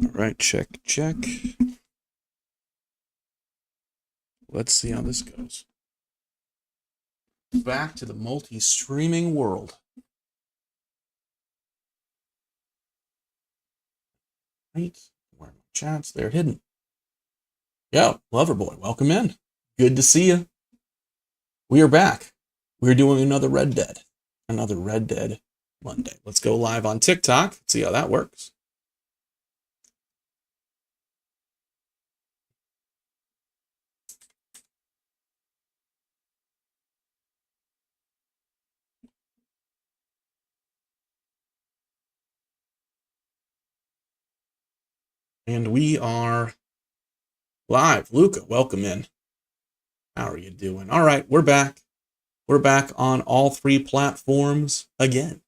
All right, check, check. Let's see how this goes. Back to the multi-streaming world. Right, where are my chats? They're hidden. Yo, Loverboy, welcome in. Good to see you. We are back. We're doing another Red Dead Monday. Let's go live on TikTok. See how that works. And we are live. Luca, welcome in. How are you doing? All right, we're back. We're back on all three platforms again.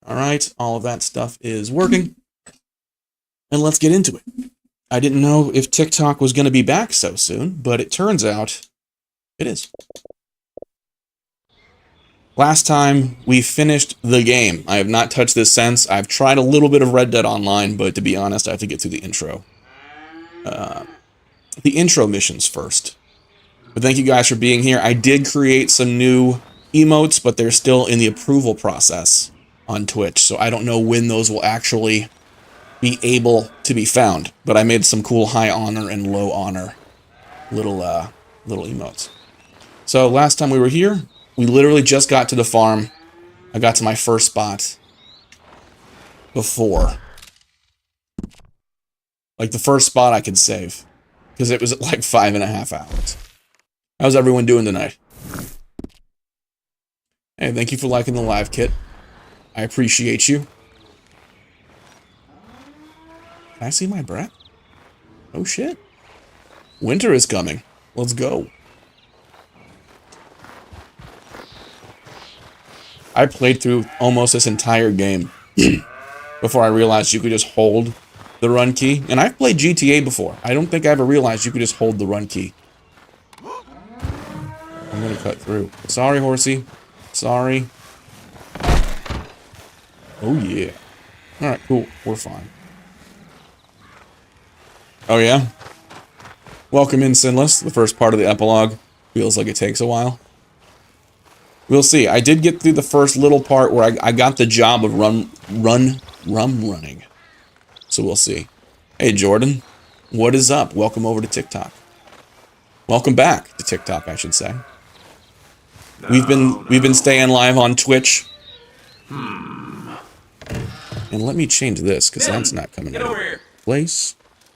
All right, all of that stuff is working. And let's get into it. I didn't know if TikTok was going to be back so soon, but it turns out it is. Last time we finished the game. I have not touched this since. I've tried a little bit of Red Dead Online, but to be honest, I have to get through the intro. The intro missions first. But thank you guys for being here. I did create some new emotes, but they're still in the approval process on Twitch, so I don't know when those will actually be able to be found. But I made some cool high honor and low honor little emotes. So last time we were here, we literally just got to the farm. I got to my first spot before. Like the first spot I could save. Because it was at like 5.5 hours. How's everyone doing tonight? Hey, thank you for liking the live, Kit. I appreciate you. Can I see my breath? Oh shit. Winter is coming. Let's go. I played through almost this entire game before I realized you could just hold the run key. And I've played GTA before. I don't think I ever realized you could just hold the run key. I'm gonna cut through. Sorry, horsey. Sorry. Oh, yeah. Alright, cool. We're fine. Oh, yeah? Welcome in, Sinless. The first part of the epilogue. Feels like it takes a while. We'll see. I did get through the first little part where I got the job of running. So we'll see. Hey, Jordan. What is up? Welcome over to TikTok. Welcome back to TikTok, I should say. We've been staying live on Twitch. And let me change this, because that's not coming into place.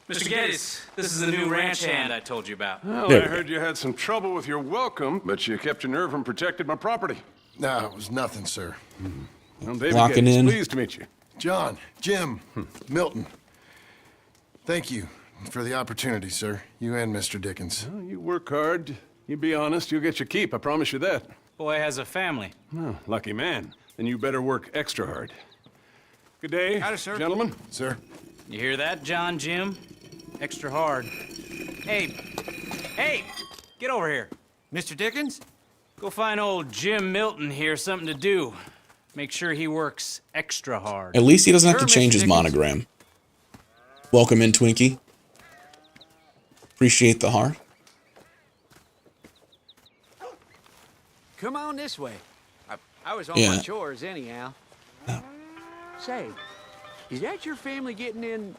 Mr. Geddes, this is the new ranch hand I told you about. Well, I heard you had some trouble with your welcome, but you kept your nerve and protected my property. No, it was nothing, sir. Well, David Locking Geddes, in. pleased to meet you. John, Jim, Milton. Thank you for the opportunity, sir. You and Mr. Dickens. Well, you work hard. You be honest, you'll get your keep, I promise you that. Boy has a family. Oh, lucky man. Then you better work extra hard. Good day, Howdy, sir. gentlemen. Sir? You hear that, John Jim? Extra hard. Hey, get over here. Mr. Dickens? Go find old Jim Milton here something to do. Make sure he works extra hard. At least he doesn't have to Sure, change Mr. his Dickens. monogram. Welcome in, Twinkie. Appreciate the heart. Come on this way. I was on Yeah. my chores anyhow. Say, is that your family getting in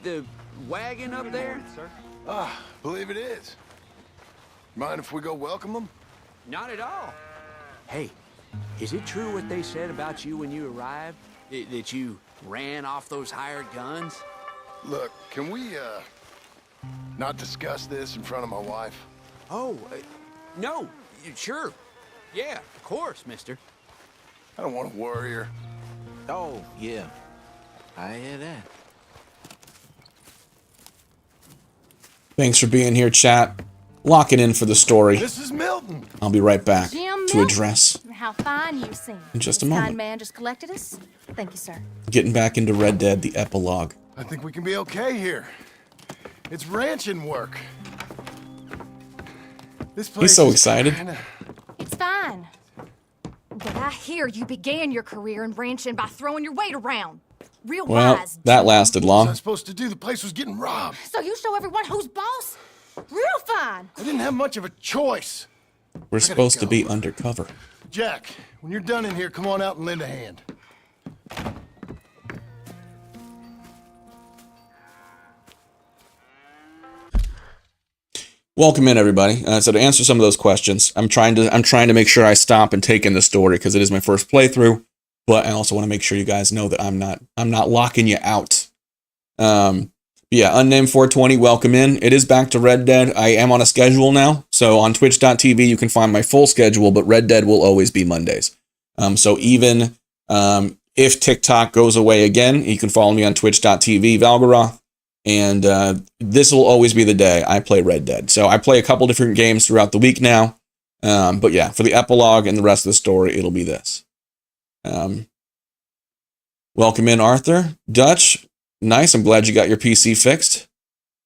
the wagon up there? sir. Ah, believe it is. Mind if we go welcome them? Not at all. Hey, is it true what they said about you when you arrived? That you ran off those hired guns? Look, can we, not discuss this in front of my wife? Oh, no, sure. Yeah, of course, mister. I don't want to worry her. Oh, yeah. I hear that. Thanks for being here, chat. Lock it in for the story. This is Milton! I'll be right back Jim to Milton. address How fine you seem. in just a This moment. kind man just collected us. Thank you, sir. Getting back into Red Dead, the epilogue. I think we can be okay here. It's ranching work. This place He's so is excited. kinda- It's fine. But I hear you began your career in ranching by throwing your weight around. Real Well, wise. that Jim. lasted What was I long. supposed to do? The place was getting robbed. So you show everyone who's boss? Real fine. I didn't have much of a choice. We're supposed to go. be undercover. Jack, when you're done in here, come on out and lend a hand. Welcome in, everybody. So to answer some of those questions, I'm trying to make sure I stop and take in the story because it is my first playthrough. But I also want to make sure you guys know that I'm not locking you out. Yeah, Unnamed 420, welcome in. It is back to Red Dead. I am on a schedule now. So on twitch.tv, you can find my full schedule, but Red Dead will always be Mondays. So even if TikTok goes away again, you can follow me on twitch.tv, Valgaroth. And this will always be the day I play Red Dead. So I play a couple different games throughout the week now. But yeah, for the epilogue and the rest of the story, it'll be this. Welcome in, Arthur. Dutch, nice. I'm glad you got your PC fixed.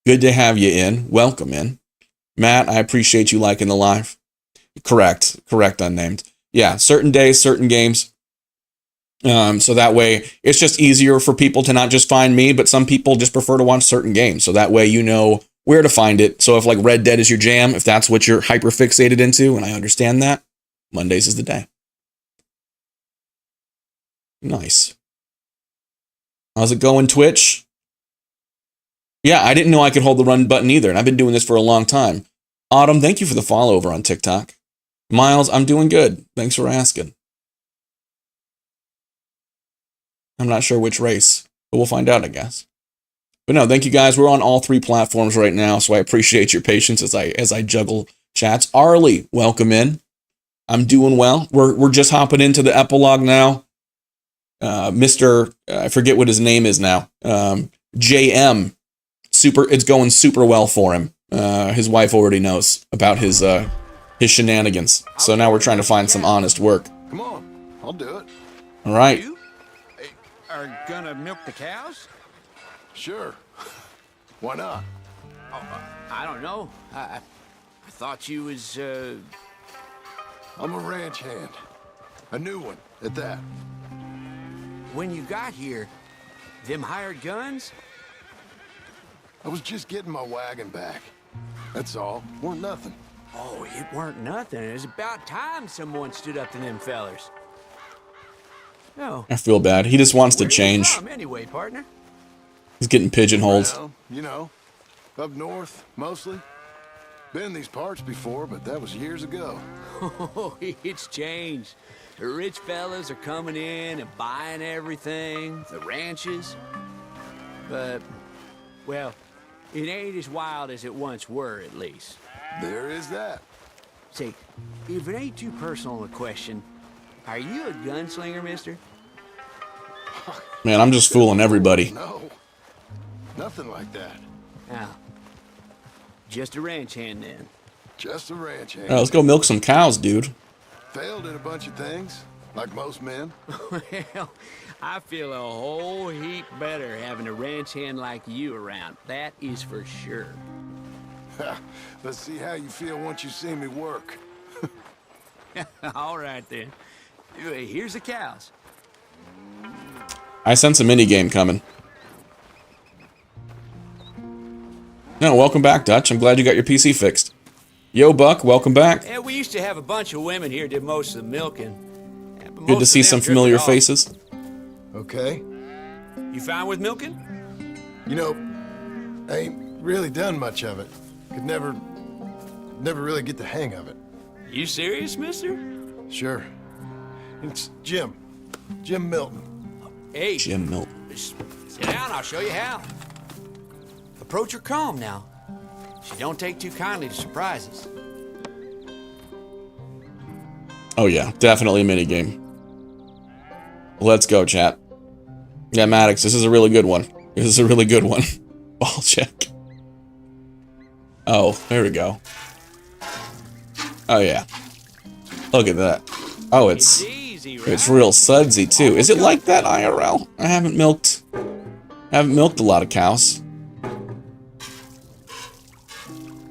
Good to have you in. Welcome in. Matt, I appreciate you liking the live. Correct, Unnamed. Yeah, certain days, certain games. So that way, it's just easier for people to not just find me, but some people just prefer to watch certain games. So that way you know where to find it. So if like Red Dead is your jam, if that's what you're hyper fixated into, and I understand that, Mondays is the day. Nice. How's it going, Twitch? Yeah, I didn't know I could hold the run button either, and I've been doing this for a long time. Autumn, thank you for the follow over on TikTok. Miles, I'm doing good. Thanks for asking. I'm not sure which race, but we'll find out, I guess. But no, thank you guys. We're on all three platforms right now, so I appreciate your patience as I juggle chats. Arlie, welcome in. I'm doing well. We're just hopping into the epilogue now. Mr. I forget what his name is now. JM. It's going super well for him. His wife already knows about his shenanigans. So now we're trying to find some honest work. Come on, I'll do it. All right. You are gonna milk the cows? Sure. Why not? I don't know. I thought you was, I'm a ranch hand. A new one, at that. When you got here, them hired guns? I was just getting my wagon back. That's all. Weren't nothing. Oh, it weren't nothing. It was about time someone stood up to them fellers. No. I feel bad. He just wants to Where you change. from anyway, partner? He's getting pigeonholed. Well, you know, up north, mostly. Been in these parts before, but that was years ago. Oh, it's changed. The rich fellas are coming in and buying everything, the ranches. But, well, it ain't as wild as it once were, at least. There is that. Say, if it ain't too personal a question, are you a gunslinger, mister? Man, I'm just fooling everybody. No, nothing like that. Now, just a ranch hand then. Just a ranch hand. All right, let's go milk some cows, dude. Failed at a bunch of things, like most men. Well, I feel a whole heap better having a ranch hand like you around. That is for sure. Let's see how you feel once you see me work. All right, then. Here's the cows. I sense a minigame coming. No, welcome back, Dutch. I'm glad you got your PC fixed. Yo, Buck, welcome back. Yeah, we used to have a bunch of women here did most of the milking. Yeah, but Good most to of see them some drifted familiar off. faces. Okay. You fine with milking? You know, I ain't really done much of it. Could never really get the hang of it. You serious, mister? Sure. It's Jim. Jim Milton. Hey, Jim Milton. sit down, I'll show you how. Approach her calm now. She don't take too kindly to surprises. Oh yeah, definitely a minigame. Let's go, chat. Yeah, Maddox, this is a really good one. This is a really good one. Ball check. Oh, there we go. Oh yeah. Look at that. Oh, it's easy, right? it's real sudsy too. Is it like that IRL? I haven't milked a lot of cows.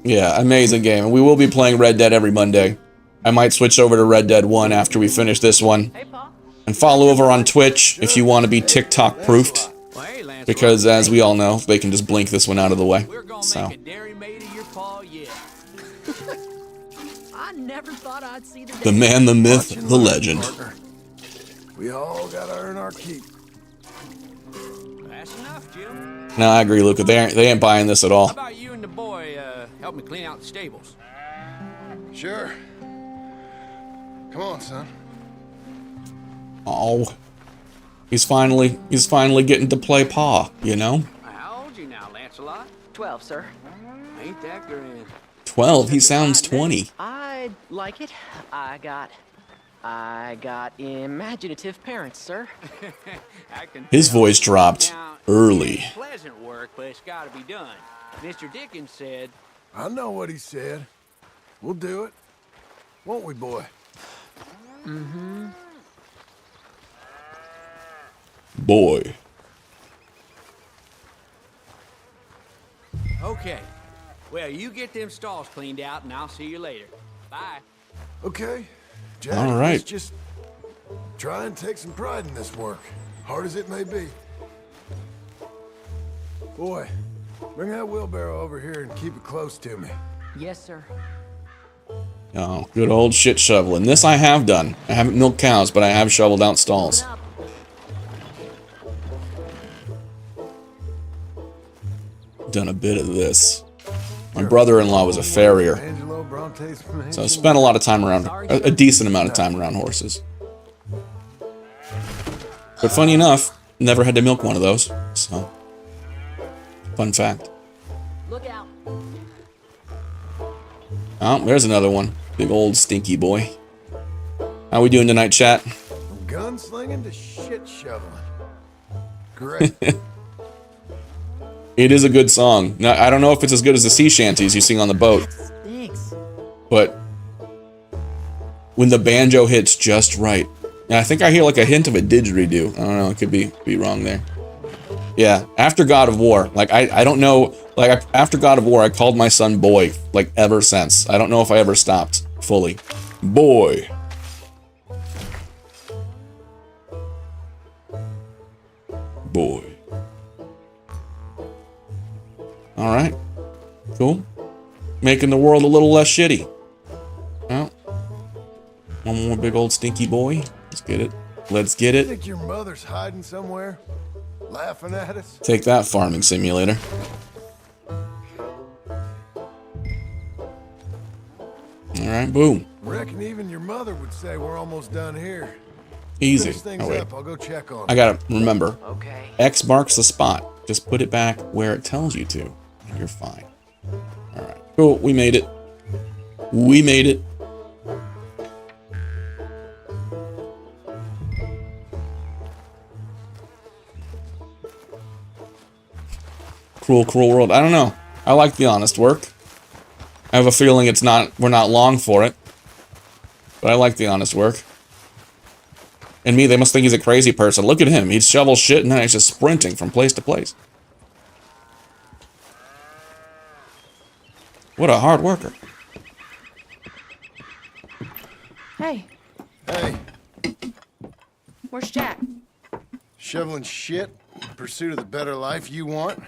Yeah, amazing game. And we will be playing Red Dead every Monday. I might switch over to Red Dead 1 after we finish this one. And follow over on Twitch if you want to be TikTok proofed. because, as we all know, they can just blink this one out of the way. We're gonna So, make a dairy maid of your paw yet. I never thought I'd see the the man, the myth, the legend. Partner. We all gotta earn our keep. That's enough, Jim. No, I agree, Luca. They ain't buying this at How all. about you and the boy help me clean out the stables? Sure. Come on, son. Oh, he's finally getting to play Pa. You know, How old you now, Lancelot? 12, sir. Ain't that grand? 12. He sounds 20. I like it. I got imaginative parents, sir. I can His tell. voice dropped Now, early. it's pleasant work, but it's got to be done. Mr. Dickens said, I know what he said. We'll do it. Won't we, boy? Boy. "Okay, well, you get them stalls cleaned out, and I'll see you later. Bye." Okay. Jack, All right. let's just try and take some pride in this work, hard as it may be. Boy, bring that wheelbarrow over here and keep it close to me. Yes, sir. Oh, good old shit shoveling. This I have done. I haven't milked cows, but I have shoveled out stalls. Done a bit of this. My brother-in-law was a farrier, Angelo Bronte's so I spent a lot of time around, a decent amount of time around horses. But funny enough, never had to milk one of those, so fun fact. Look out. Oh, there's another one. Big old stinky boy. How we doing tonight, chat? From gunslinging to shit shoveling. Great. It is a good song. Now, I don't know if it's as good as the sea shanties you sing on the boat, Thanks. but when the banjo hits just right. And I think I hear like a hint of a didgeridoo. I don't know, it could be wrong there. Yeah, after God of War, like I don't know, like after God of War, I called my son Boy, like ever since. I don't know if I ever stopped fully. Boy. Boy. All right, cool. Making the world a little less shitty. Well, one more big old stinky boy. Let's get it. Let's get it. Think your mother's hiding somewhere? Laughing at us? Take that, farming simulator. All right, boom. Reckon even your mother would say we're almost done here. Easy. Finish things Oh, wait. up, I'll go check on I gotta remember. Okay. X marks the spot. Just put it back where it tells you to, and you're fine. All right, cool. We made it. We made it. Cruel, cruel world. I don't know. I like the honest work. I have a feeling we're not long for it. But I like the honest work. And me, they must think he's a crazy person. Look at him. He shovels shit and then he's just sprinting from place to place. What a hard worker. Hey, Hey, where's Jack? shoveling shit in pursuit of the better life you want?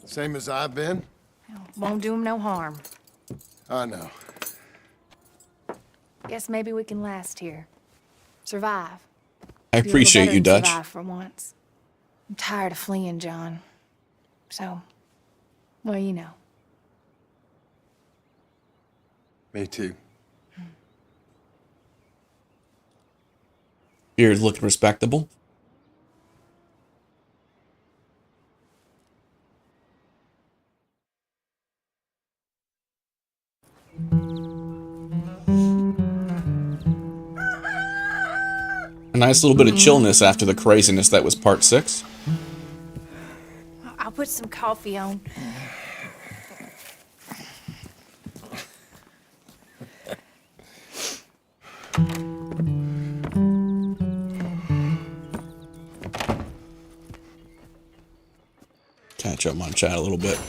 Same as I've been? Won't do him no harm. I know. Guess maybe we can last here. Survive. I Be a little appreciate better you, than Dutch. survive for once. I'm tired of fleeing, John. So, well, you know. Me too. Beard looking respectable. A nice little bit of chillness after the craziness that was part 6. I'll put some coffee on. Catch up on chat a little bit.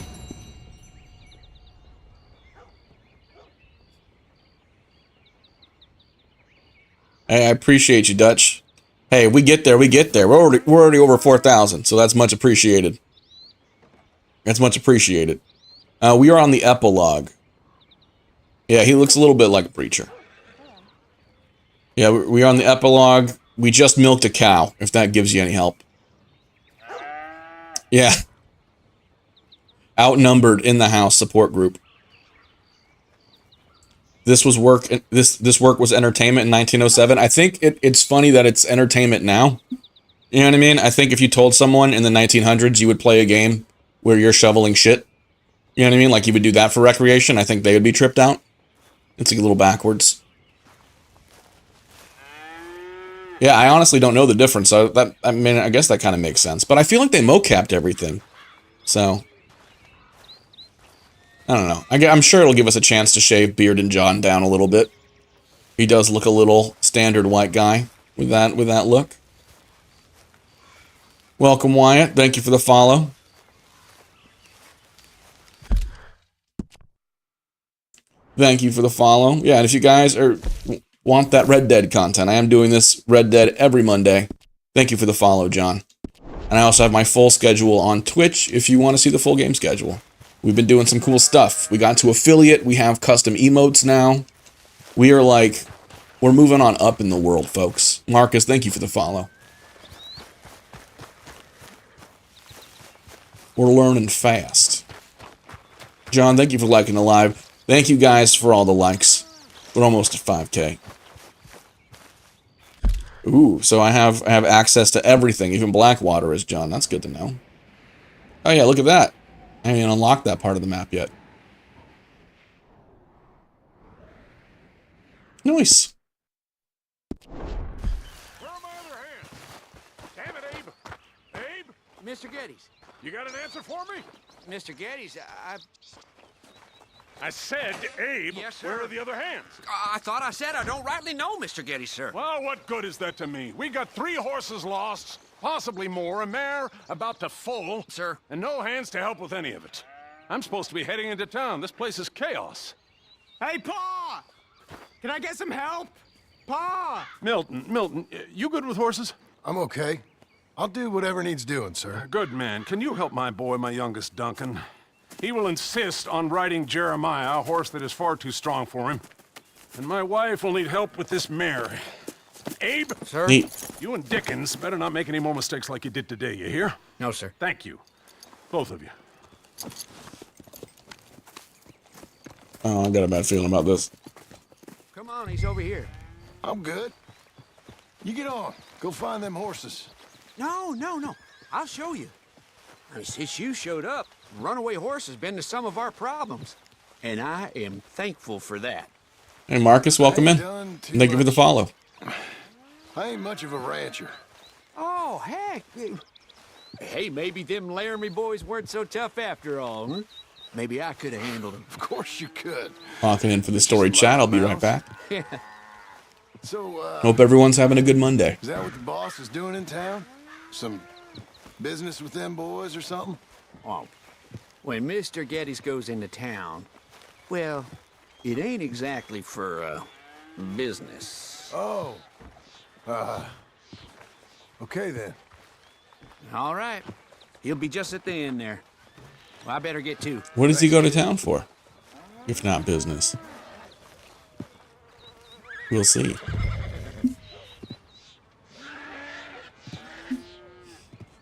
Hey, I appreciate you, Dutch. Hey, we get there, we get there. We're already over 4,000, so that's much appreciated. That's much appreciated. We are on the epilogue. Yeah, he looks a little bit like a preacher. Yeah, we are on the epilogue. We just milked a cow, if that gives you any help. Yeah. Outnumbered in the house support group. This was work. This work was entertainment in 1907. I think it's funny that it's entertainment now. You know what I mean? I think if you told someone in the 1900s you would play a game where you're shoveling shit, you know what I mean? Like you would do that for recreation, I think they would be tripped out. It's like a little backwards. Yeah, I honestly don't know the difference. So I mean, I guess that kind of makes sense. But I feel like they mocapped everything. So I don't know. I'm sure it'll give us a chance to shave Beard and John down a little bit. He does look a little standard white guy with that look. Welcome, Wyatt. Thank you for the follow. Thank you for the follow. Yeah, and if you guys want that Red Dead content, I am doing this Red Dead every Monday. Thank you for the follow, John. And I also have my full schedule on Twitch if you want to see the full game schedule. We've been doing some cool stuff. We got to affiliate. We have custom emotes now. We're moving on up in the world, folks. Marcus, thank you for the follow. We're learning fast. John, thank you for liking the live. Thank you guys for all the likes. We're almost at 5K. Ooh, so I have access to everything, even Blackwater is John. That's good to know. Oh yeah, look at that. I haven't even unlocked that part of the map yet. Nice. Where are my other hands? Damn it, Abe. Abe? Mr. Geddes. You got an answer for me? Mr. Geddes, I said, Abe, Yes, sir. where are the other hands? I thought I said I don't rightly know, Mr. Geddes, sir. Well, what good is that to me? We got 3 horses lost, possibly more, a mare about to foal. Sir. And no hands to help with any of it. I'm supposed to be heading into town. This place is chaos. Hey, Pa! Can I get some help? Pa! Milton, you good with horses? I'm okay. I'll do whatever needs doing, sir. Good man. Can you help my boy, my youngest Duncan? He will insist on riding Jeremiah, a horse that is far too strong for him. And my wife will need help with this mare. Abe? Sir? Neat. You and Dickens better not make any more mistakes like you did today, you hear? No, sir. Thank you. Both of you. Oh, I got a bad feeling about this. Come on, he's over here. I'm good. You get on. Go find them horses. No. I'll show you. Since you showed up, runaway horse has been to some of our problems. And I am thankful for that. Hey, Marcus, welcome in. Thank you for the follow. I ain't much of a rancher. Oh, heck. Hey, maybe them Laramie boys weren't so tough after all, huh? Maybe I could have handled them. Of course you could. Walking in for the story chat. I'll be right back. Yeah. So, Hope everyone's having a good Monday. is that what the boss is doing in town? Some business with them boys or something? Oh, when Mr. Geddes goes into town, well, it ain't exactly for, business. Oh. Okay then. All right. He'll be just at the end there. Well, I better get to. What does he go to town for? If not business. We'll see.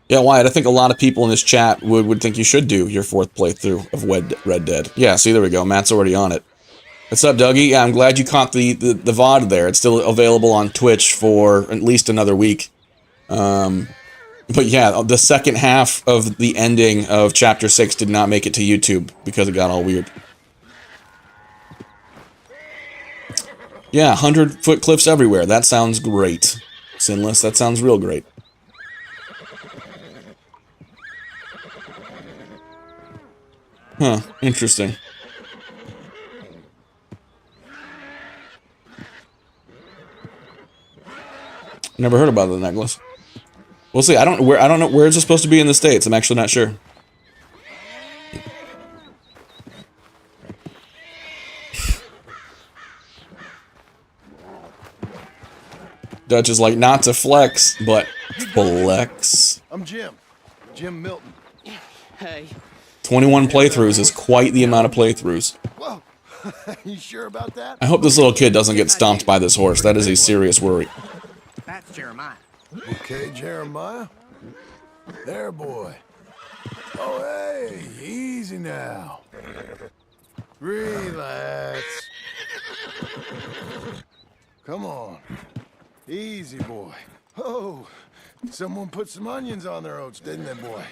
Yeah, Wyatt, I think a lot of people in this chat would think you should do your 4th playthrough of Red Dead. Yeah, see, there we go. Matt's already on it. What's up, Dougie? Yeah, I'm glad you caught the VOD there. It's still available on Twitch for at least another week. But yeah, the second half of the ending of Chapter 6 did not make it to YouTube because it got all weird. Yeah, 100-foot cliffs everywhere. That sounds great. Sinless, that sounds real great. Huh, interesting. Never heard about the necklace. We'll see. I don't know where is it supposed to be in the States. I'm actually not sure. Dutch is like, not to flex, but flex. I'm Jim. Jim Milton. Hey. 21 playthroughs is quite the amount of playthroughs. Whoa. You sure about that? I hope this little kid doesn't get stomped by this horse. That is a serious worry. That's Jeremiah. Okay, Jeremiah. There, boy. Oh, hey, easy now. Relax. Come on. Easy, boy. Oh, someone put some onions on their oats, didn't they, boy?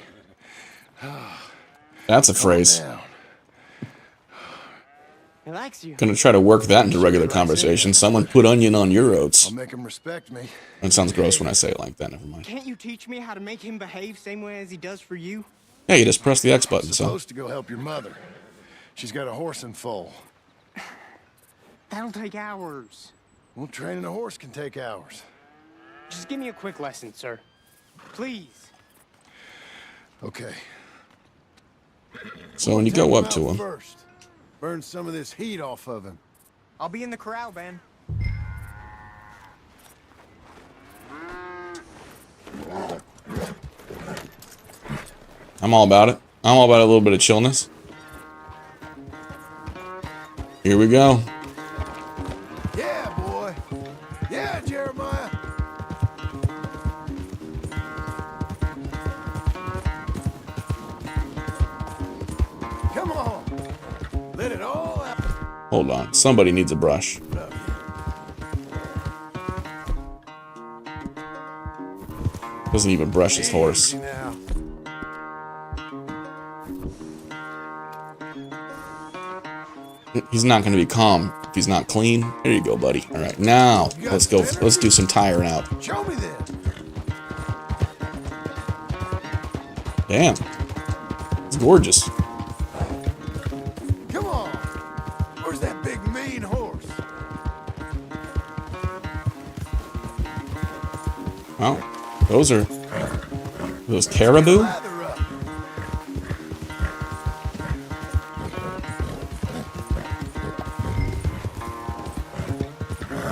That's a phrase. Calm down. He likes you. Gonna try to work that into regular conversation. Someone put onion on your oats. I'll make him respect me. It sounds gross when I say it like that. Never mind. Can't you teach me how to make him behave same way as he does for you? Yeah, you just press the X button, so. Supposed to go help your mother. She's got a horse in foal. That'll take hours. Well, training a horse can take hours. Just give me a quick lesson, sir. Please. Okay. So when you go up to him, First, burn some of this heat off of him. I'll be in the corral, Ben. I'm all about it. I'm all about a little bit of chillness. Here we go. Yeah, boy. Yeah, Jeremiah. Come on. Let it all out. Hold on. Somebody needs a brush. Doesn't even brush his horse. Easy now. He's not going to be calm if he's not clean. There you go, buddy. All right, now let's go. Let's do some tiring out. Show me then. Damn, it's gorgeous. Come on. Where's that big mean horse? Well, those caribou. Lather up.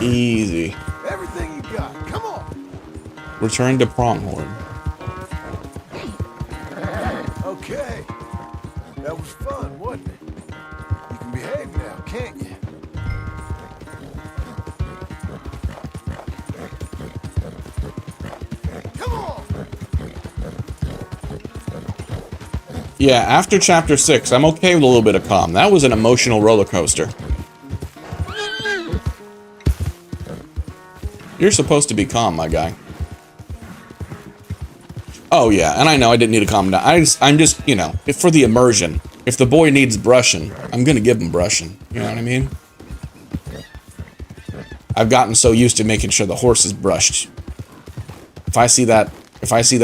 Easy. Everything you got. Come on. Return to pronghorn. Okay. That was fun, wasn't it? You can behave now, can't you? Come on. Yeah, after chapter 6, I'm okay with a little bit of calm. That was an emotional roller coaster. You're supposed to be calm, my guy. Oh yeah, and I know I didn't need to calm down. I'm just, you know, if for the immersion. If the boy needs brushing, I'm gonna give him brushing. You know what I mean? I've gotten so used to making sure the horse is brushed. If I see that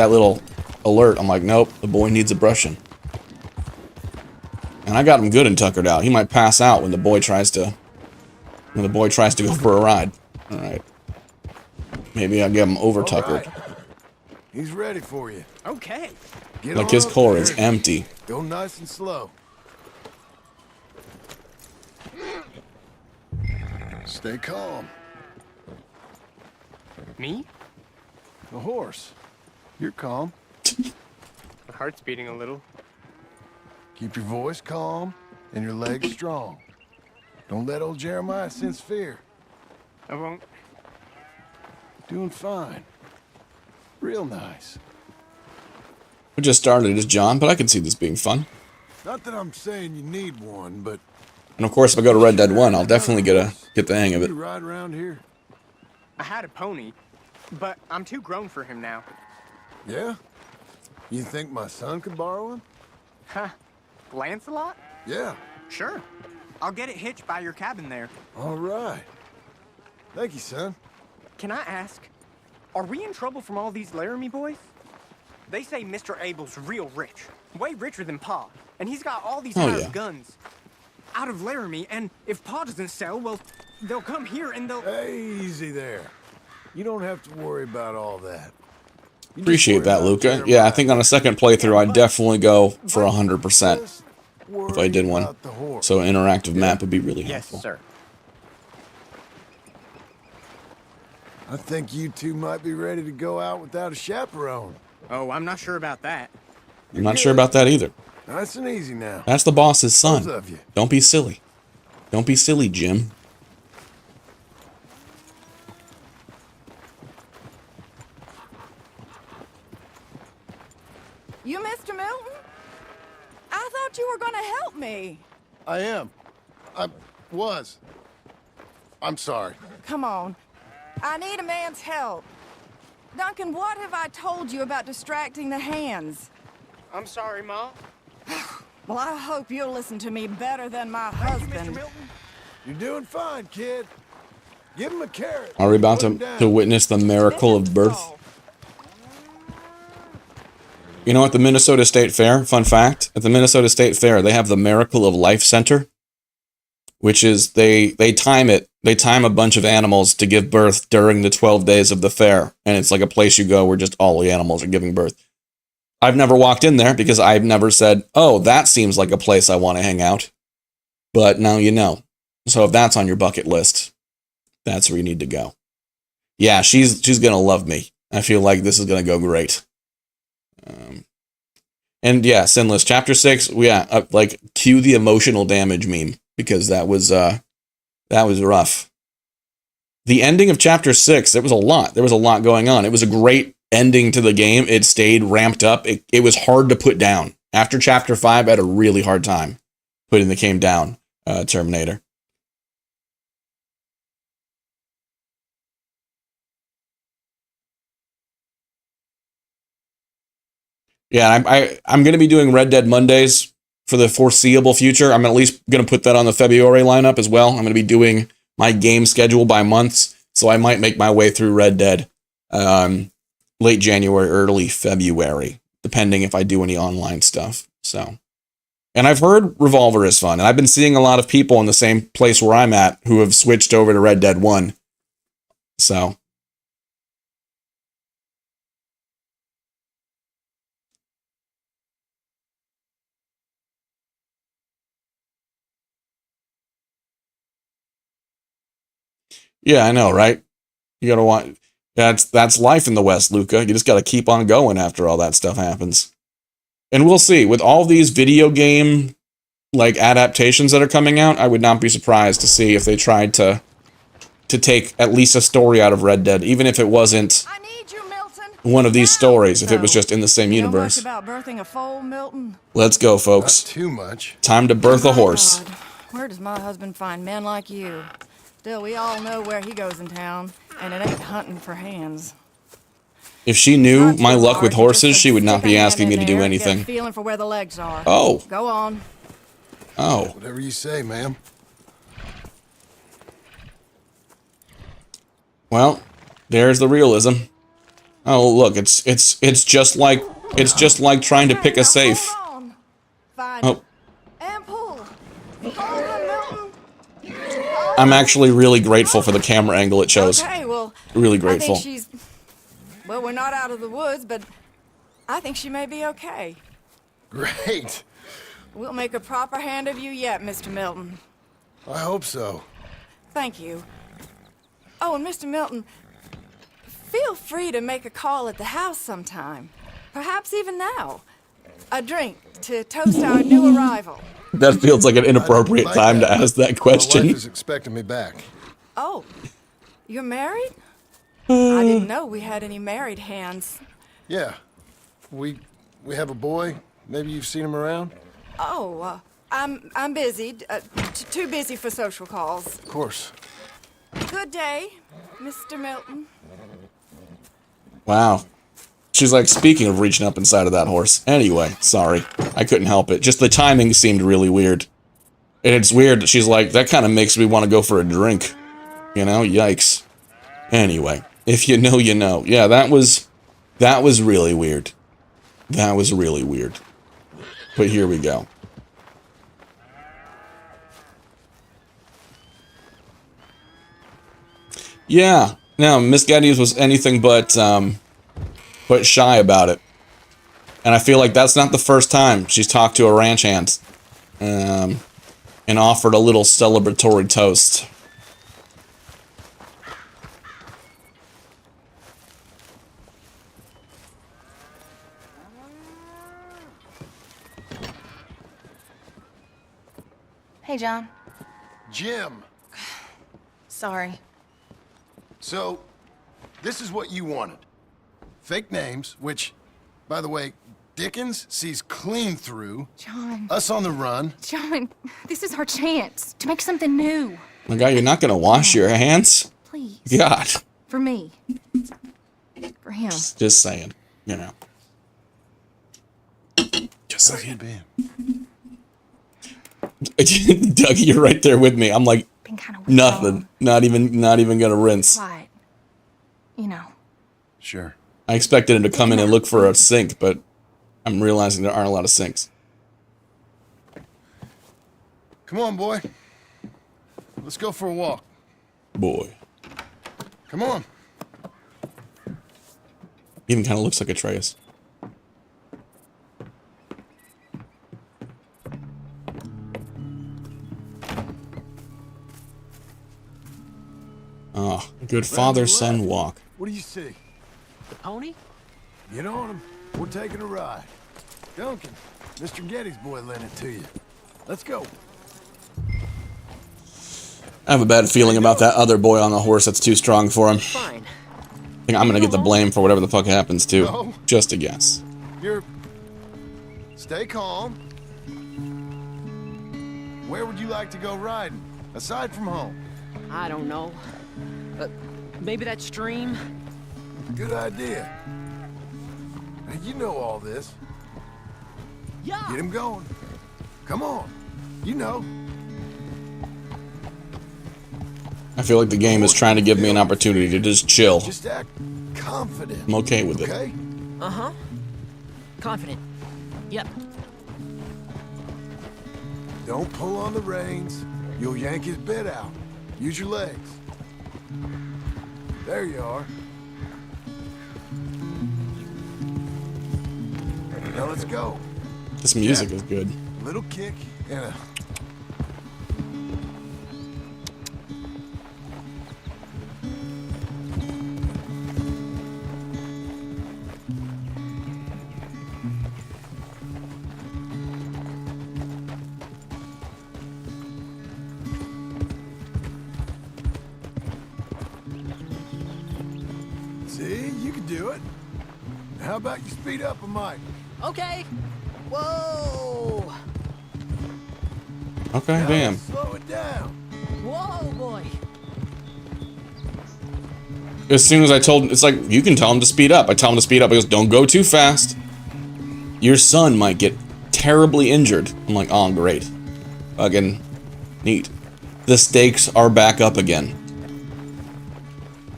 little alert, I'm like, nope, the boy needs a brushing. And I got him good and tuckered out. He might pass out when the boy tries to go for a ride. All right. Maybe I'll get him over tuckered. All right. He's ready for you. Okay. Get Like on his up core there. is empty. Go nice and slow. Stay calm. Me? The horse. You're calm. My heart's beating a little. Keep your voice calm and your legs strong. Don't let old Jeremiah sense fear. I won't. Doing fine. Real nice. We just started as John, but I can see this being fun. Not that I'm saying you need one, but And of course, if I go to Red Dead 1, I'll definitely get the hang of it. you ride around here? I had a pony, but I'm too grown for him now. Yeah? You think my son could borrow him? Huh. Lancelot? Yeah. Sure. I'll get it hitched by your cabin there. All right. Thank you, son. Can I ask, are we in trouble from all these Laramie boys? They say Mr. Abel's real rich. Way richer than Pa. And he's got all these hired yeah. guns out of Laramie, and if Pa doesn't sell, well, they'll come here and they'll... Easy there. You don't have to worry about all that. You just Appreciate worry that, about Luca. Jeremiah. Yeah, I think on a second playthrough, I'd definitely go for 100% Just if I did worry one. about the horse. So an interactive map would be really Yes, helpful. sir. I think you two might be ready to go out without a chaperone. Oh, I'm not sure about that. I'm not sure about that either. Nice and easy now. That's the boss's son. Both of you. Don't be silly. Don't be silly, Jim. You, Mr. Milton? I thought you were gonna help me. I am. I was. I'm sorry. Come on. I need a man's help. Duncan, what have I told you about distracting the hands? I'm sorry, Ma. Well, I hope you'll listen to me better than my husband. You're doing fine, kid. Give him a carrot. Are we about Put him to down. witness the miracle of birth? You know, at the Minnesota State Fair, fun fact, at the Minnesota State Fair, they have the Miracle of Life Center, which is they time it. They time a bunch of animals to give birth during the 12 days of the fair. And it's like a place you go where just all the animals are giving birth. I've never walked in there because I've never said, oh, that seems like a place I want to hang out. But now you know. So if that's on your bucket list, that's where you need to go. Yeah, she's going to love me. I feel like this is going to go great. And yeah, Sinless Chapter 6, yeah, like cue the emotional damage meme because that was rough. The ending of Chapter 6, there was a lot. There was a lot going on. It was a great ending to the game. It stayed ramped up. It was hard to put down. After Chapter 5, I had a really hard time putting the game down, Terminator. Yeah, I'm going to be doing Red Dead Mondays for the foreseeable future. I'm at least going to put that on the February lineup as well. I'm going to be doing my game schedule by months, so I might make my way through Red Dead late January, early February, depending if I do any online stuff. So, and I've heard Revolver is fun, and I've been seeing a lot of people in the same place where I'm at who have switched over to Red Dead 1. So, yeah, I know, right? You gotta want that's life in the West, Luca. You just gotta keep on going after all that stuff happens. And we'll see. With all these video game like adaptations that are coming out, I would not be surprised to see if they tried to take at least a story out of Red Dead, even if it wasn't I need you, Milton. one of these Now. stories, if it was just in the same You know universe. much about birthing a foal, Milton? Let's go, Not folks. too much. Time to birth a My horse. God, where does my husband find men like you? Still, we all know where he goes in town, and it ain't hunting for hands. If she knew Not too my luck hard with to horses, just she would not stick a be hand asking me in to do there, anything. Get a feeling for where the legs are. Oh. Go on. Oh. Whatever you say, ma'am. Well, there's the realism. Oh, look, it's just like trying to pick a Now, safe. hold on. Find Oh, and pull. Hold on, Milton. I'm actually really grateful for the camera angle it chose. Okay, well, Really I grateful. think she's... Well, we're not out of the woods, but I think she may be okay. Great. We'll make a proper hand of you yet, Mr. Milton. I hope so. Thank you. Oh, and Mr. Milton, feel free to make a call at the house sometime. Perhaps even now. A drink to toast our new arrival. That feels like an inappropriate Like time to that. ask that My question. wife is expecting me back. Oh, you're married? I didn't know we had any married hands. Yeah. We have a boy. Maybe you've seen him around? Oh, I'm busy. Too busy for social calls. Of course. Good day, Mr. Milton. Wow. She's like, speaking of reaching up inside of that horse. Anyway, sorry. I couldn't help it. Just the timing seemed really weird. And it's weird that she's like, that kind of makes me want to go for a drink. You know, yikes. Anyway, if you know, you know. Yeah, that was really weird. That was really weird. But here we go. Yeah. No, Miss Geddes was anything but shy about it. And I feel like that's not the first time she's talked to a ranch hand and offered a little celebratory toast. Hey, John. Jim. Sorry. So, this is what you wanted. Fake names, which, by the way, Dickens sees clean through. John. Us on the run. John, this is our chance to make something new. My guy, you're not gonna wash your hands? Please. God. For me. For him. Just saying. You know. Just saying. Dougie, you're right there with me. I'm like, Been kind of nothing. Not even gonna rinse. Quiet. You know. Sure. I expected him to come in and look for a sink, but I'm realizing there aren't a lot of sinks. Come on, boy. Let's go for a walk. Boy. Come on. Even kind of looks like Atreus. Oh, good father-son walk. What do you see? The pony? Get on him. We're taking a ride. Duncan, Mr. Getty's boy lent it to you. Let's go. I have a bad feeling about that other boy on the horse that's too strong for him. Fine. I think I'm gonna get the blame for whatever the fuck happens too. No. Just a guess. Stay calm. Where would you like to go riding, aside from home? I don't know. Maybe that stream? Good idea. Now, you know all this. Yeah! Get him going. Come on. You know. I feel like the game is trying to give me an opportunity to just chill. Just act confident. I'm okay with it. Okay? Uh-huh. Confident. Yep. Don't pull on the reins. You'll yank his bit out. Use your legs. There you are. Now let's go. This music is good. Little kick and a... See, you can do it. How about you speed up a mite? Okay. Whoa! Okay, Now damn. slow it down. Whoa, boy. As soon as I told, it's like, you can tell him to speed up. I tell him to speed up. He goes, don't go too fast. Your son might get terribly injured. I'm like, oh, great. Fucking neat. The stakes are back up again.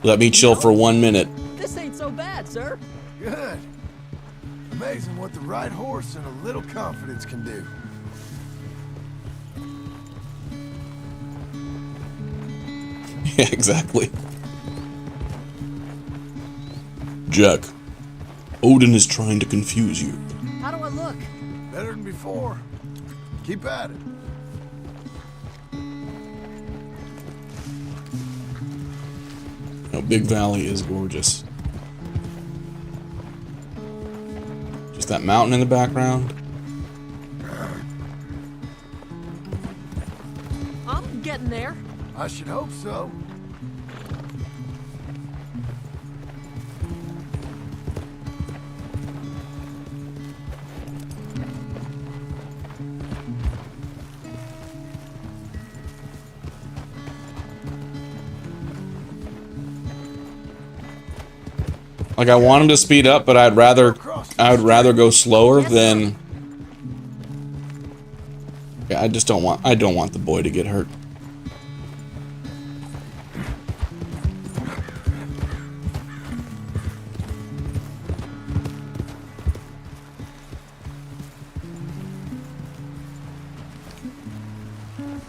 Let me chill for 1 minute. This ain't so bad, sir. Good. Amazing what the right horse and a little confidence can do. Yeah, exactly. Jack, Odin is trying to confuse you. How do I look? Better than before. Keep at it. No, Big Valley is gorgeous. Just that mountain in the background. I'm getting there. I should hope so. Like, I want him to speed up, but I'd rather go slower than... Yeah, I don't want the boy to get hurt.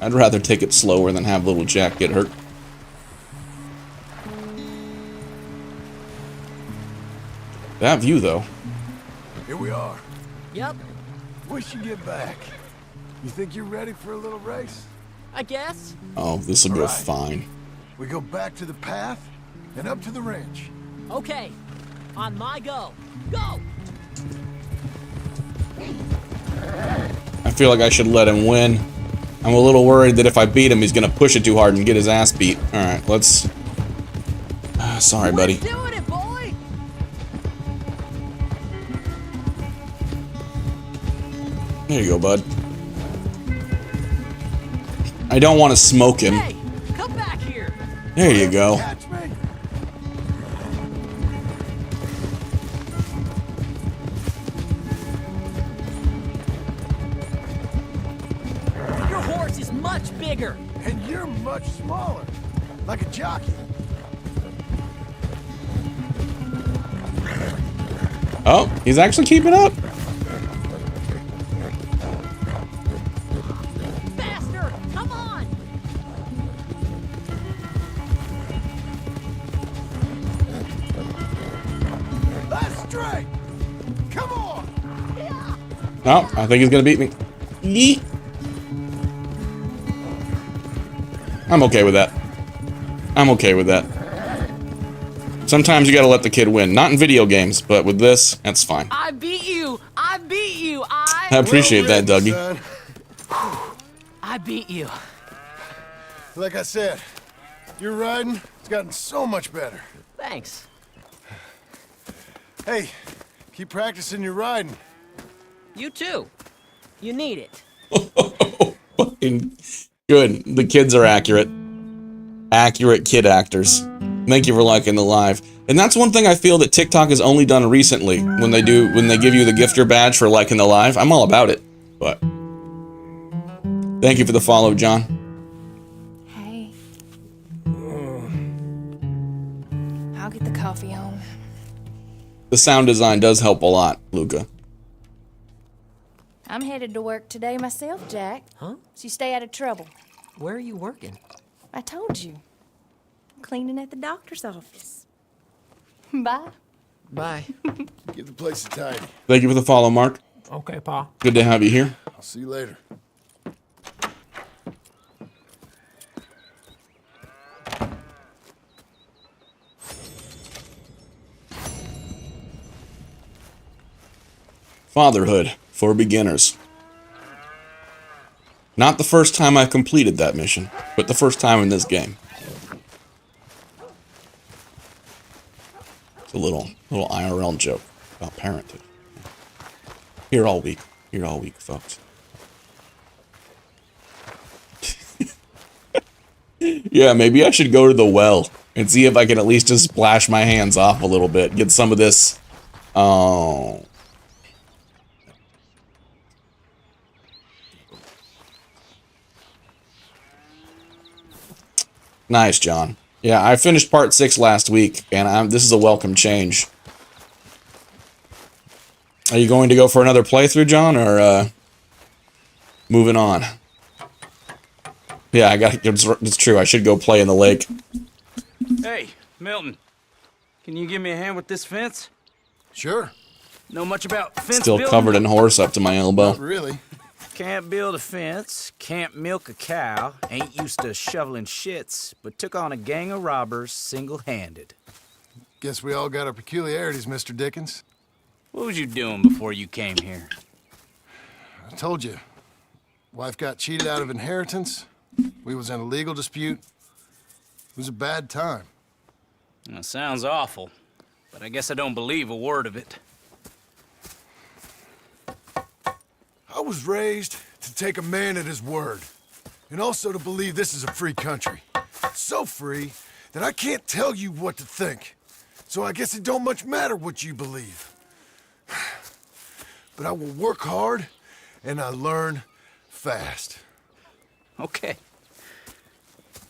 I'd rather take it slower than have little Jack get hurt. That view, though. Here we are. Yep. Wish you'd get back. You think you're ready for a little race? I guess. Oh, this'll go Alright. fine. We go back to the path and up to the ranch. Okay. On my go. Go! I feel like I should let him win. I'm a little worried that if I beat him, he's gonna push it too hard and get his ass beat. Alright, let's... sorry, buddy. Doing it, boy. There you go, bud. I don't want to smoke him. Hey, come back here. There you go. Catch me! Your horse is much bigger. And you're much smaller. Like a jockey. Oh, he's actually keeping up. Faster. Come on. That's straight! Come on! No, I think he's gonna beat me. Yeet. I'm okay with that. I'm okay with that. Sometimes you gotta let the kid win. Not in video games, but with this, that's fine. I beat you. I beat you. I appreciate that, Dougie. Son. I beat you. Like I said, your riding has gotten so much better. Thanks. Hey, keep practicing your riding. You too. You need it. Fucking good. The kids are accurate. Accurate kid actors. Thank you for liking the live. And that's one thing I feel that TikTok has only done recently. When they give you the gifter badge for liking the live, I'm all about it. But thank you for the follow, John. Hey. I'll get the coffee on. The sound design does help a lot, Luca. I'm headed to work today myself, Jack. Huh? So you stay out of trouble. Where are you working? I told you. Cleaning at the doctor's office. Bye. Bye. Give the place a tidy. Thank you for the follow, Mark. Okay, Pa. Good to have you here. I'll see you later. Fatherhood for beginners. Not the first time I've completed that mission, but the first time in this game. It's a little IRL joke about parenthood. Here all week, folks. Yeah, maybe I should go to the well and see if I can at least just splash my hands off a little bit, get some of this. Oh. Nice, John. Yeah, I finished part 6 last week, and this is a welcome change. Are you going to go for another playthrough, John, or moving on? Yeah, it's true. I should go play in the lake. Hey, Milton. Can you give me a hand with this fence? Sure. Know much about fence Still building? covered in horse up to my elbow. Not really. Can't build a fence, can't milk a cow, ain't used to shoveling shits, but took on a gang of robbers single-handed. Guess we all got our peculiarities, Mr. Dickens. What was you doing before you came here? I told you. Wife got cheated out of inheritance. We was in a legal dispute. It was a bad time. That sounds awful, but I guess I don't believe a word of it. I was raised to take a man at his word, and also to believe this is a free country. So free that I can't tell you what to think. So I guess it don't much matter what you believe. But I will work hard, and I learn fast. Okay.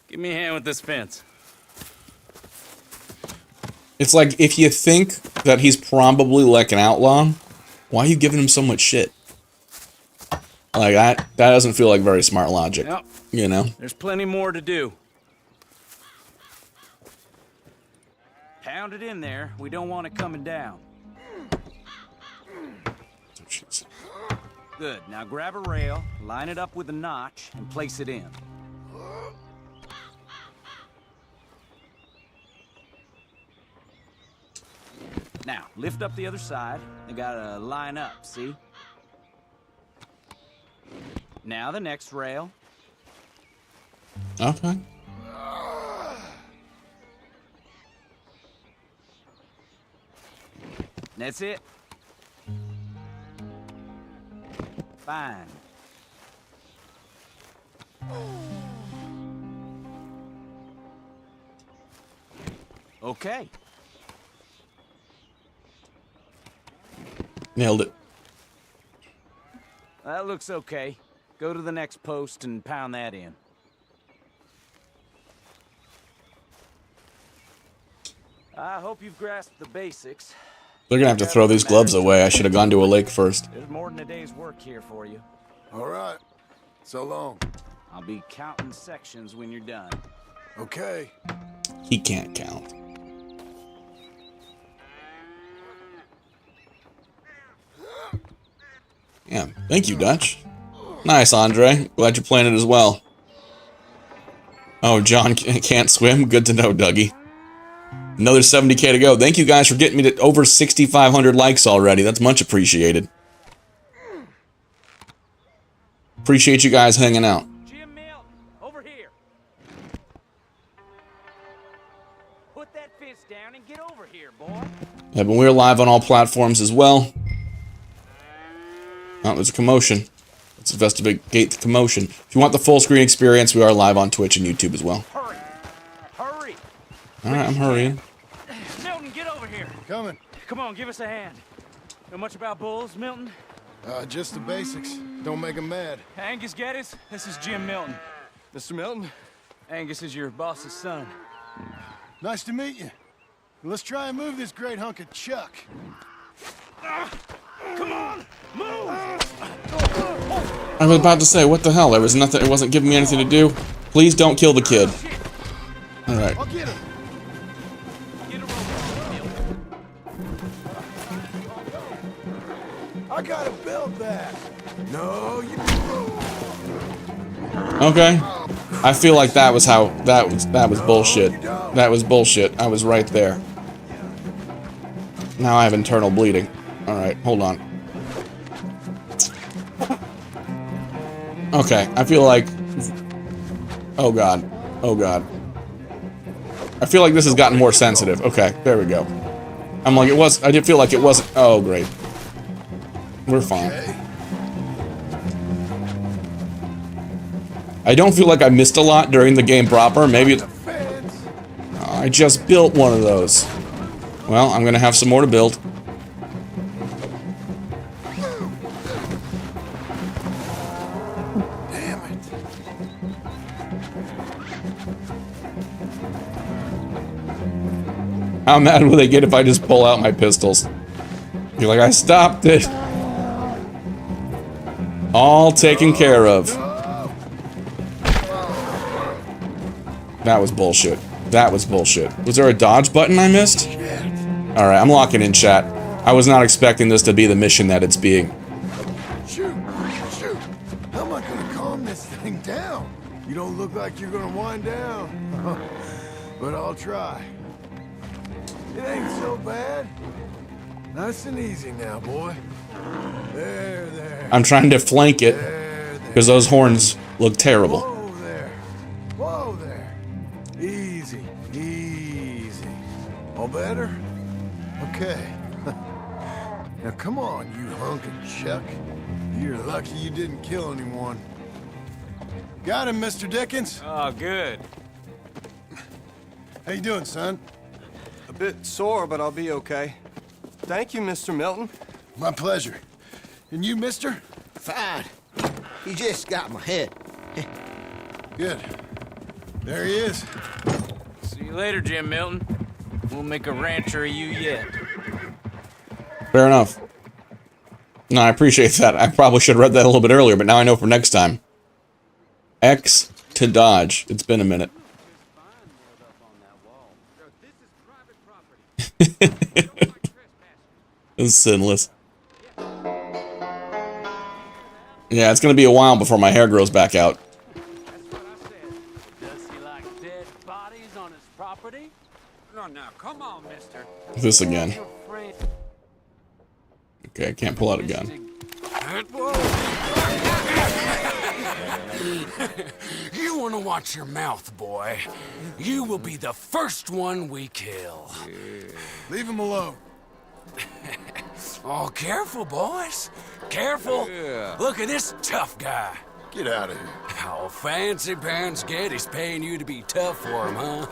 Give me a hand with this fence. It's like, if you think that he's probably like an outlaw, why are you giving him so much shit? Like, that doesn't feel like very smart logic, Yep. you know? There's plenty more to do. Pound it in there. We don't want it coming down. Good. Now grab a rail, line it up with a notch, and place it in. Now, lift up the other side. They gotta line up, see? Now the next rail. Okay. That's it? Fine. Okay. Nailed it. That looks okay. Go to the next post and pound that in. I hope you've grasped the basics. They're gonna have to throw these gloves away. I should have gone to a lake first. There's more than a day's work here for you. All right. So long. I'll be counting sections when you're done. Okay. He can't count. Yeah, thank you, Dutch. Nice, Andre. Glad you're playing it as well. Oh, John can't swim? Good to know, Dougie. Another 70K to go. Thank you guys for getting me to over 6,500 likes already. That's much appreciated. Appreciate you guys hanging out. Jim Milton, over here. Put that fist down and get over here, boy. Yeah, but we're live on all platforms as well. Oh, there's a commotion. Let's investigate the commotion. If you want the full screen experience, we are live on Twitch and YouTube as well. Hurry. Hurry. Alright, I'm hurrying. Milton, get over here. Coming. Come on, give us a hand. Know much about bulls, Milton? Just the basics. Don't make them mad. Angus Geddes, this is Jim Milton. Mr. Milton? Angus is your boss's son. Nice to meet you. Let's try and move this great hunk of chuck. Come on, move! I was about to say, what the hell? There was nothing. It wasn't giving me anything to do. Please don't kill the kid. All right. I'll get him. I gotta build that. No, you. Okay. I feel like that was how that was bullshit. That was bullshit. I was right there. Now I have internal bleeding. All right, hold on. Okay, I feel like. Oh god. Oh god. I feel like this has gotten more sensitive. Okay, there we go. I'm like, it was. I did feel like it wasn't. Oh, great. We're fine. I don't feel like I missed a lot during the game proper. Maybe it's... Oh, I just built one of those. Well, I'm gonna have some more to build. Damn it. How mad will they get if I just pull out my pistols? You're like, I stopped it. All taken care of. That was bullshit. That was bullshit. Was there a dodge button I missed? Alright, I'm locking in, chat. I was not expecting this to be the mission that it's being. Shoot! Shoot! How am I gonna calm this thing down? You don't look like you're gonna wind down. But I'll try. It ain't so bad. Nice and easy now, boy. There, there. I'm trying to flank it because those horns look terrible. Whoa there. Whoa there. Easy, easy. All better? Okay. Now come on, you hunk of chuck. You're lucky you didn't kill anyone. Got him, Mr. Dickens. Oh, good. How you doing, son? A bit sore, but I'll be okay. Thank you, Mr. Milton. My pleasure. And you, mister? Fine. He just got my head. Good. There he is. See you later, Jim Milton. We'll make a rancher of you yet. Fair enough. No, I appreciate that. I probably should have read that a little bit earlier, but now I know for next time. X to dodge. It's been a minute. It's sinless. Yeah, it's gonna be a while before my hair grows back out. That's what I said. Does he like dead bodies on his property? No, now, come on, mister. This again. Your friend. Okay, I can't pull out a gun. You want to watch your mouth, boy. You will be the first one we kill. Leave him alone. Oh, careful, boys. Careful. Look at this tough guy. Get out of here. Oh, fancy pants Getty's paying you to be tough for him, huh?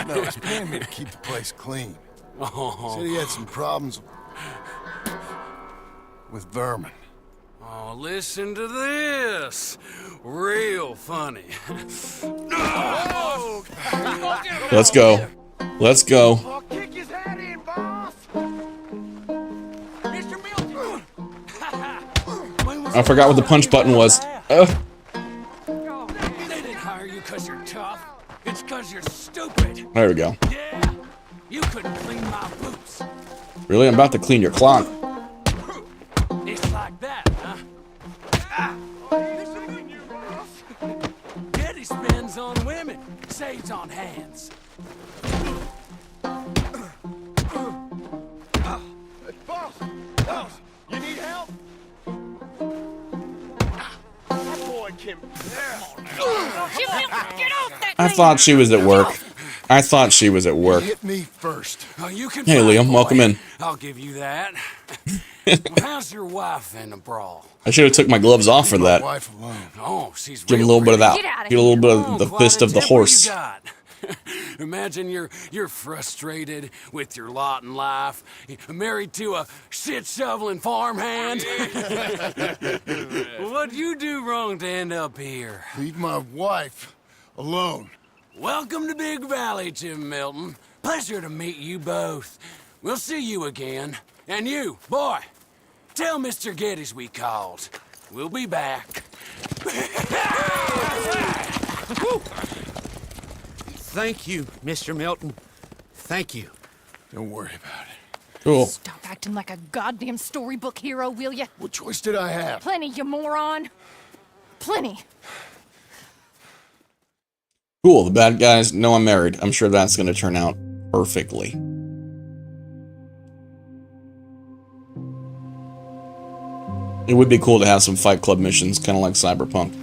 No, he's paying me to keep the place clean. Oh. Said he had some problems with vermin. Oh, listen to this. Real funny. Let's go. Let's go. I'll kick his head in, boss. Mr. Milton. I forgot what the punch button was. They didn't hire you because you're tough. It's because you're stupid. There we go. Yeah, you couldn't clean my boots. Really? I'm about to clean your clock. It's like that, huh? Getty spends on women, saves on hands. Boss, you need help? That boy can... I thought she was at work. I thought she was at work. Hit me first. Oh, you can Hey, fight, Liam, boy. welcome in. I'll give you that. How's your wife in the brawl? I should have took my gloves off for My that. wife alone. Oh, she's Give him a real little bit of pretty. that. Get a little bit of the quite fist a of the temper horse. you got. Imagine you're frustrated with your lot in life, married to a shit-shoveling farmhand. What'd you do wrong to end up here? Leave my wife alone. Welcome to Big Valley, Tim Milton. Pleasure to meet you both. We'll see you again. And you, boy, tell Mr. Geddes we called. We'll be back. Thank you, Mr. Milton. Thank you. Don't worry about it. Cool. Stop acting like a goddamn storybook hero, will ya? What choice did I have? Plenty, you moron. Plenty. Cool. The bad guys know I'm married. I'm sure that's going to turn out perfectly. It would be cool to have some Fight Club missions, kind of like Cyberpunk.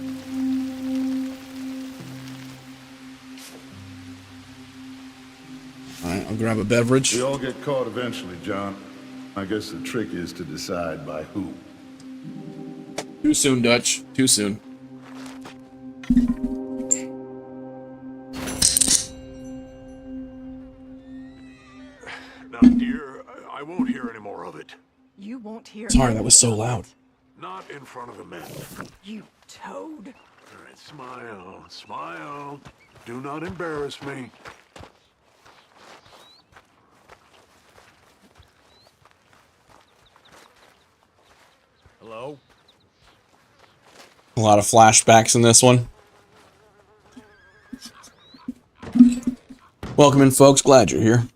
Alright, I'll grab a beverage. We all get caught eventually, John. I guess the trick is to decide by who. Too soon, Dutch. Too soon. Now, dear, I won't hear any more of it. You won't hear. Sorry, that was so loud. Not in front of the men. You toad. All right, smile, smile. Do not embarrass me. Hello? A lot of flashbacks in this one. Welcome in, folks. Glad you're here.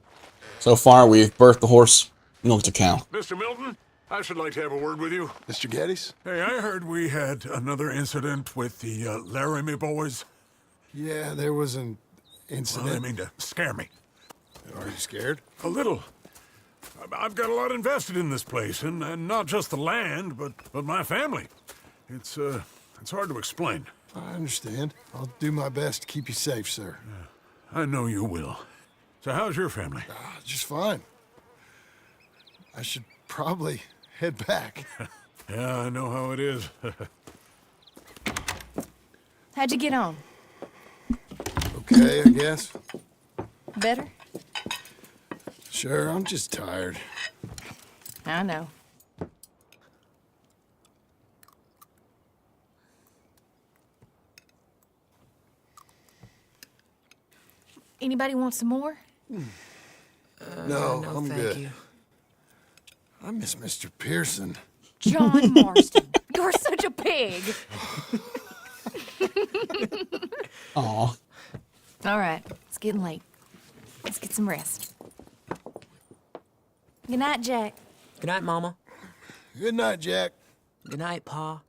So far, we've birthed the horse, milked a cow. Mr. Milton, I should like to have a word with you. Mr. Geddes? Hey, I heard we had another incident with the Laramie boys. Yeah, there was an Well, incident. they mean to scare me. Are you scared? A little. I've got a lot invested in this place, and not just the land, but my family. It's hard to explain. I understand. I'll do my best to keep you safe, sir. I know you will. So how's your family? Just fine. I should probably head back. Yeah, I know how it is. How'd you get on? Okay, I guess. Better? Sure, I'm just tired. I know. Anybody want some more? No, I'm good. I miss Mr. Pearson. John Marston, you're such a pig. Aw. All right, it's getting late. Let's get some rest. Good night, Jack. Good night, Mama. Good night, Jack. Good night, Pa.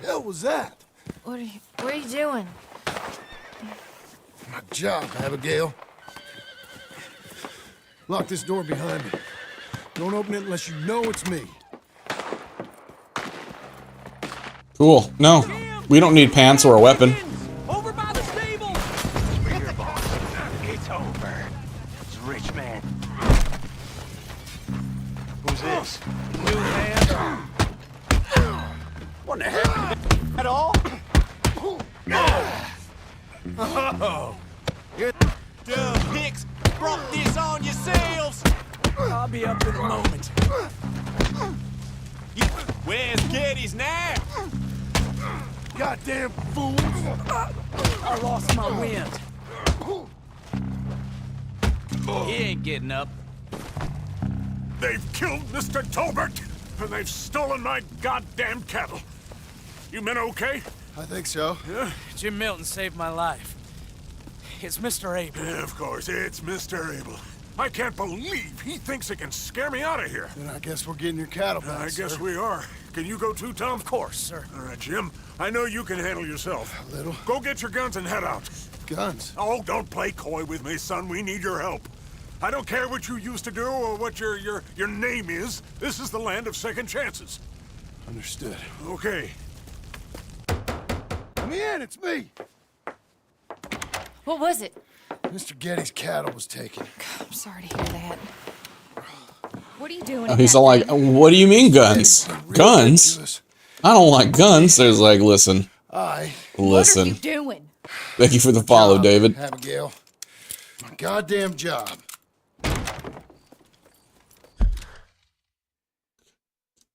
Hell was that? What are you doing? My job, Abigail. Lock this door behind me. Don't open it unless you know it's me. Cool. No, we don't need pants or a weapon. Over by the stable. Here, boss. It's over. It's rich man. Who's this? New hand. What the heck? At all? Oh, you dumb hicks brought this on yourselves. I'll be up in a moment. Where's Geddes now? Goddamn fools! I lost my wind. He ain't getting up. They've killed Mr. Tolbert, and they've stolen my goddamn cattle. You men okay? I think so. Yeah? Jim Milton saved my life. It's Mr. Abel. Yeah, of course, it's Mr. Abel. I can't believe he thinks he can scare me out of here. Then I guess we're getting your cattle back, I guess sir. we are. Can you go too, Tom? Of course, sir. All right, Jim. I know you can handle yourself. A little. Go get your guns and head out. Guns? Oh, don't play coy with me, son. We need your help. I don't care what you used to do or what your name is. This is the land of second chances. Understood. Okay. Let me in, it's me! What was it? Mr. Geddes' cattle was taken. I'm sorry to hear that. What are you doing? Oh, he's all like, what do you mean guns? Guns? I don't like guns. There's like, listen. Listen. What are you doing? Thank you for the follow, Job, David. Abigail. My goddamn job.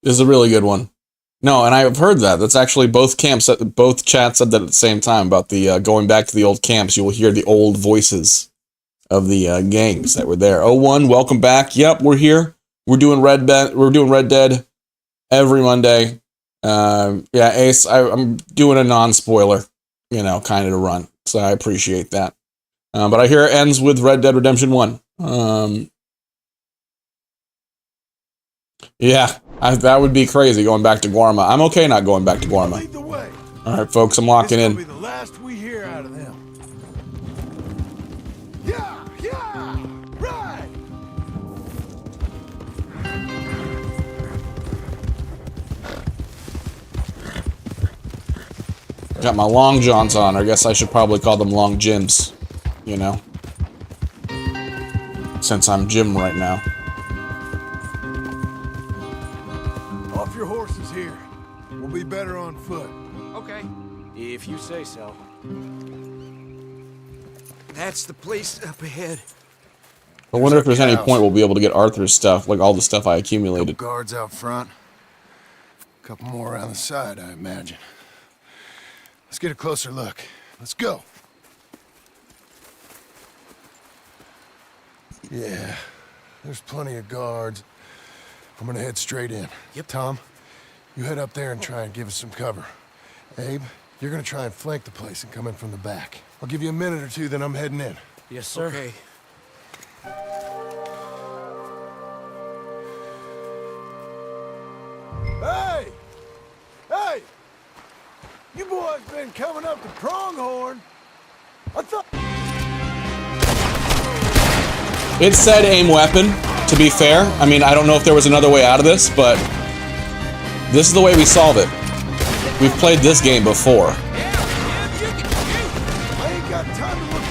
This is a really good one. No, and I've heard that. That's actually both chats said that at the same time about the going back to the old camps. You will hear the old voices of the gangs that were there. 01, welcome back. Yep, we're here. We're doing Red Dead every Monday. Yeah, Ace, I'm doing a non-spoiler, kind of to run. So I appreciate that. But I hear it ends with Red Dead Redemption 1. Yeah, that would be crazy going back to Guarma. I'm okay not going back to Guarma. Lead the way. All right, folks, I'm locking in. This will be the last we hear out of them. Yeah, right. Got my long johns on. I guess I should probably call them long Jims, since I'm Jim right now. Off your horses here. We'll be better on foot. Okay, if you say so. That's the place up ahead. I wonder if there's any point we'll be able to get Arthur's stuff, like all the stuff I accumulated. Couple guards out front. A couple more around the side, I imagine. Let's get a closer look. Let's go. Yeah, there's plenty of guards. I'm gonna head straight in. Yep. Tom, you head up there and try and give us some cover. Abe, you're gonna try and flank the place and come in from the back. I'll give you a minute or two, then I'm heading in. Yes, sir. Okay. Hey! Hey! You boys been coming up to Pronghorn. I thought... It said aim weapon, to be fair. I mean, I don't know if there was another way out of this, but this is the way we solve it. We've played this game before. I ain't got time to look...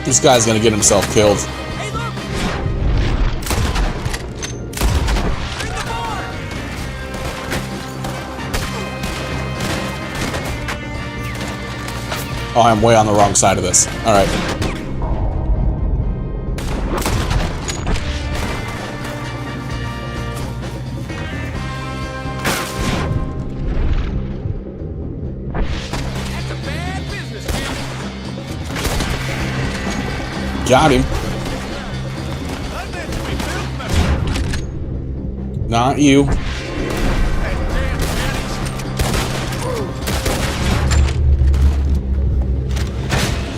This guy's gonna get himself killed. Oh, I'm way on the wrong side of this. All right. That's a bad business, Jim. Got him. Not you.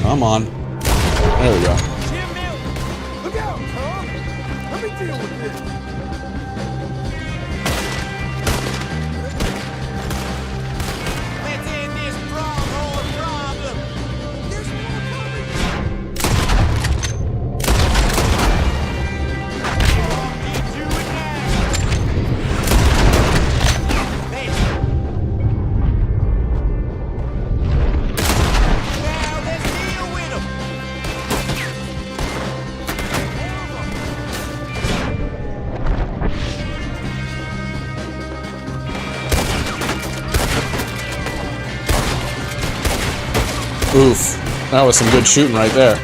Come on. There we go. Look out, Tom! Let me deal with this. Let's end this Pronghorn problem. Oof. That was some good shooting right there.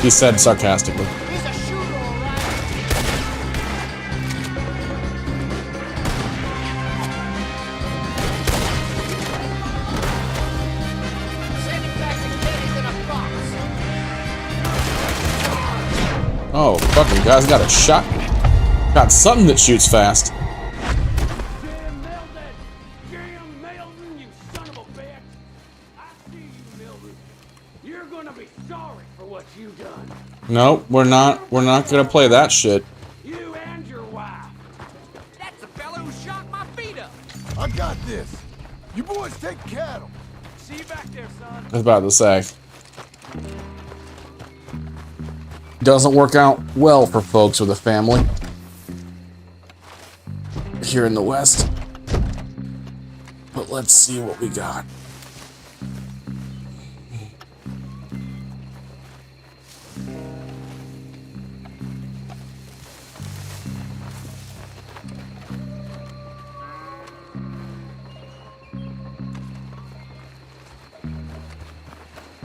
He said sarcastically. He's a shooter, all right. Send him back to Geddes in a box. Oh, fucking guy's got a shotgun. Got something that shoots fast. Jim Milton, you son of a bitch. I see you, Milton. You're gonna be sorry for what you done. No, we're not. We're not gonna play that shit. You and your wife. That's the fella who shot my feet up. I got this. You boys take cattle. See you back there, son. I was about to say. Doesn't work out well for folks with a family here in the West. But let's see what we got.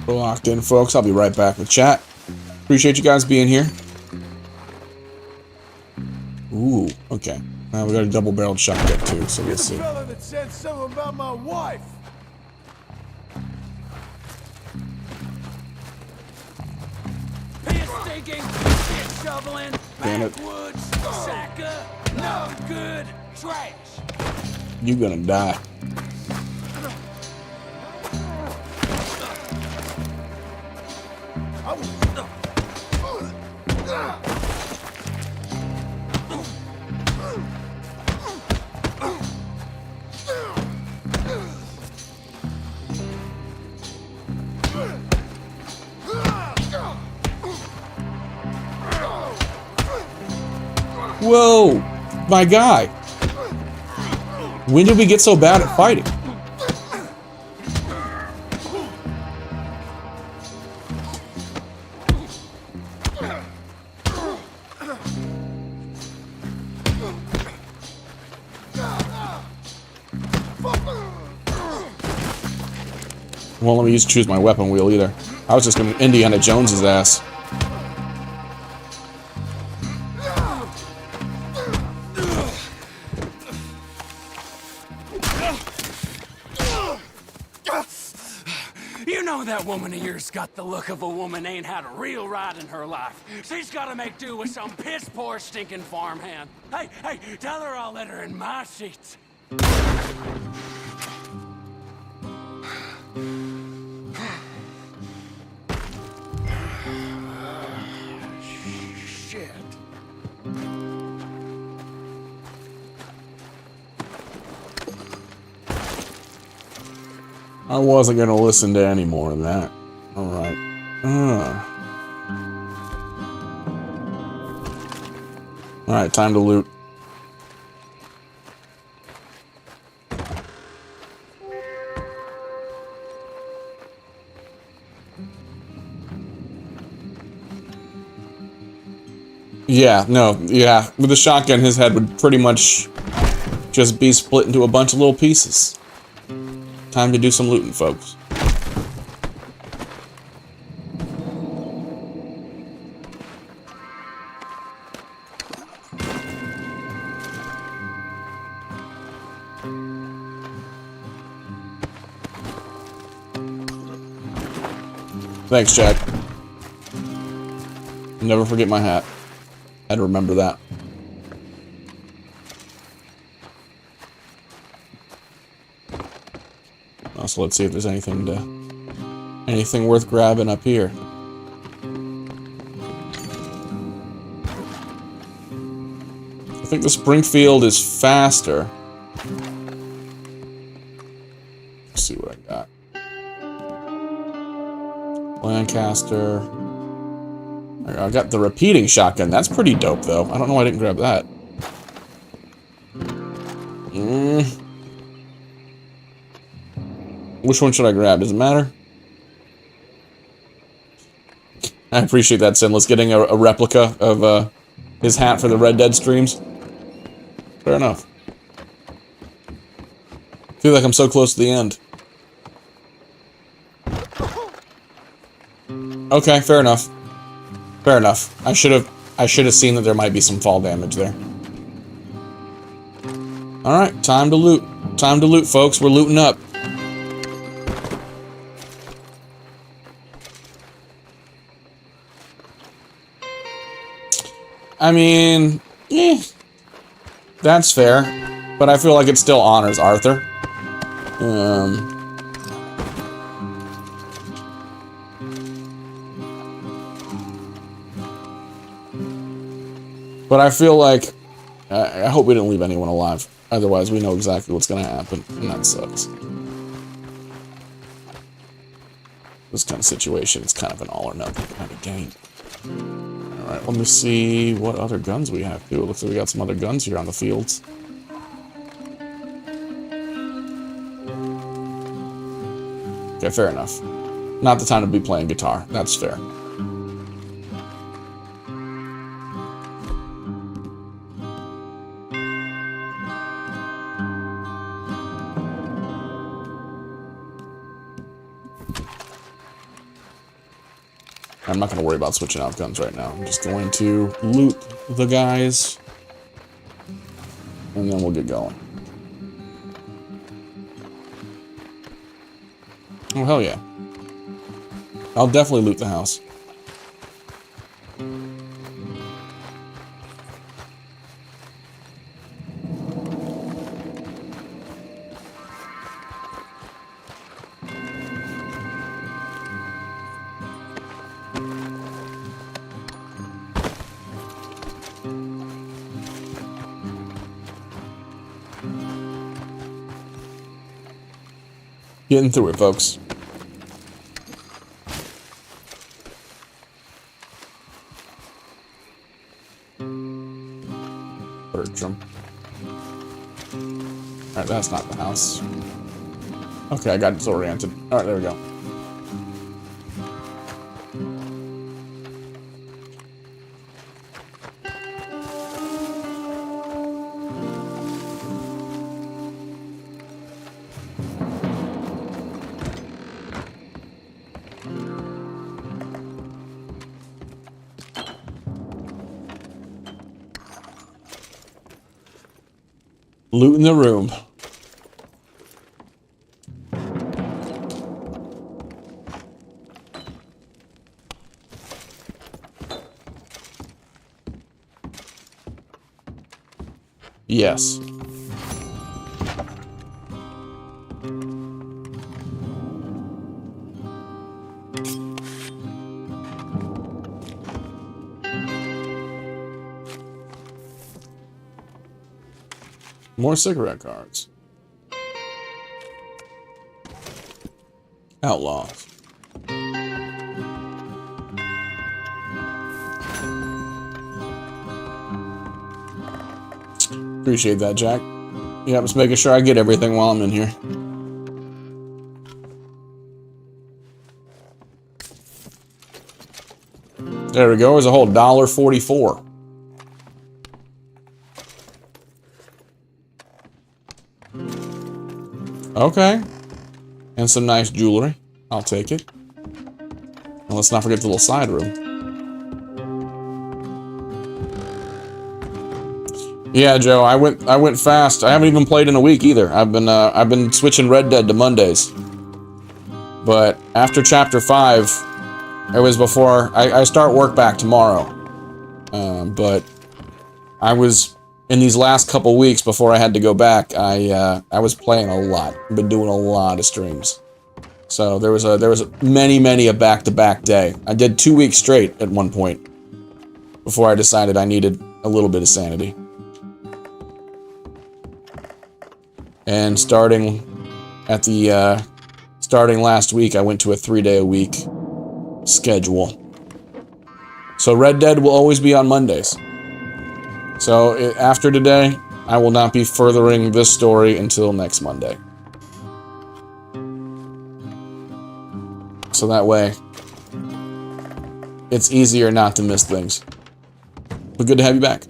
We're locked in, folks. I'll be right back with chat. Appreciate you guys being here. Ooh, okay. Now we got a double-barreled shotgun too, so we'll see. The fella that said something about my wife. Piss stinking, shit shoveling, Damn it. backwoods, sacker, no good, trash. You gonna die. Whoa, my guy. When did we get so bad at fighting? Won't let me choose my weapon wheel either. I was just gonna Indiana Jones his ass. You know that woman of yours got the look of a woman ain't had a real ride in her life. She's gotta make do with some piss poor stinking farmhand. Hey, tell her I'll let her in my sheets. Shit. I wasn't gonna listen to any more of that. Alright. Alright, time to loot. Yeah, no, yeah. With the shotgun, his head would pretty much just be split into a bunch of little pieces. Time to do some looting, folks. Thanks, Jack. Never forget my hat. Had to remember that. So let's see if there's anything worth grabbing up here. I think the Springfield is faster. Let's see what I got. Lancaster. I got the repeating shotgun. That's pretty dope, though. I don't know why I didn't grab that. Which one should I grab? Does it matter? I appreciate that, Sinless, getting a replica of his hat for the Red Dead streams. Fair enough. Feel like I'm so close to the end. Okay, fair enough. Fair enough. I should have seen that there might be some fall damage there. Alright, time to loot. Time to loot, folks. We're looting up. I mean, that's fair, but I feel like it still honors Arthur. But I feel like I hope we didn't leave anyone alive. Otherwise, we know exactly what's going to happen, and that sucks. This kind of situation, it's kind of an all or nothing kind of game. Alright, let me see what other guns we have, too. It looks like we got some other guns here on the fields. Okay, fair enough. Not the time to be playing guitar. That's fair. I'm not going to worry about switching out guns right now. I'm just going to loot the guys, and then we'll get going. Oh, hell yeah. I'll definitely loot the house. Getting through it, folks. Bertram. Alright, that's not the house. Okay, I got disoriented. Alright, there we go. Loot in the room. Yes. More cigarette cards. Outlaws. Appreciate that, Jack. Yeah, just making sure I get everything while I'm in here. There we go. There's a whole $1.44. Okay. And some nice jewelry. I'll take it. And let's not forget the little side room. Yeah, Joe, I went fast. I haven't even played in a week either. I've been switching Red Dead to Mondays. But after chapter 5, it was before I start work back tomorrow. But I was in these last couple weeks before I had to go back. I was playing a lot. I've been doing a lot of streams. So there was many a back-to-back day. I did 2 weeks straight at one point before I decided I needed a little bit of sanity. And starting last week, I went to a 3-day-a-week schedule. So Red Dead will always be on Mondays. So after today, I will not be furthering this story until next Monday. So that way, it's easier not to miss things. But good to have you back.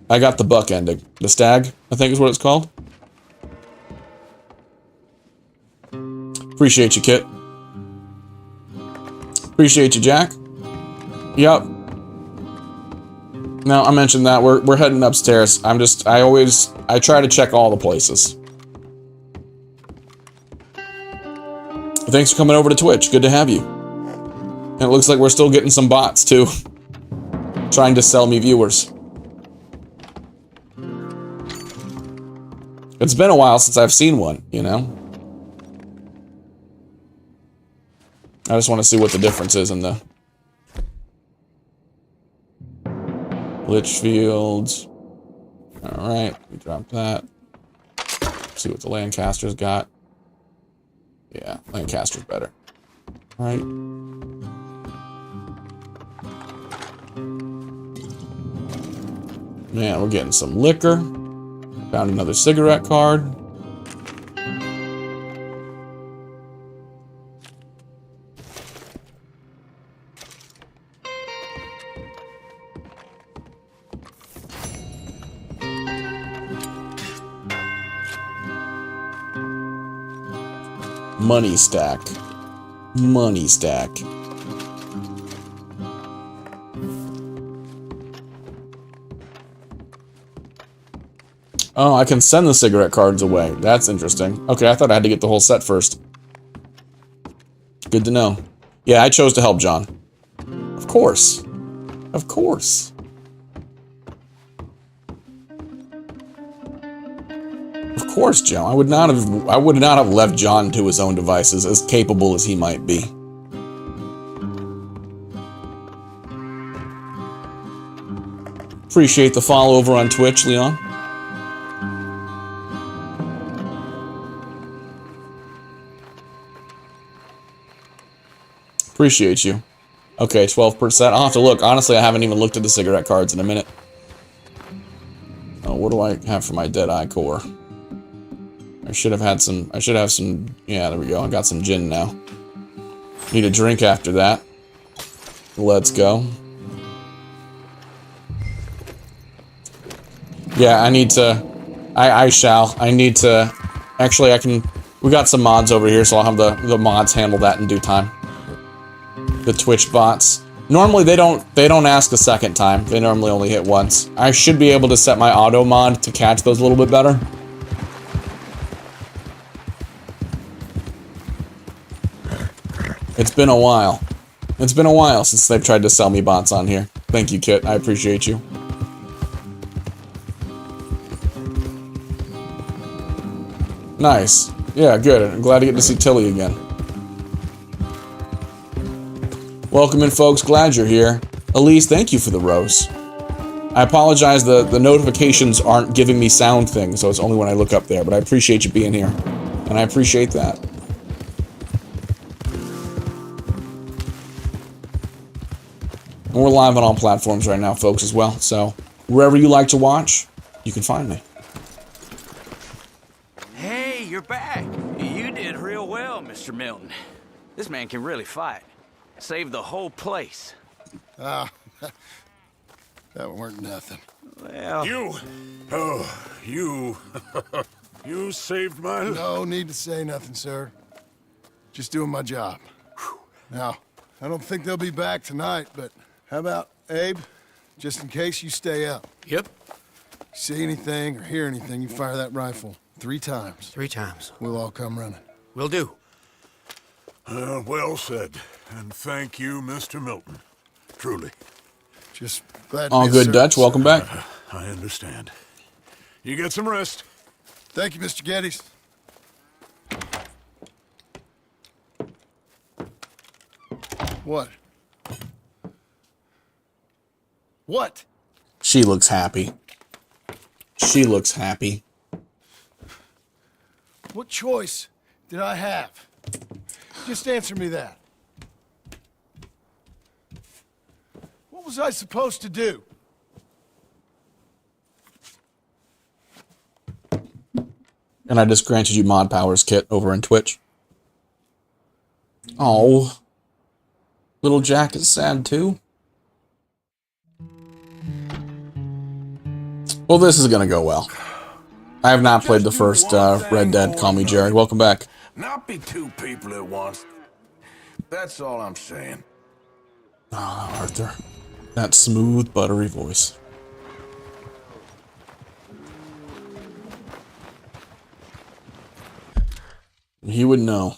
I got the buck ending. The stag, I think is what it's called. Appreciate you, Kit. Appreciate you, Jack. Yep. No, I mentioned that. We're heading upstairs. I try to check all the places. Thanks for coming over to Twitch. Good to have you. And it looks like we're still getting some bots, too. Trying to sell me viewers. It's been a while since I've seen one, you know? I just want to see what the difference is in the... Litchfields. Alright, we drop that. See what the Lancaster's got. Yeah, Lancaster's better. Alright. Man, we're getting some liquor. Found another cigarette card. Money stack. Money stack. Oh, I can send the cigarette cards away. That's interesting. Okay, I thought I had to get the whole set first. Good to know. Yeah, I chose to help John. Of course. Of course. Of course, Joe. I would not have left John to his own devices, as capable as he might be. Appreciate the follow over on Twitch, Leon. Appreciate you. Okay, 12%. I'll have to look. Honestly, I haven't even looked at the cigarette cards in a minute. Oh, what do I have for my Deadeye core? I should have some... Yeah, there we go. I got some gin now. Need a drink after that. Let's go. Yeah, I need to... I shall. I need to... Actually, I can... We got some mods over here, so I'll have the mods handle that in due time. The Twitch bots. Normally they don't ask a second time. They normally only hit once. I should be able to set my auto mod to catch those a little bit better. It's been a while. It's been a while since they've tried to sell me bots on here. Thank you, Kit. I appreciate you. Nice. Yeah, good. I'm glad to get to see Tilly again. Welcome in, folks. Glad you're here. Elise, thank you for the rose. I apologize, the notifications aren't giving me sound things, so it's only when I look up there, but I appreciate you being here. And I appreciate that. And we're live on all platforms right now, folks, as well. So, wherever you like to watch, you can find me. Hey, you're back. You did real well, Mr. Milton. This man can really fight. Saved the whole place. Ah, that weren't nothing. Well... You! Oh, you... You saved my life. No need to say nothing, sir. Just doing my job. Now, I don't think they'll be back tonight, but how about Abe? Just in case you stay up. Yep. See anything or hear anything, you fire that rifle 3 times. 3 times. We'll all come running. Will do. Well said. And thank you, Mr. Milton. Truly. Just glad to All be of good, service, Dutch. Welcome sir. back. I understand. You get some rest. Thank you, Mr. Geddes. What? What? She looks happy. She looks happy. What choice did I have? Just answer me that. What was I supposed to do? And I just granted you mod powers, Kit, over in Twitch. Oh. Little Jack is sad too. Well, this is gonna go well. I have not played the first Red Dead. Call me Jared. Welcome back. Not be 2 people at once. That's all I'm saying. Ah, Arthur. That smooth, buttery voice. He would know.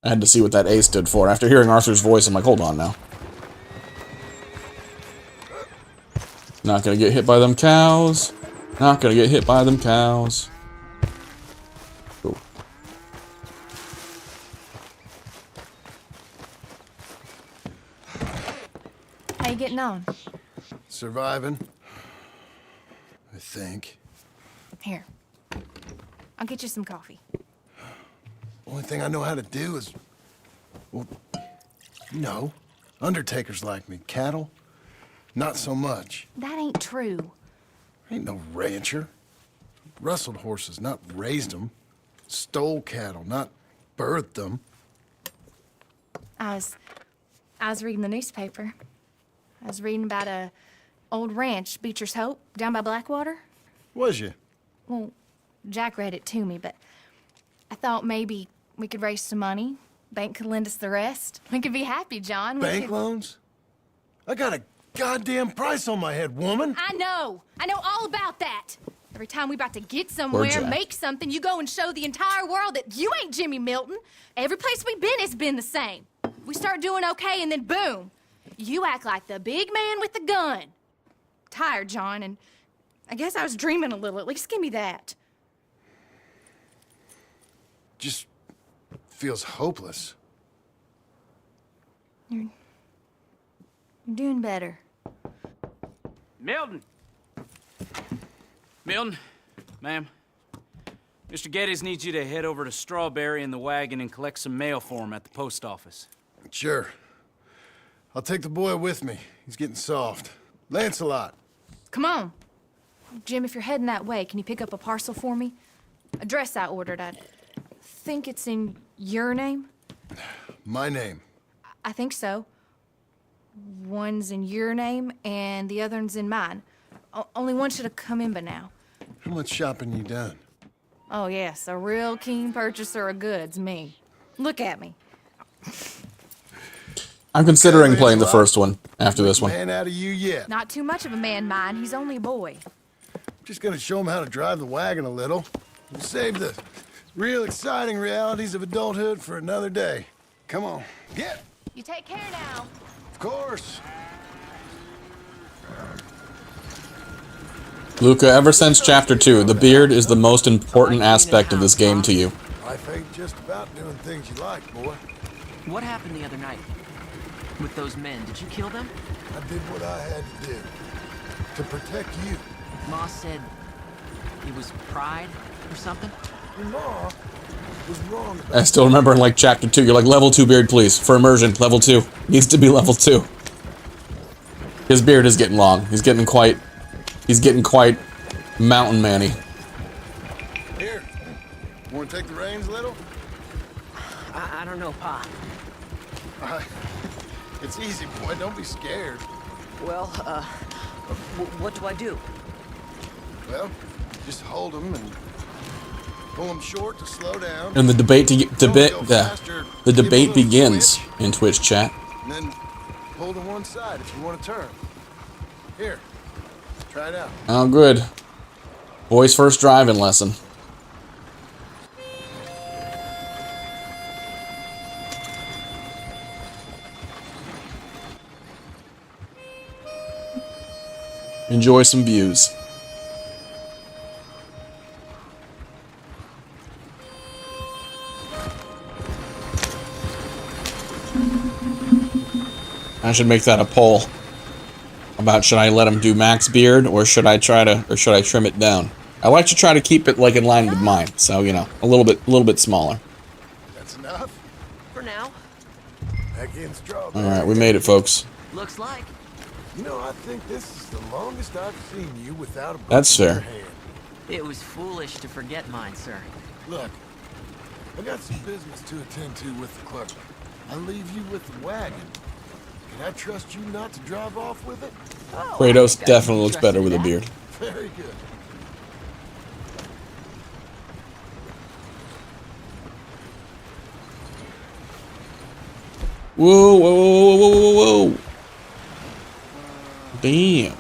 I had to see what that A stood for. After hearing Arthur's voice, I'm like, hold on now. Not gonna get hit by them cows. Not gonna get hit by them cows. Cool. How you getting on? Surviving. I think. Here. I'll get you some coffee. Only thing I know how to do is... Well, you know, undertakers like me. Cattle, not so much. That ain't true. Ain't no rancher. Rustled horses, not raised them. Stole cattle, not birthed them. I was reading the newspaper. I was reading about a old ranch, Beecher's Hope, down by Blackwater. Was you? Well, Jack read it to me, but I thought maybe we could raise some money. Bank could lend us the rest. We could be happy, John. Bank loans? I got a goddamn price on my head, woman. I know all about that. Every time we about to get somewhere, Jack. make something, you go and show the entire world that you ain't Jimmy Milton. Every place we've been has been the same. We start doing okay, and then boom, you act like the big man with the gun. Tired, John, and I guess I was dreaming a little. At least give me that. Just feels hopeless. You're doing better. Milton! Milton, ma'am. Mr. Geddes needs you to head over to Strawberry in the wagon and collect some mail for him at the post office. Sure. I'll take the boy with me. He's getting soft. Lancelot. Come on. Jim, if you're heading that way, can you pick up a parcel for me? A dress I ordered. I think it's in your name? My name. I think so. One's in your name, and the other one's in mine. Only one should have come in by now. How much shopping you done? Oh, yes, a real keen purchaser of goods, me. Look at me. I'm considering playing the first one after this one. Man out of you yet. Not too much of a man, mine. He's only a boy. Just gonna show him how to drive the wagon a little. We'll save the real exciting realities of adulthood for another day. Come on, get. You take care now. Of course. Luca, ever since Chapter 2, the beard is the most important aspect of this game to you. Life ain't just about doing things you like, boy. What happened the other night? With those men, did you kill them? I did what I had to do. To protect you. Ma said it was pride or something? Your Ma was wrong about I still remember in like Chapter 2, you're like, level 2 beard, please. For immersion, level 2. Needs to be level 2. His beard is getting long. He's getting quite mountain man-y. Here. Want to take the reins a little? I don't know, Pa. It's easy, boy. Don't be scared. Well, what do I do? Well, just hold them and pull them short to slow down. And the debate begins in Twitch chat. And then pull to one side if you want to turn. Here. Try it out. Oh, good. Boy's first driving lesson. Enjoy some views. I should make that a poll about should I let him do max beard or should I trim it down? I like to try to keep it like in line with mine, so you know, a little bit smaller. That's enough. For now. Back in Strawberry. All right, we made it, folks. Looks like. You know, I think this is the longest I've seen you without a book That's in your fair. hand. It was foolish to forget mine, sir. Look, I got some business to attend to with the clerk. I leave you with the wagon. Can I trust you not to drive off with it? Oh, Kratos definitely looks better with a beard. Very good. Whoa, whoa, whoa, whoa, whoa, whoa. Damn.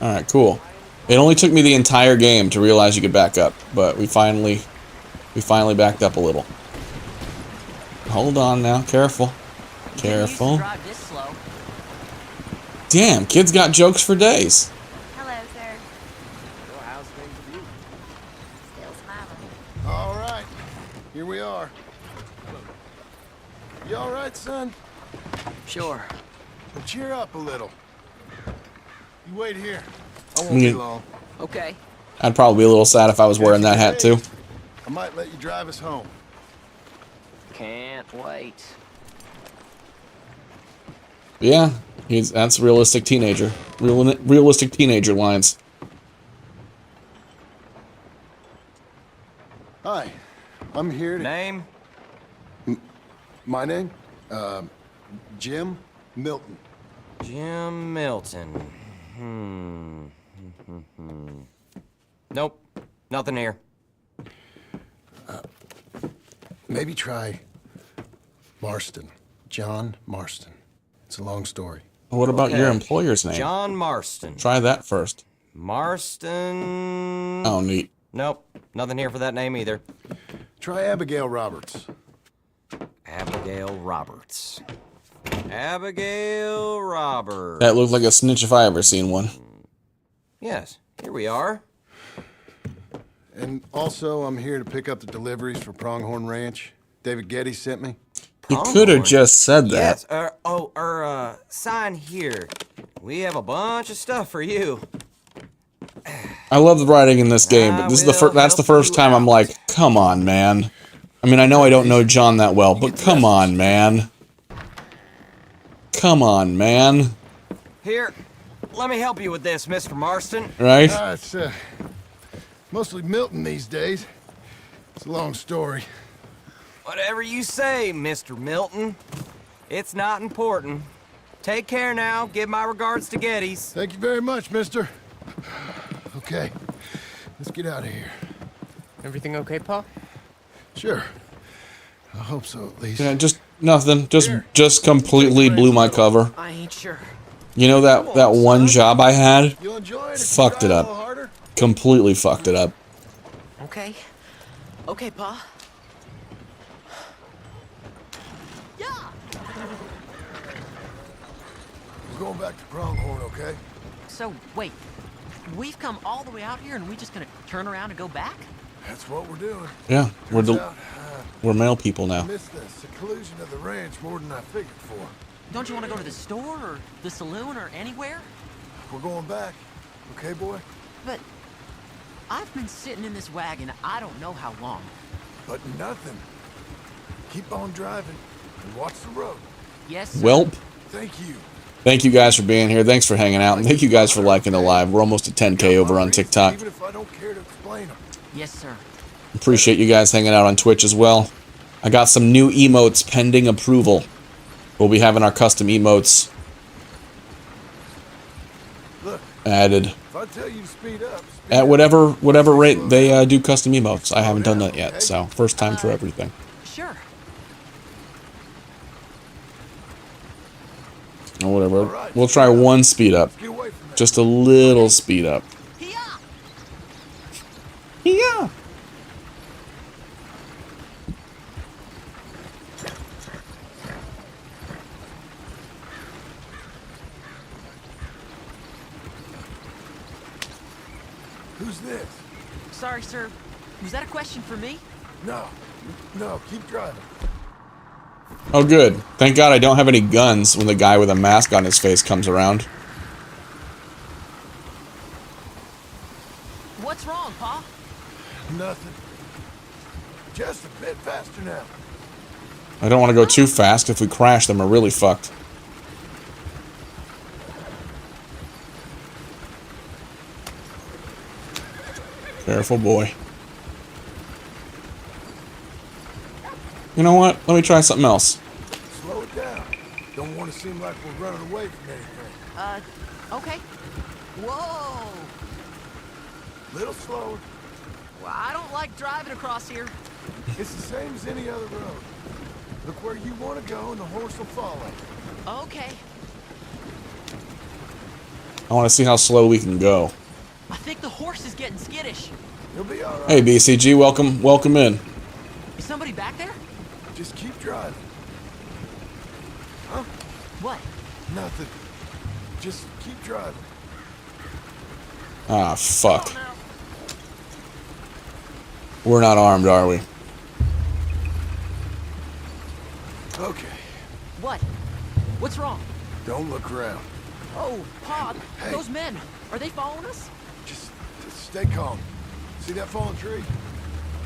Alright, cool. It only took me the entire game to realize you could back up, but we finally backed up a little. Hold on now, careful. Careful. Damn, kids got jokes for days. Hello, sir. Still smiling. All right, here we are. You all right, son? Sure. Well, cheer up a little. You wait here. I won't be long. Okay. I'd probably be a little sad if I was wearing that hat too. I might let you drive us home. Can't wait. Yeah, that's realistic teenager. Realistic teenager lines. Hi, I'm here to... Name? My name? Jim Milton. Jim Milton. Nope. Nothing here. Maybe try Marston. John Marston. It's a long story. What about your employer's name? John Marston. Try that first. Marston. Oh, neat. Nope. Nothing here for that name either. Try Abigail Roberts. Abigail Roberts. Abigail Roberts. That looked like a snitch if I ever seen one. Yes, here we are. And also, I'm here to pick up the deliveries for Pronghorn Ranch. David Getty sent me. You could have just said that. Yes, sign here. We have a bunch of stuff for you. I love the writing in this game, but this is that's the first time I'm like, come on, man. I mean, I know I don't know John that well, but come on, man. Come on, man. Here, let me help you with this, Mr. Marston. Right? It's mostly Milton these days. It's a long story. Whatever you say, Mr. Milton. It's not important. Take care now. Give my regards to Geddes. Thank you very much, mister. Okay, let's get out of here. Everything okay, Pa? Sure. I hope so, at least. Yeah, just nothing. Just completely blew my cover. I ain't sure. You know that one job I had? You'll enjoy it. Fucked it up. Completely fucked it up. Okay. Okay, Pa. We're going back to Pronghorn, okay? So, wait. We've come all the way out here and we just gonna turn around and go back? That's what we're doing. Yeah, Turns out, we're male people now. I missed the seclusion of the ranch more than I figured for. Don't you want to go to the store or the saloon or anywhere? We're going back, okay, boy? But I've been sitting in this wagon I don't know how long. But nothing. Keep on driving and watch the road. Yes, sir. Welp. Thank you. Thank you guys for being here. Thanks for hanging out. And thank you guys for liking the live. We're almost at 10K over on TikTok. Even if I don't care to explain them. Yes, sir. Appreciate you guys hanging out on Twitch as well. I got some new emotes pending approval. We'll be having our custom emotes added. If I tell you to speed up, At whatever rate they do custom emotes. I haven't done that yet, so first time for everything. Sure. Or whatever. We'll try one speed up. Just a little speed up. Yeah. Who's this? Sorry, sir. Was that a question for me? No, keep driving. Oh, good. Thank God I don't have any guns when the guy with a mask on his face comes around. What's wrong, Pa? Nothing. Just a bit faster now. I don't want to go too fast. If we crash, then we're really fucked. Careful, boy. You know what? Let me try something else. Slow it down. Don't want to seem like we're running away from anything. Okay. Whoa! Little slower. Well, I don't like driving across here. It's the same as any other road. Look where you want to go and the horse will follow. Okay. I want to see how slow we can go. I think the horse is getting skittish. You'll be all right. Hey, BCG, welcome in. Is somebody back there? Just keep driving. Huh? What? Nothing. Just keep driving. Ah, fuck. We're not armed, are we? Okay. What? What's wrong? Don't look around. Oh, Pa, Hey. those men, are they following us? Just stay calm. See that fallen tree?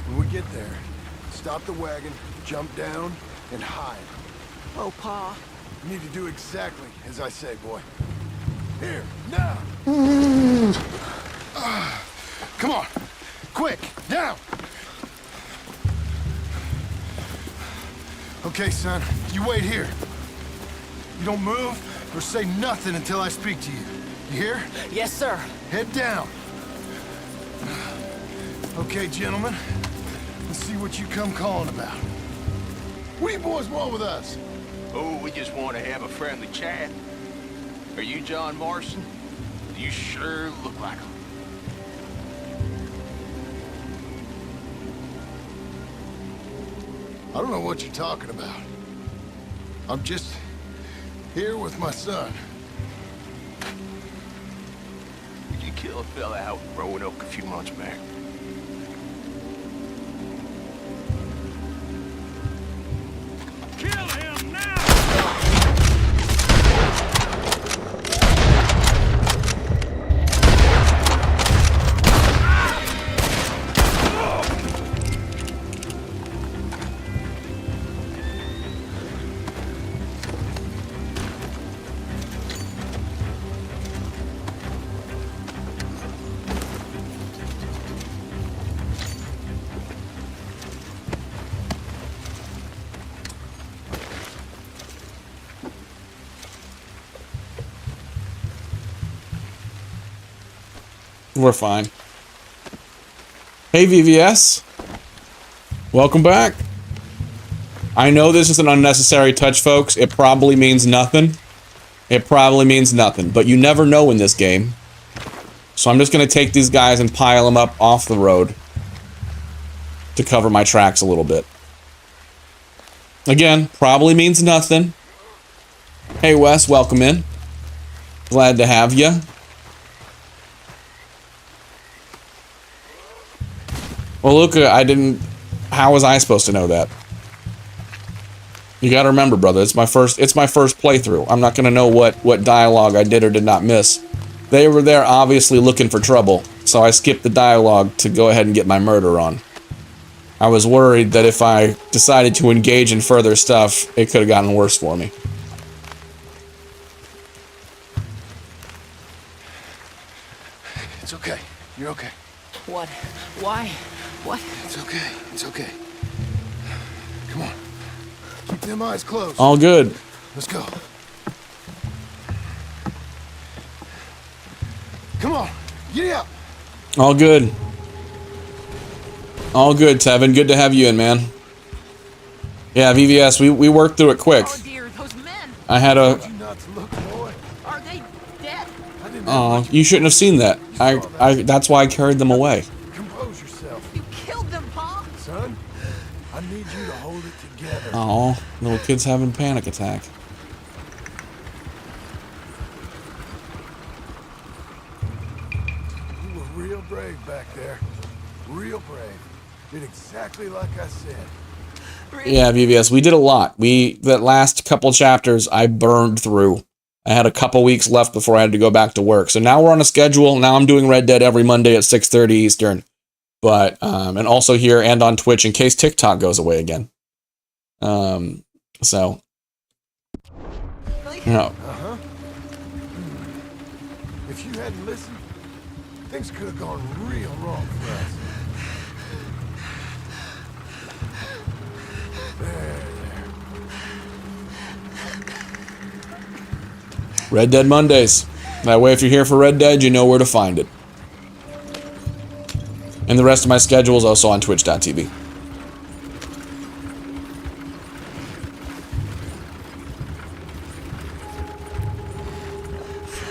When we get there, stop the wagon, jump down, and hide. Oh, Pa. You need to do exactly as I say, boy. Here, now! Come on! Quick, down! Okay, son, you wait here. You don't move or say nothing until I speak to you. You hear? Yes, sir. Head down. Okay, gentlemen. Let's see what you come calling about. What do you boys want with us? Oh, we just want to have a friendly chat. Are you John Morrison? You sure look like him. I don't know what you're talking about. I'm just here with my son. You killed a fella out in Roanoke a few months back. Kill him now! We're fine. Hey, VVS. Welcome back. I know this is an unnecessary touch, folks. It probably means nothing. It probably means nothing. But you never know in this game. So I'm just going to take these guys and pile them up off the road to cover my tracks a little bit. Again, probably means nothing. Hey, Wes. Welcome in. Glad to have you. Well, Luca, I didn't... How was I supposed to know that? You gotta remember, brother, it's my first playthrough. I'm not gonna know what dialogue I did or did not miss. They were there obviously looking for trouble, so I skipped the dialogue to go ahead and get my murder on. I was worried that if I decided to engage in further stuff, it could have gotten worse for me. It's okay. You're okay. What? Why? What? It's okay. It's okay. Come on. Keep them eyes closed. All good. Let's go. Come on. Get up. All good. All good, Tevin. Good to have you in, man. Yeah, VVS, we worked through it quick. Oh dear, those men. I had a... You not to look, boy. Are they dead? Oh, you shouldn't have seen that. That's why I carried them away. Compose yourself. You killed them, Pa. Son, I need you to hold it together. Oh, little kid's having panic attack. You were real brave back there. Real brave. Did exactly like I said. Yeah, VVS, we did a lot. That last couple chapters, I burned through. I had a couple weeks left before I had to go back to work. So now we're on a schedule. Now I'm doing Red Dead every Monday at 6:30 Eastern. But, and also here and on Twitch in case TikTok goes away again. So. You know. Uh-huh. If you hadn't listened, things could have gone real wrong for us. There. Red Dead Mondays. That way if you're here for Red Dead, you know where to find it. And the rest of my schedule is also on twitch.tv.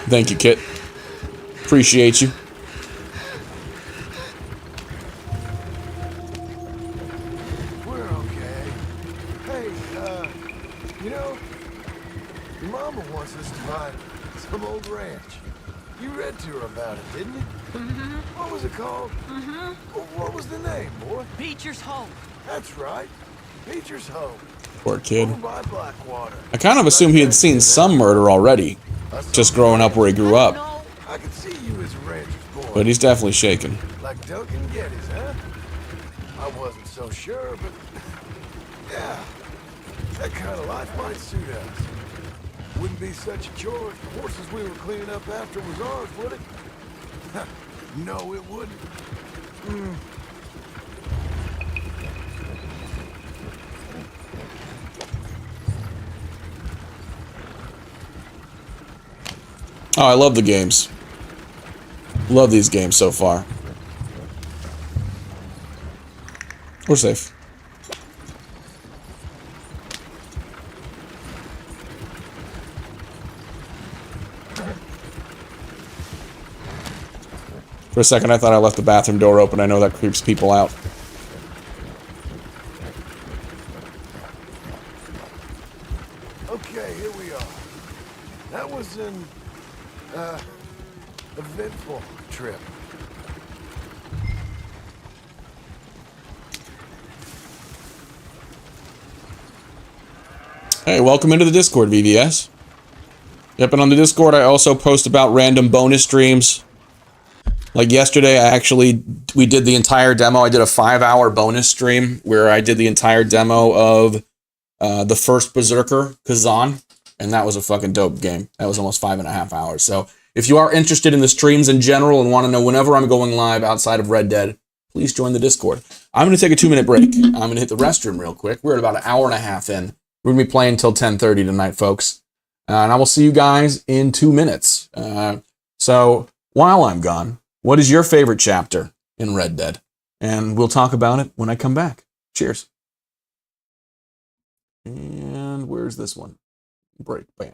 Thank you, Kit. Appreciate you. We're okay. Hey, you know, your mama wants us to buy some old ranch. You read to her about it, didn't you? Mm-hmm. What was it called? Mm-hmm. What was the name, boy? Beecher's Hope. That's right. Beecher's Hope. Poor kid. Over by Blackwater. I kind of assumed he had seen some murder already, just growing up where he grew up. I could see you as a rancher's boy. But he's definitely shaken. Like Duncan Geddes, huh? I wasn't so sure, but yeah, that kind of life might suit us. Wouldn't be such a chore if the horses we were cleaning up after was ours, would it? No, it wouldn't. Oh, I love the games. Love these games so far. We're safe. For a second, I thought I left the bathroom door open. I know that creeps people out. Okay, here we are. That was an, eventful trip. Hey, welcome into the Discord, VVS. Yep, and on the Discord, I also post about random bonus streams. Like yesterday, we did the entire demo. I did a 5-hour bonus stream where I did the entire demo of the first Berserker, Kazan, and that was a fucking dope game. That was almost 5.5 hours. So if you are interested in the streams in general and want to know whenever I'm going live outside of Red Dead, please join the Discord. I'm going to take a 2-minute break. I'm going to hit the restroom real quick. We're at about 1.5 hours in. We're going to be playing until 10:30 tonight, folks. And I will see you guys in 2 minutes. So while I'm gone, what is your favorite chapter in Red Dead? And we'll talk about it when I come back. Cheers. And where's this one? Break. Bam.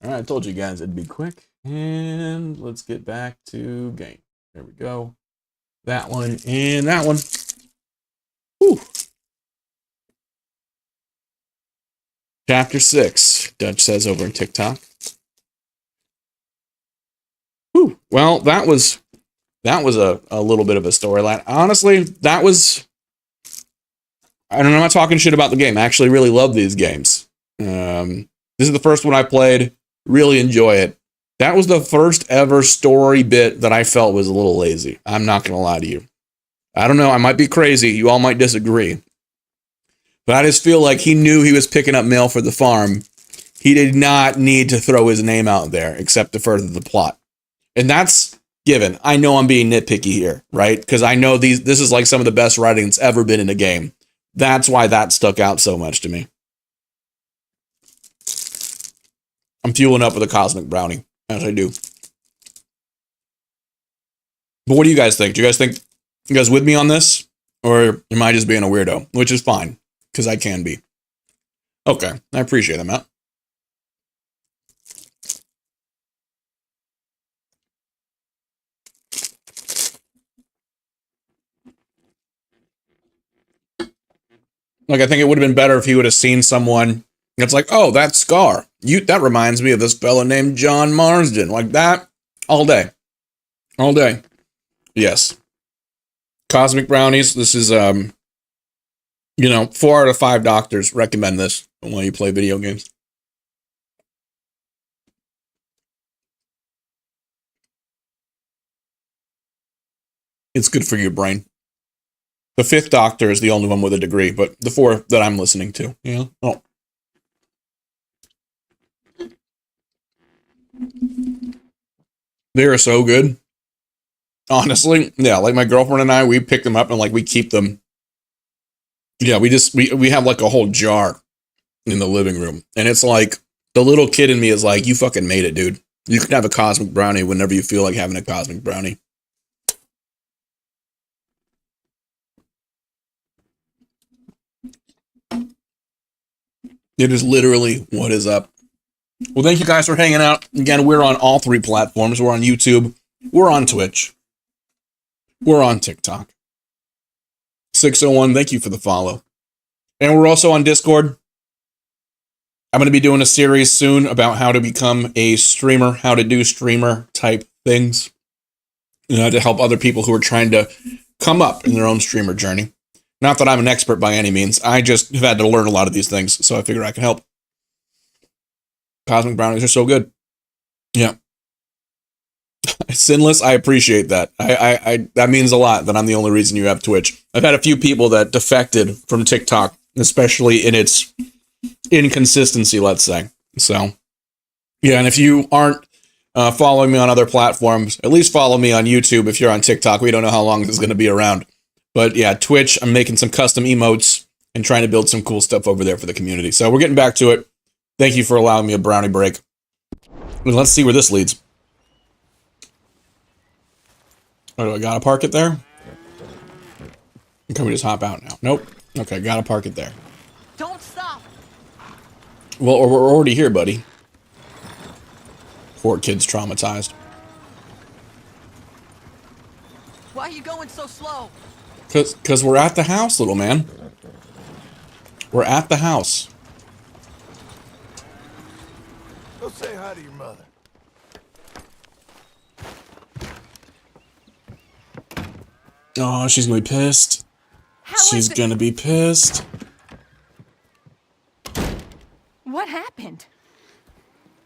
All right, I told you guys it'd be quick. And let's get back to game. There we go. That one and that one. Whew. Chapter 6, Dutch says over in TikTok. Whew. Well, that was a little bit of a storyline. Honestly, that was... I'm not talking shit about the game. I actually really love these games. This is the first one I played. Really enjoy it. That was the first ever story bit that I felt was a little lazy. I'm not going to lie to you. I don't know. I might be crazy. You all might disagree. But I just feel like he knew he was picking up mail for the farm. He did not need to throw his name out there except to further the plot. And that's given. I know I'm being nitpicky here, right? Because I know this is like some of the best writing that's ever been in a game. That's why that stuck out so much to me. I'm fueling up with a cosmic brownie, as I do. But what do you guys think? Do you guys with me on this? Or am I just being a weirdo? Which is fine, because I can be. Okay, I appreciate that, Matt. Like, I think it would have been better if he would have seen someone that's like, oh, that's Scar. That reminds me of this fella named John Marsden. Like that, all day. All day. Yes. Cosmic Brownies, this is, 4 out of 5 doctors recommend this when you play video games. It's good for your brain. The 5th doctor is the only one with a degree, but the 4 that I'm listening to, yeah. Oh. They are so good. Honestly, yeah, like my girlfriend and I, we pick them up and like we keep them. Yeah, we have like a whole jar in the living room. And it's like the little kid in me is like, you fucking made it, dude. You can have a cosmic brownie whenever you feel like having a cosmic brownie. It is literally what is up. Well, thank you guys for hanging out. Again, we're on all 3 platforms. We're on YouTube. We're on Twitch. We're on TikTok. 601, thank you for the follow. And we're also on Discord. I'm going to be doing a series soon about how to become a streamer, how to do streamer type things, to help other people who are trying to come up in their own streamer journey. Not that I'm an expert by any means. I just have had to learn a lot of these things, so I figure I can help. Cosmic brownies are so good. Yeah. Sinless, I appreciate that. I that means a lot that I'm the only reason you have Twitch. I've had a few people that defected from TikTok, especially in its inconsistency, let's say. So, yeah, and if you aren't following me on other platforms, at least follow me on YouTube if you're on TikTok. We don't know how long this is going to be around. But yeah, Twitch, I'm making some custom emotes and trying to build some cool stuff over there for the community. So we're getting back to it. Thank you for allowing me a brownie break. And let's see where this leads. Oh, do I gotta park it there? Can we just hop out now? Nope. Okay, gotta park it there. Don't stop. Well, we're already here, buddy. Poor kid's traumatized. Why are you going so slow? Cause we're at the house, little man. We're at the house. Go say hi to your mother. Oh, she's gonna be pissed. She's gonna be pissed. What happened?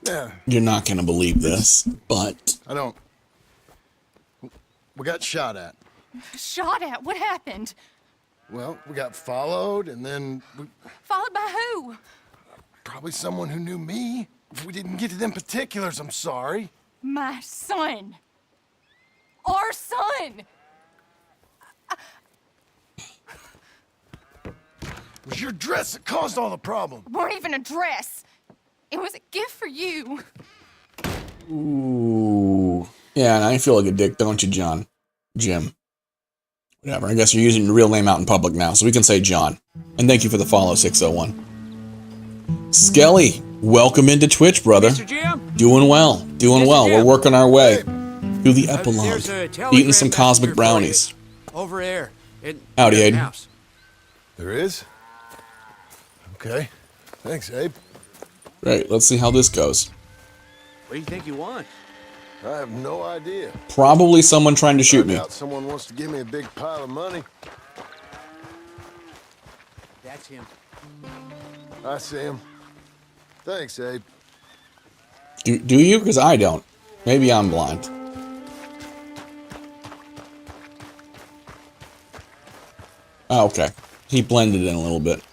Yeah. You're not gonna believe this, but I don't. We got shot at. Shot at? What happened? Well, we got followed, and then Followed by who? probably someone who knew me. If we didn't get to them particulars, I'm sorry. My son. Our son. It was your dress that caused all the problem. It weren't even a dress. It was a gift for you. ooh, yeah, and I feel like a dick, don't you, John? Jim. Whatever. I guess you're using your real name out in public now, so we can say John. And thank you for the follow, 601. Skelly, welcome into Twitch, brother. Mr. Jim? Doing well. Doing Mr. well. Jim. We're working our way through the epilogue. There's a telegram Eating some cosmic messenger for brownies. you. Over there. Howdy, the Aiden. house. There is? Okay. Thanks, Abe. Right, let's see how this goes. What do you think you want? I have no idea. Probably someone trying to shoot me. I doubt someone wants to give me a big pile of money. That's him. I see him. Thanks, Abe. Do you? Because I don't. Maybe I'm blind. Oh, okay. He blended in a little bit.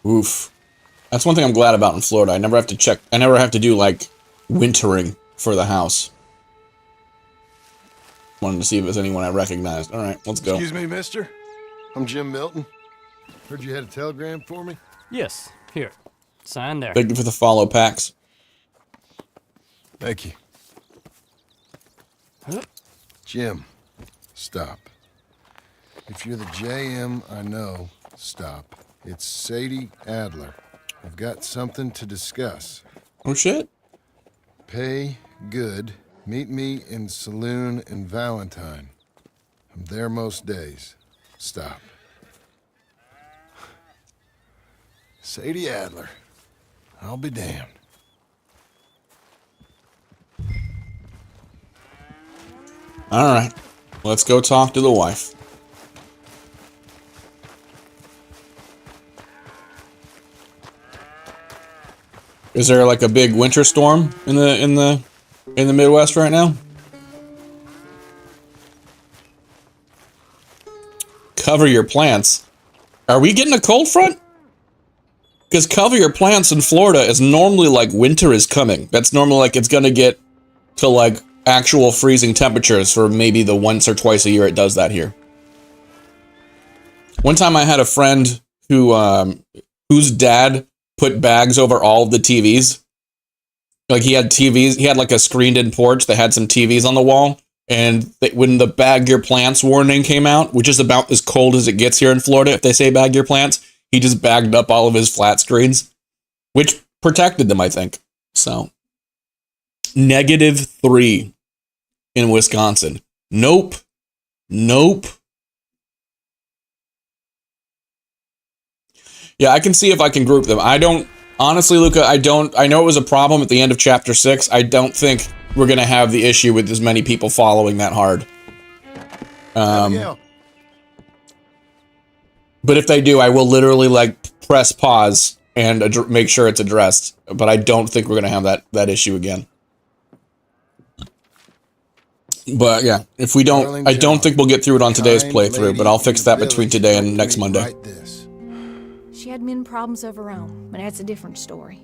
Oof. That's one thing I'm glad about in Florida. I never have to check. I never have to do, like, wintering for the house. Wanted to see if there's anyone I recognized. All right, let's go. Excuse me, mister. I'm Jim Milton. Heard you had a telegram for me? Yes, here. Sign there. Thank you for the follow, Pax. Thank you. Jim, stop. If you're the JM I know, stop. It's Sadie Adler. I've got something to discuss. Oh, shit. Pay good. Meet me in Saloon in Valentine. I'm there most days. Stop. Sadie Adler. I'll be damned. All right. Let's go talk to the wife. Is there like a big winter storm in the Midwest right now? Cover your plants. Are we getting a cold front? Because cover your plants in Florida is normally like winter is coming. That's normally like it's gonna get to like actual freezing temperatures for maybe the once or twice a year it does that here. One time I had a friend who whose dad put bags over all of the TVs. Like he had TVs, he had like a screened-in porch that had some TVs on the wall, and when the bag your plants warning came out, which is about as cold as it gets here in Florida if they say bag your plants, he just bagged up all of his flat screens, which protected them, I think. So, -3 in Wisconsin. Nope. Nope. Yeah, I can see if I can group them. I don't, honestly, Luca, I know it was a problem at the end of chapter 6. I don't think we're going to have the issue with as many people following that hard. But if they do, I will literally, like, press pause and make sure it's addressed. But I don't think we're going to have that issue again. But, yeah, if we don't, I don't think we'll get through it on today's playthrough, but I'll fix that between today and next Monday. She had men problems of her own, but that's a different story.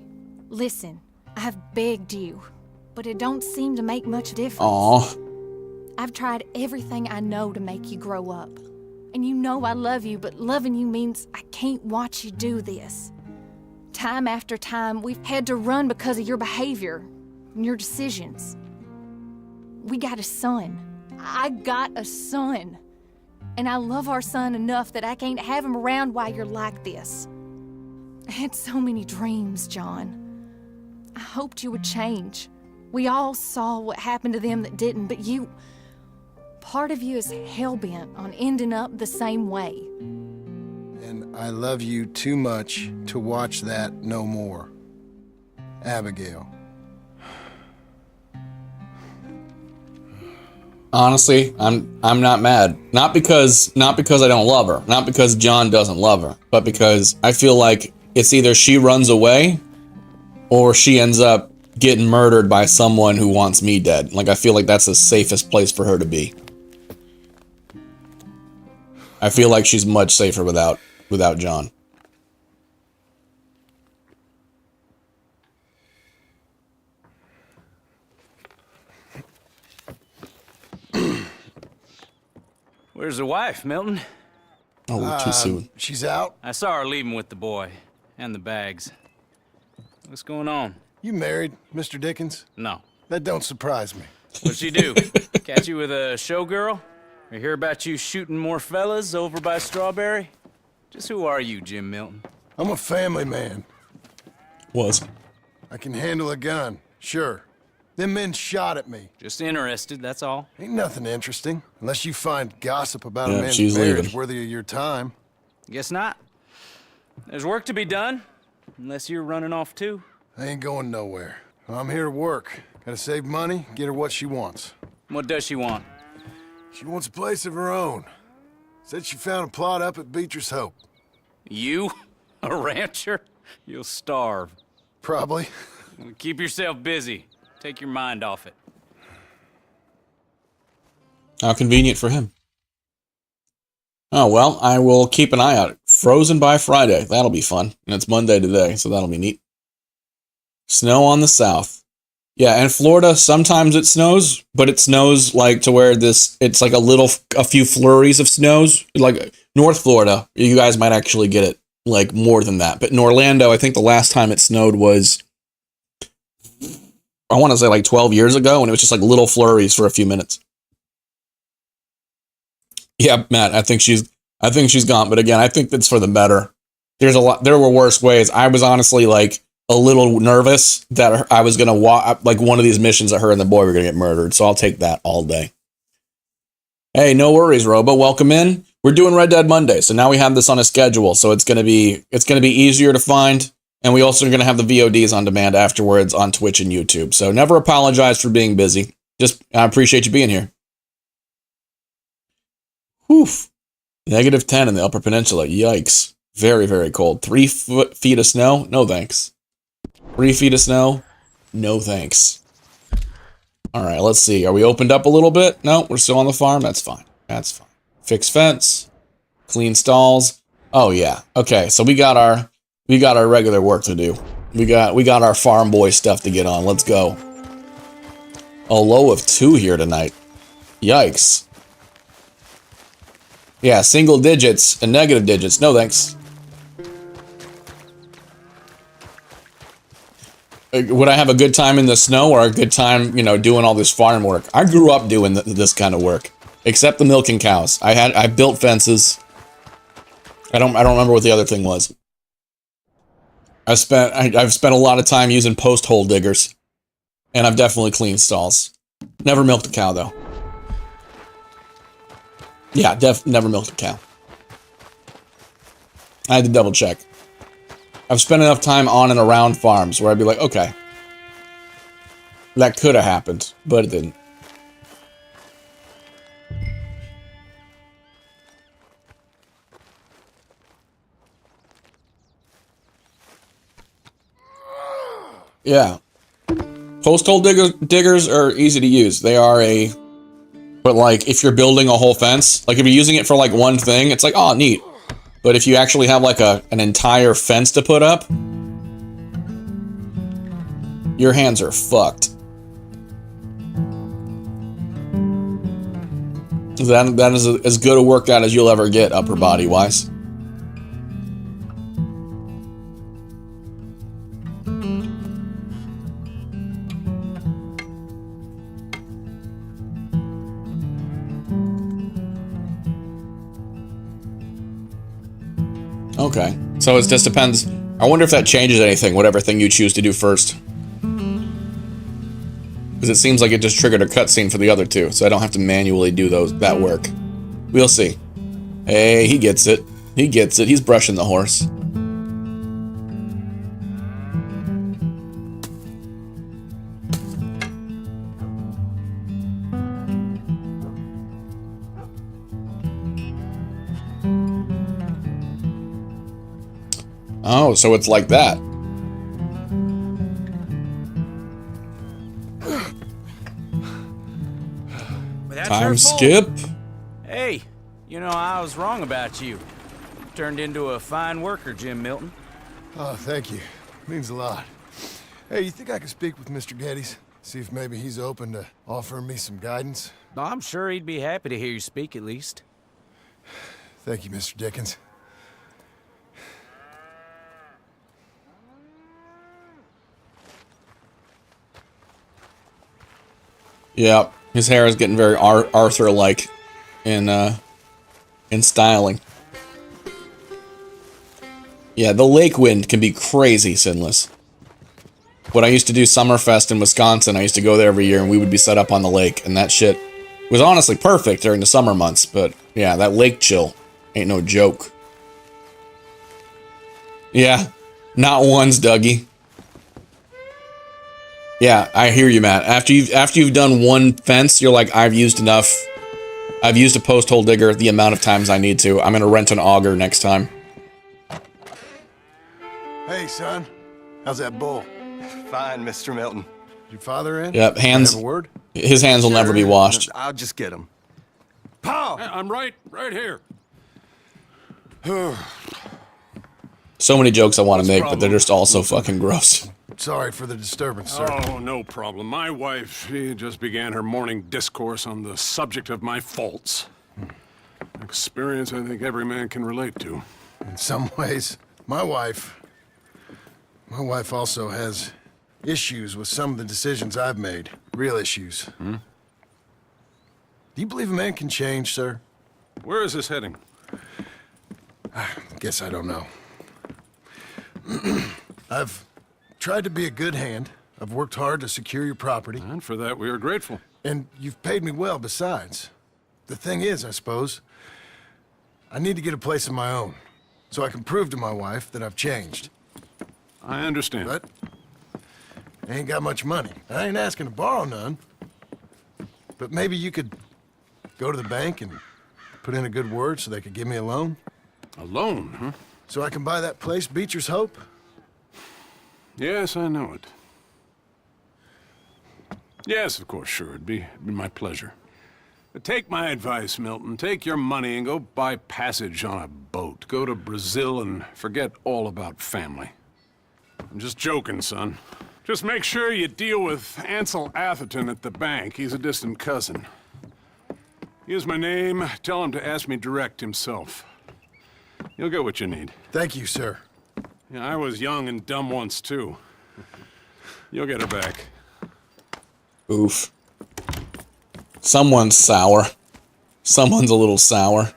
Listen, I've begged you, but it don't seem to make much difference. Aw. I've tried everything I know to make you grow up. And you know I love you, but loving you means I can't watch you do this. Time after time, we've had to run because of your behavior and your decisions. We got a son. I got a son. And I love our son enough that I can't have him around while you're like this. I had so many dreams, John. I hoped you would change. We all saw what happened to them that didn't, but you... Part of you is hell-bent on ending up the same way. And I love you too much to watch that no more. Abigail. Honestly, I'm not mad. Not because I don't love her, not because John doesn't love her, but because I feel like it's either she runs away or she ends up getting murdered by someone who wants me dead. Like I feel like that's the safest place for her to be. I feel like she's much safer without John. Where's the wife, Milton? Oh, too soon. She's out. I saw her leaving with the boy and the bags. What's going on? You married, Mr. Dickens? No. That don't surprise me. What'd she do? Catch you with a showgirl? Or hear about you shooting more fellas over by Strawberry? Just who are you, Jim Milton? I'm a family man. Was. I can handle a gun, sure. Them men shot at me. Just interested, that's all. Ain't nothing interesting, unless you find gossip about a Yeah, man's she's marriage leaving. worthy of your time. Guess not. There's work to be done, unless you're running off too. I ain't going nowhere. I'm here to work. Gotta save money, get her what she wants. What does she want? She wants a place of her own. Said she found a plot up at Beecher's Hope. You? A rancher? You'll starve. Probably. Keep yourself busy. Take your mind off it. How convenient for him. Oh, well, I will keep an eye out. Frozen by Friday. That'll be fun. And it's Monday today, so that'll be neat. Snow on the south. Yeah, in Florida, sometimes it snows, but it snows like to where it's like a few flurries of snows. Like North Florida, you guys might actually get it like more than that. But in Orlando, I think the last time it snowed was, I want to say like 12 years ago, and it was just like little flurries for a few minutes. Yeah, Matt, I think she's gone, but again, I think that's for the better. There were worse ways. I was honestly like a little nervous that I was going to walk like one of these missions that her and the boy were going to get murdered. So I'll take that all day. Hey, no worries, Robo. Welcome in. We're doing Red Dead Monday. So now we have this on a schedule. So it's going to be easier to find. And we also are going to have the VODs on demand afterwards on Twitch and YouTube. So never apologize for being busy. I appreciate you being here. Whew. -10 in the Upper Peninsula. Yikes. Very, very cold. 3 feet of snow? No thanks. 3 feet of snow? No thanks. Alright, let's see. Are we opened up a little bit? No, we're still on the farm? That's fine. That's fine. Fix fence. Clean stalls. Oh yeah. Okay, so we got our regular work to do. We got our farm boy stuff to get on. Let's go. A low of 2 here tonight. Yikes. Yeah, single digits and negative digits. No thanks. Would I have a good time in the snow or a good time, doing all this farm work? I grew up doing this kind of work, except the milking cows. I built fences. I don't remember what the other thing was. I've spent a lot of time using post hole diggers, and I've definitely cleaned stalls. Never milked a cow though. Yeah, never milked a cow. I had to double check. I've spent enough time on and around farms where I'd be like, okay, that could have happened, but it didn't. Yeah. Post hole diggers are easy to use. They are but like if you're building a whole fence, like if you're using it for like one thing, it's like, oh, neat. But if you actually have like an entire fence to put up, your hands are fucked. That is as good a workout as you'll ever get upper body wise. Okay, so it just depends. I wonder if that changes anything, whatever thing you choose to do first. Because it seems like it just triggered a cutscene for the other two, so I don't have to manually do that work. We'll see. Hey, he gets it. He gets it. He's brushing the horse. Oh, so it's like that. Time skip. Hey, I was wrong about you. Turned into a fine worker, Jim Milton. Oh, thank you. Means a lot. Hey, you think I could speak with Mr. Geddes? See if maybe he's open to offering me some guidance? I'm sure he'd be happy to hear you speak at least. Thank you, Mr. Dickens. Yeah, his hair is getting very Arthur-like in styling. Yeah, the lake wind can be crazy, Sinless. When I used to do Summerfest in Wisconsin, I used to go there every year and we would be set up on the lake, and that shit was honestly perfect during the summer months, but yeah, that lake chill ain't no joke. Yeah, not once, Dougie. Yeah, I hear you, Matt. After you've done one fence, you're like, I've used enough. I've used a post hole digger the amount of times I need to. I'm gonna rent an auger next time. Hey, son. How's that bull? Fine, Mr. Milton. Your father in? Yep, hands. Have a word? His hands will never be washed. I'll just get him. Pa! I'm right here. So many jokes I want to make, but they're just all so fucking gross. Sorry for the disturbance, sir. Oh, no problem. My wife, she just began her morning discourse on the subject of my faults. Experience I think every man can relate to. In some ways, my wife also has issues with some of the decisions I've made. Real issues. Hmm? Do you believe a man can change, sir? Where is this heading? I guess I don't know. I've tried to be a good hand. I've worked hard to secure your property. And for that, we are grateful. And you've paid me well besides. The thing is, I suppose, I need to get a place of my own, so I can prove to my wife that I've changed. I understand. But I ain't got much money. I ain't asking to borrow none. But maybe you could go to the bank and put in a good word so they could give me a loan. A loan, huh? So I can buy that place, Beecher's Hope? Yes, I know it. Yes, of course, sure. It'd be my pleasure. But take my advice, Milton. Take your money and go buy passage on a boat. Go to Brazil and forget all about family. I'm just joking, son. Just make sure you deal with Ansel Atherton at the bank. He's a distant cousin. Here's my name. Tell him to ask me direct himself. You'll get what you need. Thank you, sir. Yeah, I was young and dumb once, too. You'll get her back. Oof. Someone's sour. Someone's a little sour.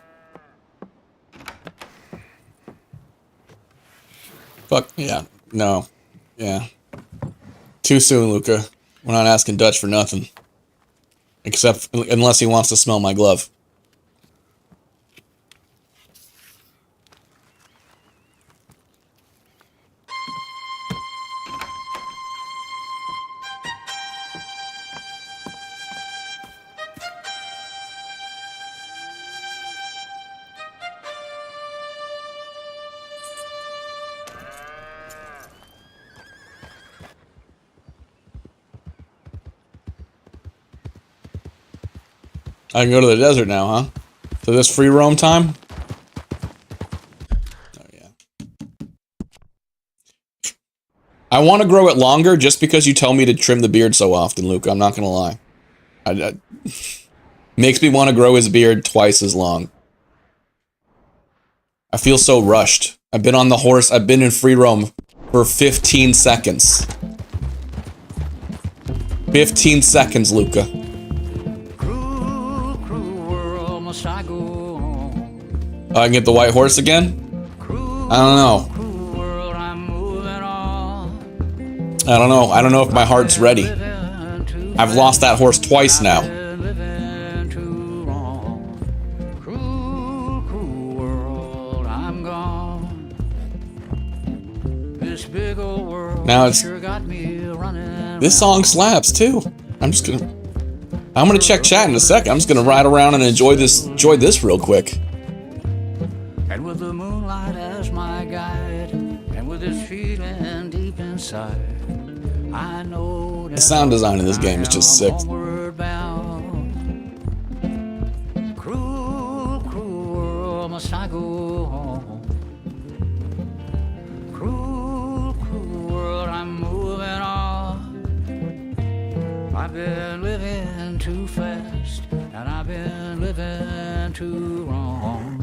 Fuck, yeah. No. Yeah. Too soon, Luca. We're not asking Dutch for nothing. Except, unless he wants to smell my glove. I can go to the desert now, huh? So this free roam time? Oh, yeah. I want to grow it longer just because you tell me to trim the beard so often, Luke. I'm not going to lie. Makes me want to grow his beard twice as long. I feel so rushed. I've been on the horse. I've been in free roam for 15 seconds. 15 seconds, Luca. I can get the white horse again? I don't know. I don't know. I don't know if my heart's ready. I've lost that horse twice now. Now it's... This song slaps too. I'm gonna check chat in a second. I'm just gonna ride around and enjoy this real quick. And with the moonlight as my guide, and with this feeling deep inside, I know the sound design in this game is just sick. Cruel, cruel world, must I go home? Cruel, cruel world, I'm moving on. I've been living too fast, and I've been living too wrong.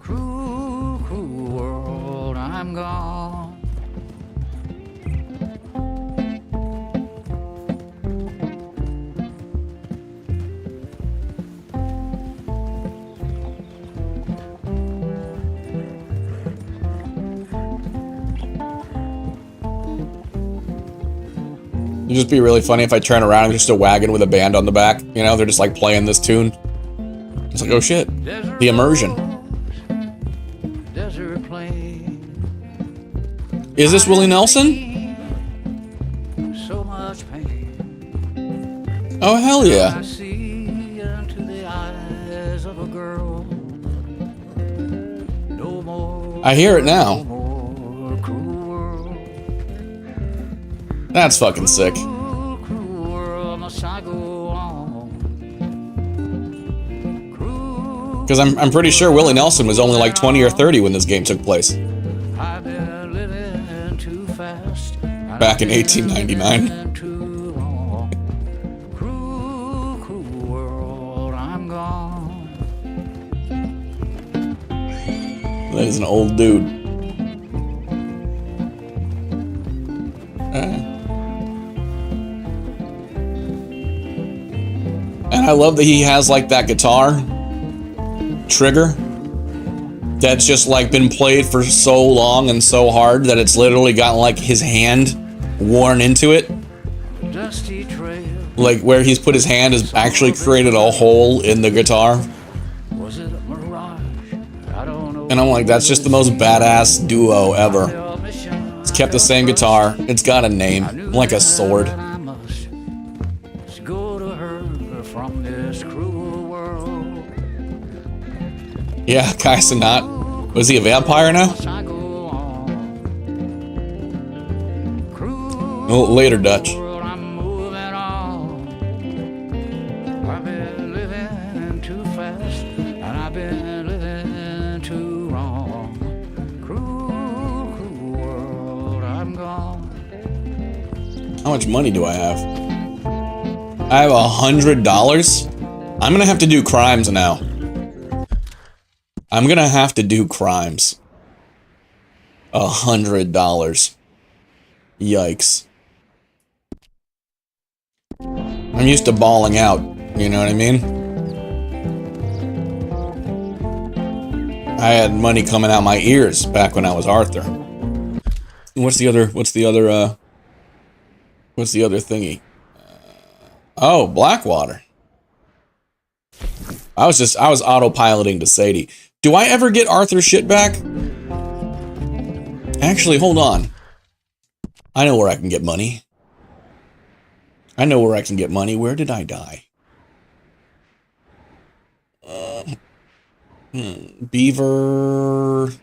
Cruel, cruel world, I'm gone. It'd just be really funny if I turn around and just a wagon with a band on the back. You know, they're just like playing this tune. It's like, oh shit. The immersion. Is this Willie Nelson? So much pain. Oh hell yeah. I see into the eyes of a girl. No more. I hear it now. That's fucking sick. Because I'm pretty sure Willie Nelson was only like 20 or 30 when this game took place. I've been living too fast. Back in 1899. Cruel, cruel world, I'm gone. That is an old dude. And I love that he has like that guitar trigger that's just like been played for so long and so hard that it's literally got like his hand worn into it. Dusty trail. Like where he's put his hand has actually created a hole in the guitar. Was it a mirage? I don't know. And I'm like, that's just the most badass duo ever. It's kept the same guitar. It's got a name, like a sword. I must go to her from this cruel world. Yeah, Kai Cenat. Was he a vampire now? Oh, later, Dutch. I'm moving on. I've been living too fast, and I've been living too wrong. Cruel, cruel world, I'm gone. How much money do I have? I have $100. I'm gonna have to do crimes now. I'm gonna have to do crimes. $100. Yikes. I'm used to balling out, you know what I mean? I had money coming out my ears back when I was Arthur. What's the other thingy? Oh, Blackwater. I was autopiloting to Sadie. Do I ever get Arthur's shit back? Actually, hold on. I know where I can get money. Where did I die? Beaver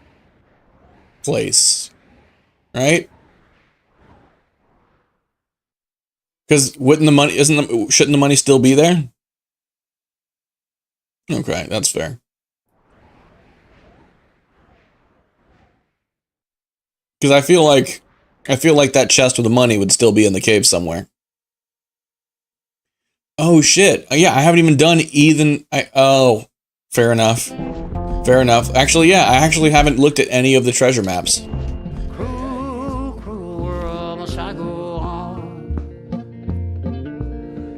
Place. Right? Because shouldn't the money still be there? Okay, that's fair. Because I feel like that chest with the money would still be in the cave somewhere. Oh shit! Yeah, I haven't even done oh, fair enough. Fair enough. Actually, yeah, I actually haven't looked at any of the treasure maps. Cruel, cruel world, must I go on?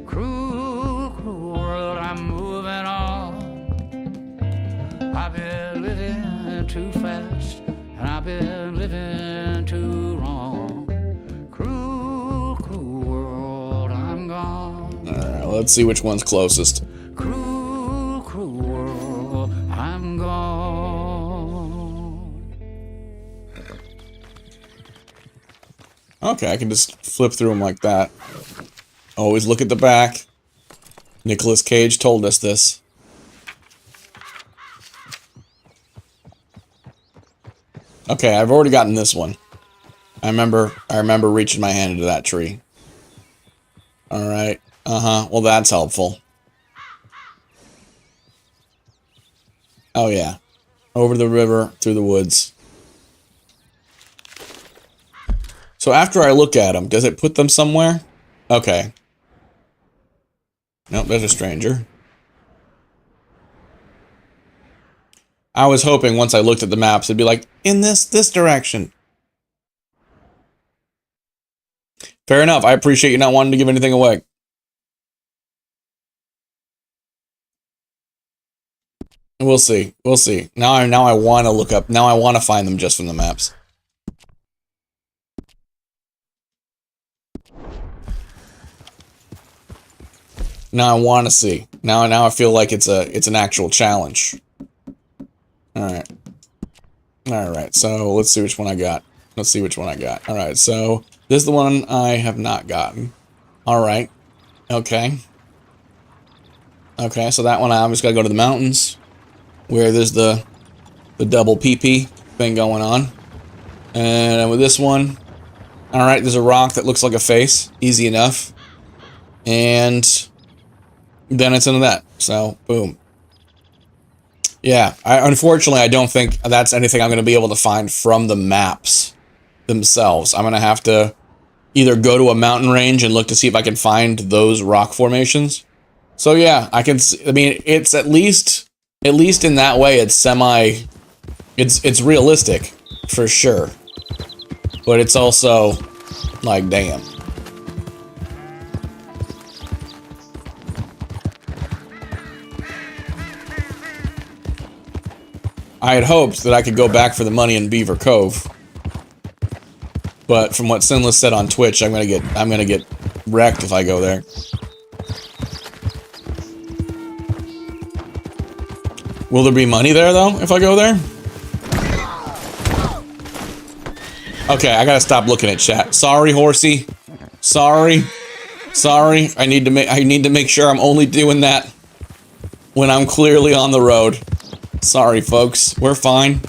Cruel, cruel world, I'm moving on. I've been living too fast, and I've been living too wrong. Cruel, cruel world, I'm gone. Alright, let's see which one's closest. Cruel, cruel world, I'm gone. Okay, I can just flip through them like that. Always look at the back. Nicolas Cage told us this. Okay, I've already gotten this one. I remember reaching my hand into that tree. Alright. Well, that's helpful. Oh, yeah. Over the river, through the woods. So after I look at them, does it put them somewhere? Okay. Nope, there's a stranger. I was hoping once I looked at the maps, it'd be like, in this direction. Fair enough. I appreciate you not wanting to give anything away. We'll see. We'll see. Now I want to look up. Now I want to find them just from the maps. Now I want to see. Now I feel like it's an actual challenge. All right. All right. So let's see which one I got. Let's see which one I got. All right. So this is the one I have not gotten. All right. Okay. Okay. So that one I just got to go to the mountains, where there's the double PP thing going on. And with this one, all right, there's a rock that looks like a face. Easy enough. And then it's into that. So, boom. Yeah, unfortunately, I don't think that's anything I'm going to be able to find from the maps themselves. I'm going to have to either go to a mountain range and look to see if I can find those rock formations. So yeah, I mean, it's at least in that way, it's realistic, for sure. But it's also, like, damn. I had hoped that I could go back for the money in Beaver Cove. But from what Sinless said on Twitch, I'm gonna get wrecked if I go there. Will there be money there though if I go there? Okay, I gotta stop looking at chat. Sorry, horsey. Sorry. I need to make sure I'm only doing that when I'm clearly on the road. Sorry, folks. We're fine.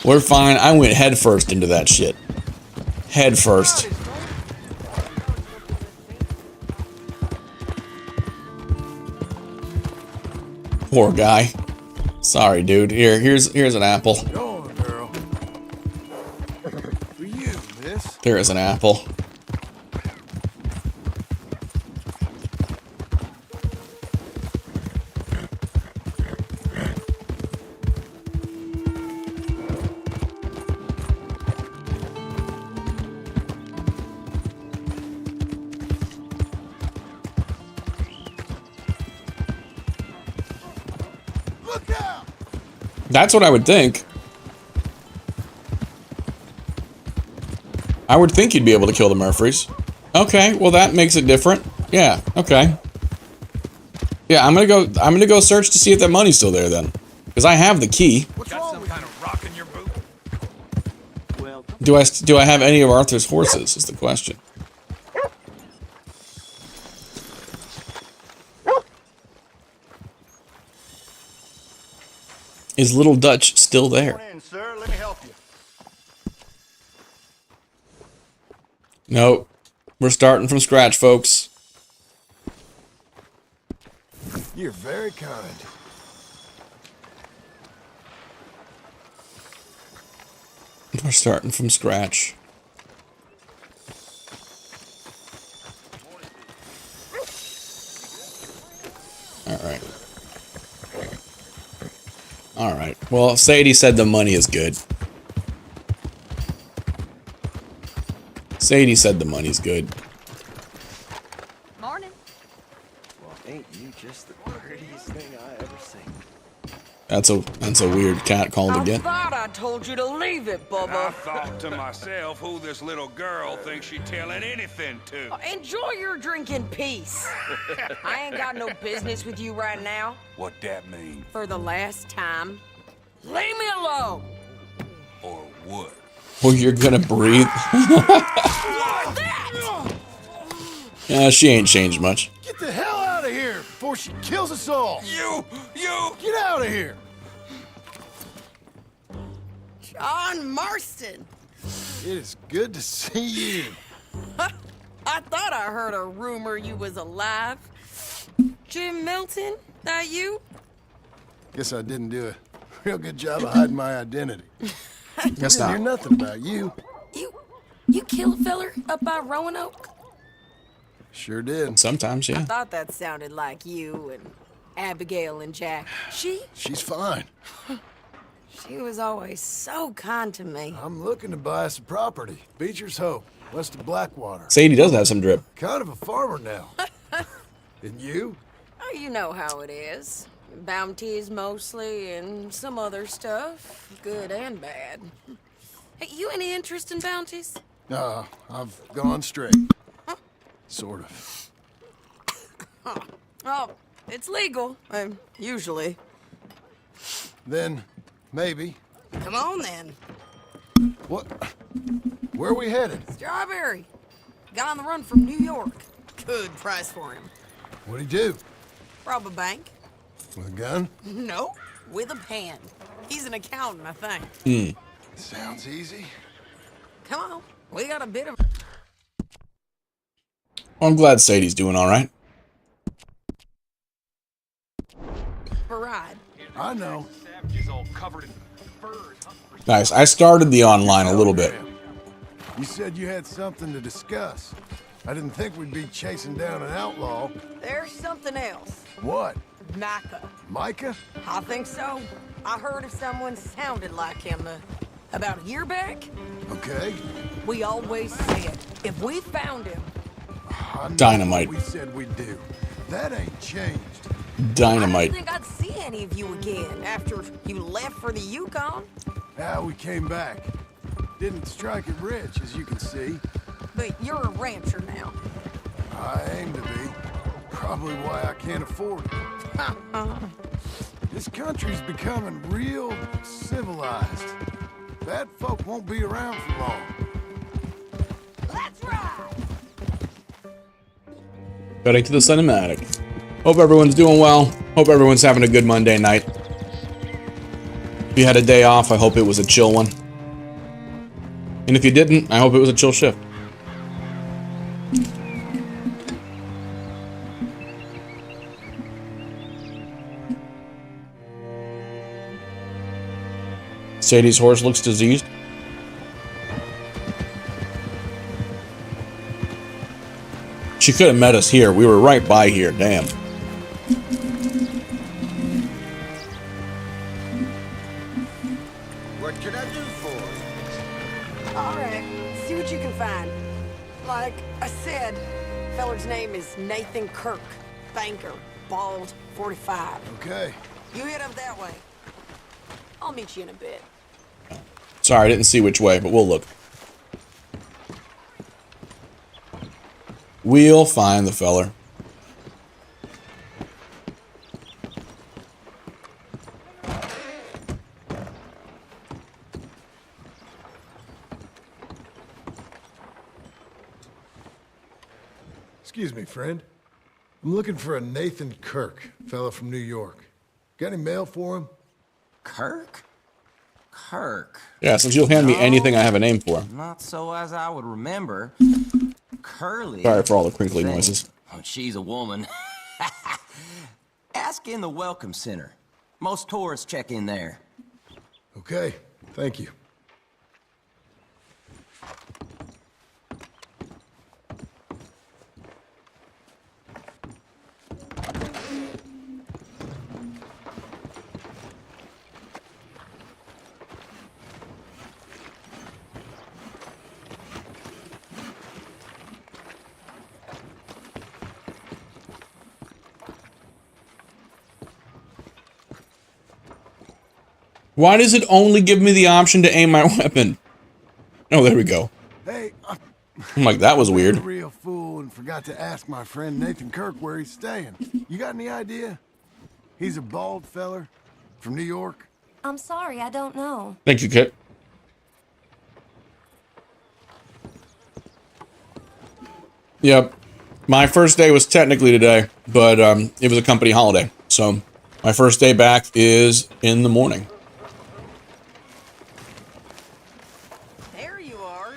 We're fine. I went head first into that shit. Head first. Poor guy. Sorry, dude. Here's an apple. Go on, girl. For you, miss. There is an apple. That's what I would think. I would think you'd be able to kill the Murphys. Okay, well that makes it different. Yeah, okay. Yeah, I'm gonna go search to see if that money's still there then. Because I have the key. Got some kind of rock in your boot? Well, Do I have any of Arthur's horses is the question. Is Little Dutch still there? Come on in, sir. Let me help you. Nope. We're starting from scratch, folks. You're very kind. We're starting from scratch. Alright. Alright. Well, Sadie said the money is good. Sadie said the money's good. Morning. Well, ain't you just the prettiest thing I ever seen? That's a weird cat called again. I thought I told you to leave it, Bubba. I thought to myself who this little girl thinks she's telling anything to. Enjoy your drink in peace. I ain't got no business with you right now. What that mean? For the last time, leave me alone. Or what? Oh, you're gonna breathe? Yeah, she ain't changed much. Get the hell out of here before she kills us all. You! Get out of here. John Marston. It is good to see you. I thought I heard a rumor you was alive. Jim Milton, that you? Guess I didn't do a real good job of hiding my identity. Guess I not. hear nothing about you. You kill a feller up by Roanoke? Sure did. Sometimes, I yeah. thought that sounded like you and Abigail and Jack. She's fine. She was always so kind to me. I'm looking to buy us a property. Beecher's Hope, west of Blackwater. Sadie does have some drip. Kind of a farmer now. And you? Oh, you know how it is. Bounties mostly, and some other stuff, good and bad. Hey, you any interest in bounties? I've gone straight. Sort of. Oh, it's legal, usually. Then, maybe. Come on, then. What? Where are we headed? Strawberry. Got on the run from New York. Good price for him. What'd he do? Rob a bank. With a gun? No, with a pen. He's an accountant, I think. Sounds easy. Come on, we got a bit of... Well, I'm glad Sadie's doing all right. a ride. I know. covered in furs. Nice. I started the online a little bit. You said you had something to discuss. I didn't think we'd be chasing down an outlaw. There's something else. What? Micah. Micah? I think so. I heard of someone sounded like him about a year back. Okay. We always said if we found him. Dynamite. We said we'd do. That ain't changed. Dynamite. I didn't think I'd see any of you again after you left for the Yukon. Yeah, we came back. Didn't strike it rich, as you can see. But you're a rancher now. I aim to be. Probably why I can't afford it. This country's becoming real civilized. Bad folk won't be around for long. Let's ride! Cutting to the cinematic. Hope everyone's doing well. Hope everyone's having a good Monday night. If you had a day off, I hope it was a chill one. And if you didn't, I hope it was a chill shift. Sadie's horse looks diseased. She could have met us here. We were right by here. Damn. What can I do for you? All right, see what you can find. Like I said, feller's name is Nathan Kirk. Banker, bald, 45. Okay. You head up that way. I'll meet you in a bit. Sorry, I didn't see which way, but we'll look. We'll find the feller. Excuse me, friend. I'm looking for a Nathan Kirk, fella from New York. Got any mail for him? Kirk? Kirk. Yeah, since you'll hand me anything I have a name for. Not so as I would remember. Curly. Sorry for all the crinkly noises. Oh, she's a woman. Ask in the Welcome Center. Most tourists check in there. Okay, thank you. Why does it only give me the option to aim my weapon? Oh, there we go. Hey, I'm like, that was weird. I'm a real fool and forgot to ask my friend Nathan Kirk where he's staying. You got any idea? He's a bald feller from New York. I'm sorry, I don't know. Thank you, Kit. Yep. My first day was technically today, but it was a company holiday. So my first day back is in the morning. There you are.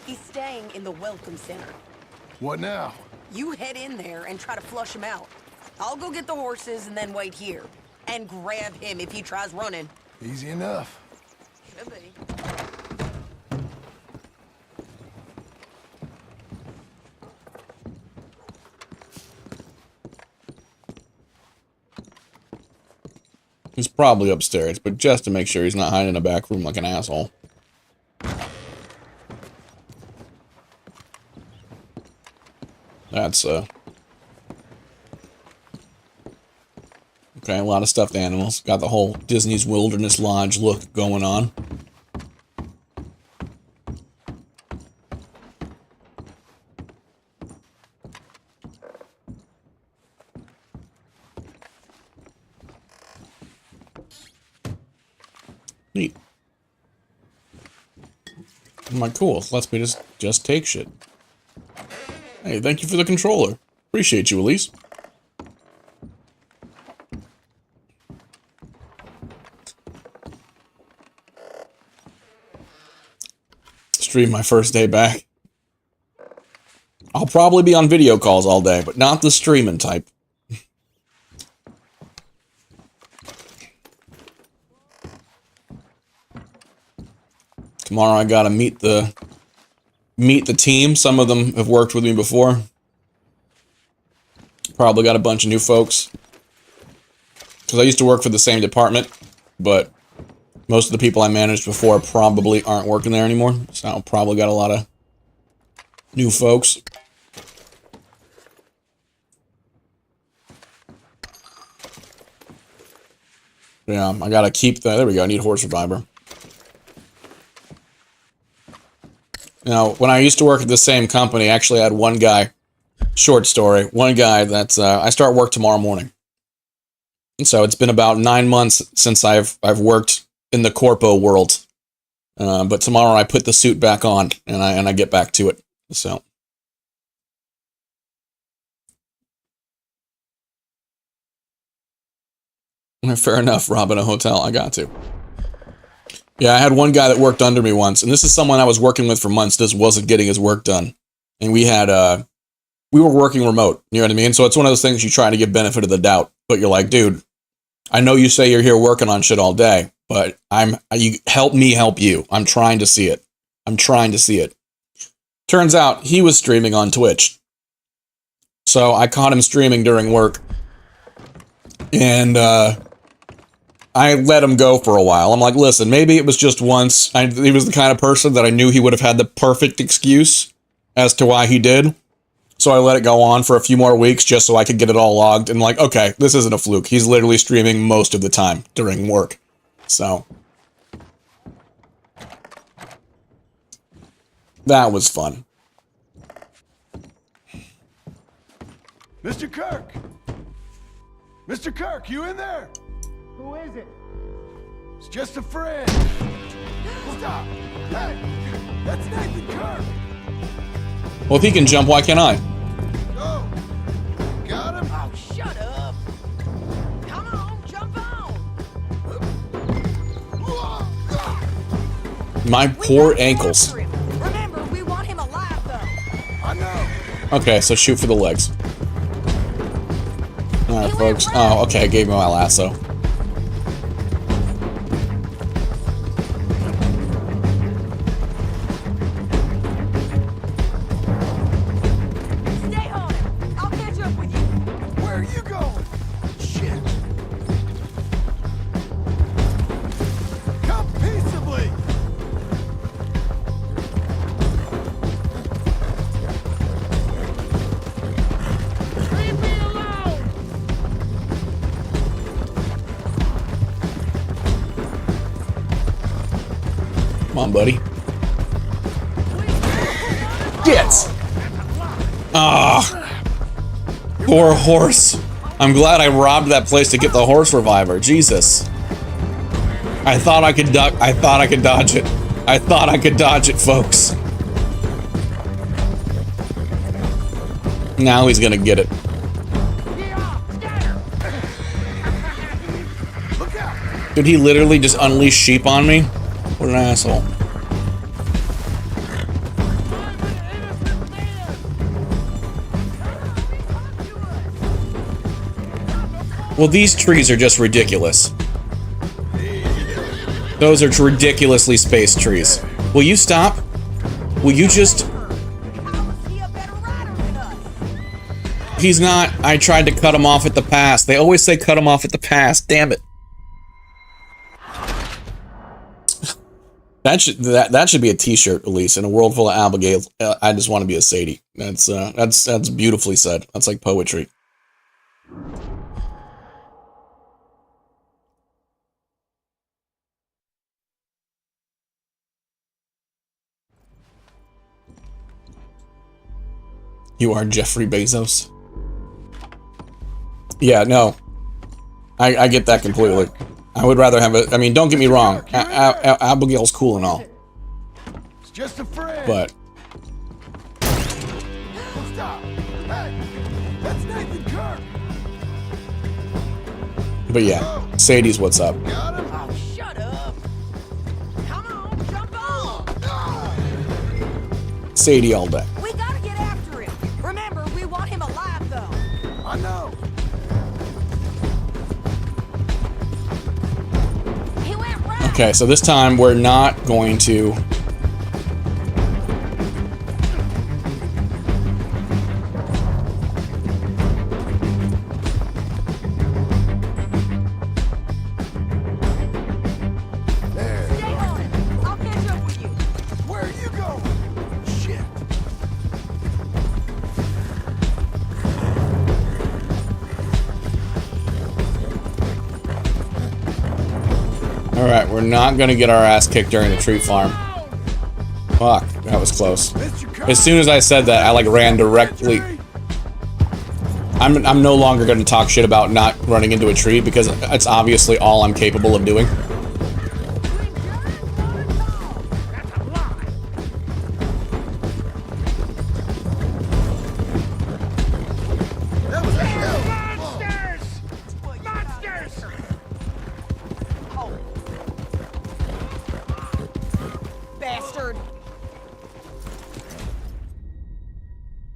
He's staying in the Welcome Center. What now? You head in there and try to flush him out. I'll go get the horses and then wait here. And grab him if he tries running. Easy enough. Should be. He's probably upstairs, but just to make sure he's not hiding in a back room like an asshole. That's, okay, a lot of stuffed animals. Got the whole Disney's Wilderness Lodge look going on. Neat. I'm like, cool. Lets me just take shit. Hey, thank you for the controller. Appreciate you, Elise. Stream my first day back. I'll probably be on video calls all day, but not the streaming type. Tomorrow I gotta meet the team. Some of them have worked with me before. Probably got a bunch of new folks. Because I used to work for the same department, but most of the people I managed before probably aren't working there anymore. So I'll probably got a lot of new folks. Yeah, I gotta keep that. There we go. I need Horse Reviver. Now, when I used to work at the same company, I actually had one guy, short story, one guy that's, I start work tomorrow morning. And so it's been about 9 months since I've worked in the corpo world. But tomorrow I put the suit back on and I get back to it. So. Fair enough, robbing a hotel. I got to. Yeah, I had one guy that worked under me once, and this is someone I was working with for months, just wasn't getting his work done. And we had, we were working remote, you know what I mean? So it's one of those things you try to give benefit of the doubt, but you're like, dude, I know you say you're here working on shit all day, but you help me help you. I'm trying to see it. I'm trying to see it. Turns out he was streaming on Twitch. So I caught him streaming during work. And, I let him go for a while. I'm like, listen, maybe it was just once. He was the kind of person that I knew he would have had the perfect excuse as to why he did. So I let it go on for a few more weeks just so I could get it all logged. And like, okay, this isn't a fluke. He's literally streaming most of the time during work. So. That was fun. Mr. Kirk! Mr. Kirk, you in there? Who is it? It's just a friend. Stop! Hey! That's Nathan Kirk! Well, if he can jump, why can't I? Go! Got him? Oh, shut up! Come on, jump on! My poor ankles. Remember, we want him alive, though. I know! Okay, so shoot for the legs. Alright, folks. Oh, okay, I gave him my lasso. Stay on him. I'll catch up with you. Where are you going? Shit! Come peaceably! Leave me alone! Come on, buddy. Get! Ah, poor horse. I'm glad I robbed that place to get the Horse Reviver. Jesus. I thought I could duck. I thought I could dodge it. I thought I could dodge it, folks. Now he's gonna get it. Did he literally just unleash sheep on me? What an asshole. Well, these trees are just ridiculous. Those are ridiculously spaced trees. Will you stop? Will you just... He's not. I tried to cut him off at the pass. They always say cut him off at the pass. Damn it. That should be a T-shirt release. In a world full of Abigail, I just want to be a Sadie. That's beautifully said. That's like poetry. You are Jeffrey Bezos. Yeah, no. I get that completely. I would rather have a... I mean, don't get me wrong. Abigail's cool and all. It's just a friend. But... Stop! Hey! That's Nathan Kirk! But yeah, Sadie's what's up. Got him? Oh, shut up! Come on, jump on! Sadie all day. We gotta get after him. Remember, we want him alive, though. I know. He went right. Okay, so this time we're not going to We're not gonna get our ass kicked during the tree farm. Fuck, that was close. As soon as I said that, I like ran directly. I'm no longer gonna talk shit about not running into a tree because it's obviously all I'm capable of doing.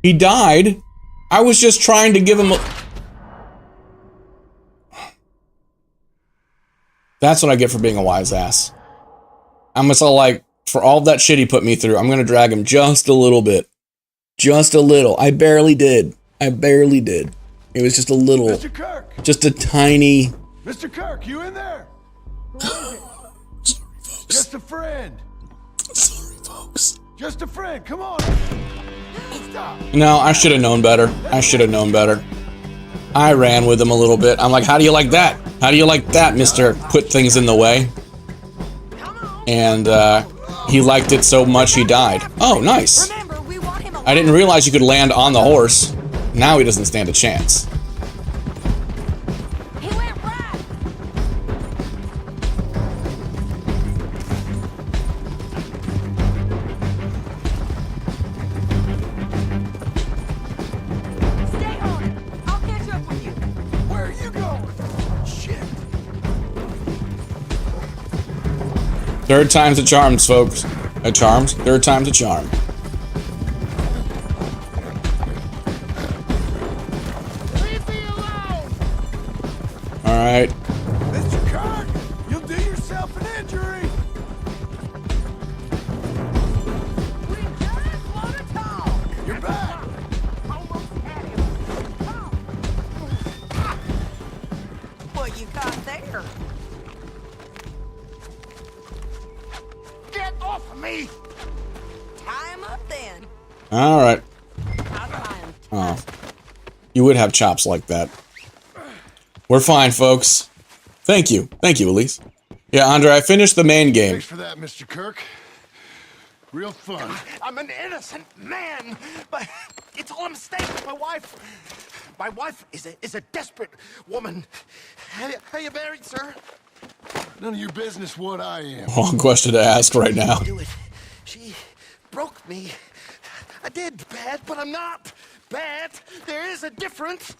He died. I was just trying to give him a... That's what I get for being a wise ass. I'm just all like, for all that shit he put me through, I'm gonna drag him just a little bit. Just a little. I barely did. I barely did. It was just a little. Mr. Kirk! Just a tiny... Mr. Kirk, you in there? Sorry, folks. Just a friend. Sorry, folks. Just a friend. Come on. Stop. No, I should have known better. I should have known better. I ran with him a little bit. I'm like, how do you like that? How do you like that, Mr. Put things in the way? And he liked it so much he died. Oh, nice. I didn't realize you could land on the horse. Now he doesn't stand a chance. Third time's a charm, folks. A charms? Third time's a charm. Alright. Mr. Kirk, you'll do yourself an injury. We just want to talk. You're back. What you got there? Get off of me! Tie him up then. Alright. Oh. You would have chops like that. We're fine, folks. Thank you. Thank you, Elise. Yeah, Andre, I finished the main game. Thanks for that, Mr. Kirk. Real fun. I'm an innocent man, but it's all a mistake. My wife is a desperate woman. Are you married, sir? None of your business what I am. Wrong question to ask right now. She broke me. I did bad, but I'm not bad. There is a difference.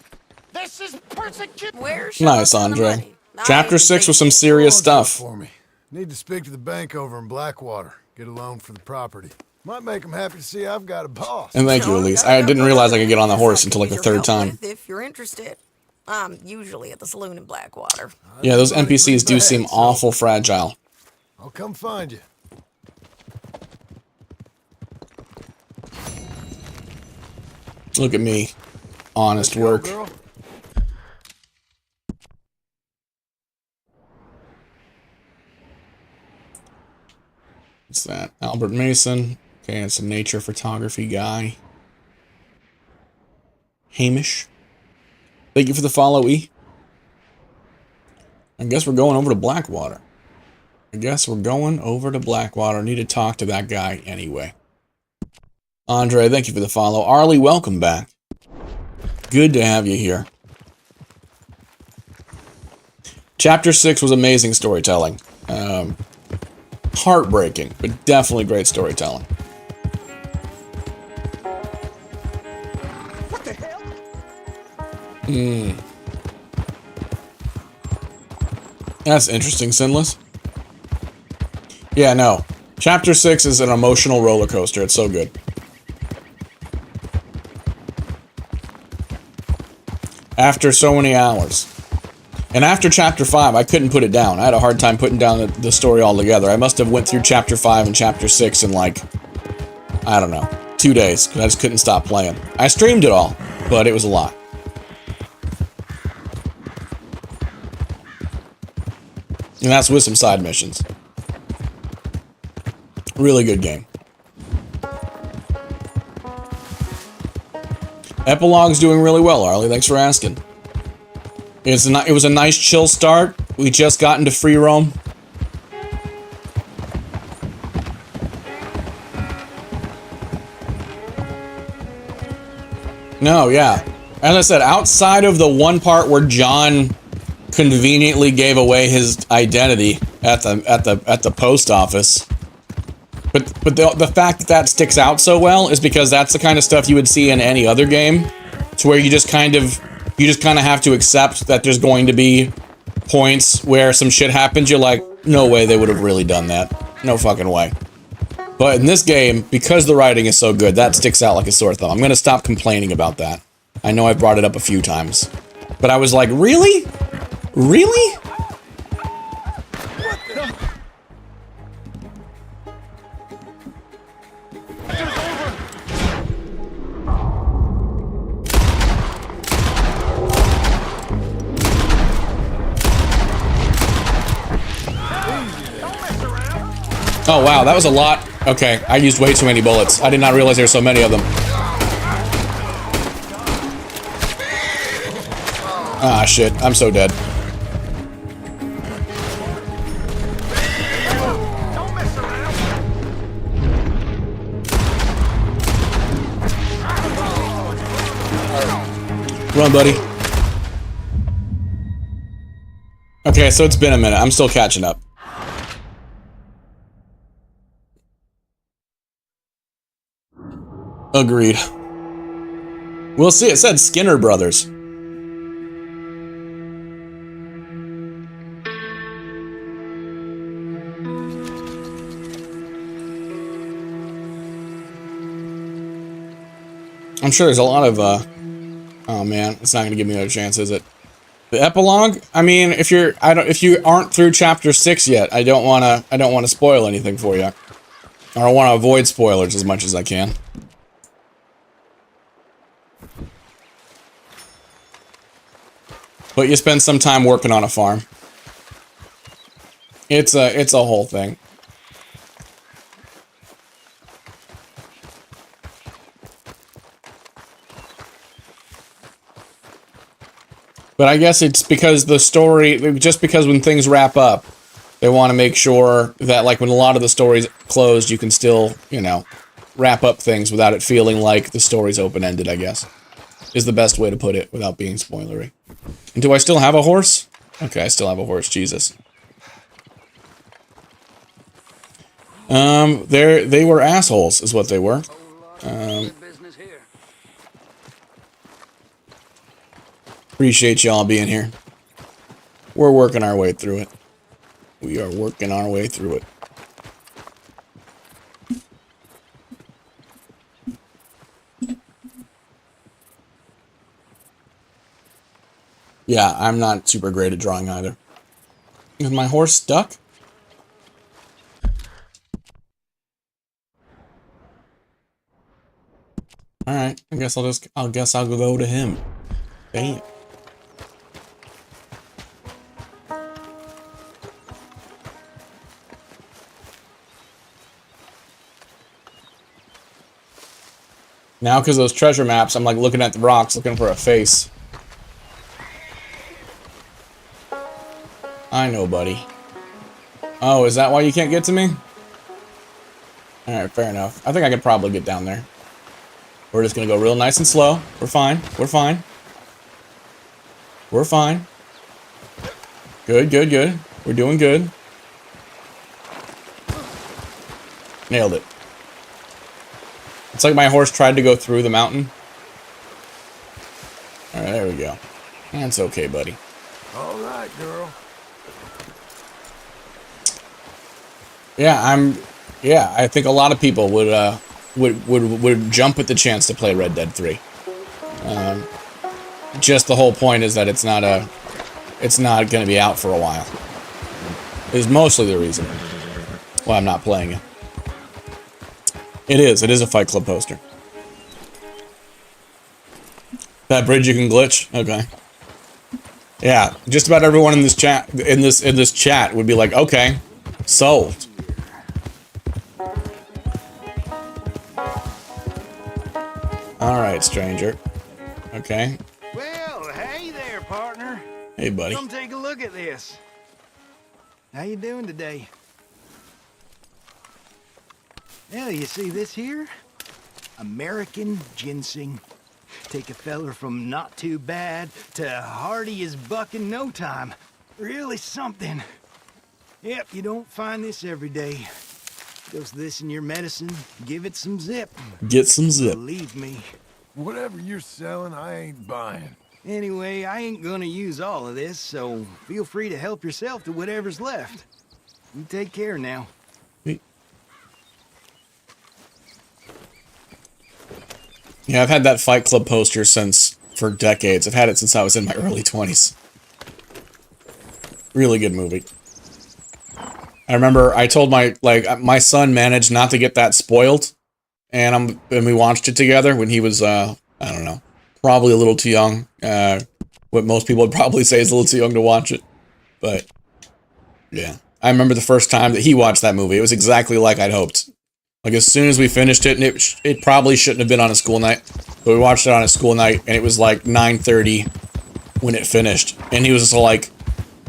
This is persecution. Nice, Andre. Chapter 6 was some serious stuff. For me. Need to speak to the bank over in Blackwater. Get a loan for the property. Might make them happy to see I've got a boss. And thank you, Elise. I didn't realize I could get on the horse until like the third time. If you're interested, I'm usually at the saloon in Blackwater. Yeah, those NPCs do seem awful fragile. I'll come find you. Look at me. Honest work. What's that? Albert Mason. Okay, it's a nature photography guy. Hamish. Thank you for the follow, E. I guess we're going over to Blackwater. Need to talk to that guy anyway. Andre, thank you for the follow. Arlie, welcome back. Good to have you here. Chapter 6 was amazing storytelling. Heartbreaking, but definitely great storytelling. What the hell? That's interesting, Sinless. Yeah, no. Chapter 6 is an emotional roller coaster. It's so good. After so many hours. And after Chapter 5, I couldn't put it down. I had a hard time putting down the story altogether. I must have went through Chapter 5 and Chapter 6 in like, I don't know, 2 days. Because I just couldn't stop playing. I streamed it all, but it was a lot. And that's with some side missions. Really good game. Epilogue's doing really well, Arlie. Thanks for asking. It was a nice chill start. We just got into free roam. No, yeah. As I said, outside of the one part where John conveniently gave away his identity at the post office. But the fact that that sticks out so well is because that's the kind of stuff you would see in any other game. It's where you just kind of have to accept that there's going to be points where some shit happens. You're like, no way they would have really done that. No fucking way. But in this game, because the writing is so good, that sticks out like a sore thumb. I'm gonna stop complaining about that. I know I've brought it up a few times. But I was like, really? Really? Oh wow, that was a lot. Okay, I used way too many bullets. I did not realize there were so many of them. Ah shit, I'm so dead. Run, buddy. Okay, so it's been a minute. I'm still catching up. Agreed. We'll see. It said Skinner Brothers. I'm sure there's a lot of, oh man, it's not gonna give me another chance, is it? The epilogue? I mean, if you aren't through chapter 6 yet, I don't wanna spoil anything for you. I want to avoid spoilers as much as I can. But you spend some time working on a farm. It's a whole thing. But I guess it's because the story, just because when things wrap up, they want to make sure that, like, when a lot of the stories closed, you can still, you know, wrap up things without it feeling like the story's open-ended, I guess. Is the best way to put it without being spoilery. And do I still have a horse? Okay, I still have a horse, Jesus. They were assholes, is what they were. Appreciate y'all being here. We're working our way through it. We are working our way through it. Yeah, I'm not super great at drawing either. Is my horse stuck? Alright, I guess I'll go to him. Damn. Now, because those treasure maps, I'm like looking at the rocks, looking for a face. I know, buddy. Oh, is that why you can't get to me? Alright, fair enough. I think I could probably get down there. We're just gonna go real nice and slow. We're fine. We're fine. We're fine. Good, good, good. We're doing good. Nailed it. It's like my horse tried to go through the mountain. Alright, there we go. That's okay, buddy. All right, girl. Yeah, I think a lot of people would jump at the chance to play Red Dead 3. Just the whole point is that it's not going to be out for a while. Is mostly the reason why I'm not playing it. It is a Fight Club poster. That bridge you can glitch? Okay. Yeah, just about everyone in this chat would be like, okay, solved. All right, stranger. Okay. Well, hey there, partner. Hey, buddy. Come take a look at this. How you doing today? Well, you see this here? American ginseng Take a feller from not too bad to hardy as buck in no time. Really something. Yep, you don't find this every day. Dose this in your medicine, give it some zip. Get some zip. Believe me. Whatever you're selling, I ain't buying. Anyway, I ain't gonna use all of this, so feel free to help yourself to whatever's left. You take care now. Yeah, I've had that Fight Club poster for decades. I've had it since I was in my early 20s. Really good movie. I remember I told my son managed not to get that spoiled, and we watched it together when he was I don't know, probably a little too young. What most people would probably say is a little too young to watch it, but yeah, I remember the first time that he watched that movie. It was exactly like I'd hoped. Like as soon as we finished it, and it probably shouldn't have been on a school night, but we watched it on a school night, and it was like 9:30 when it finished, and he was just like,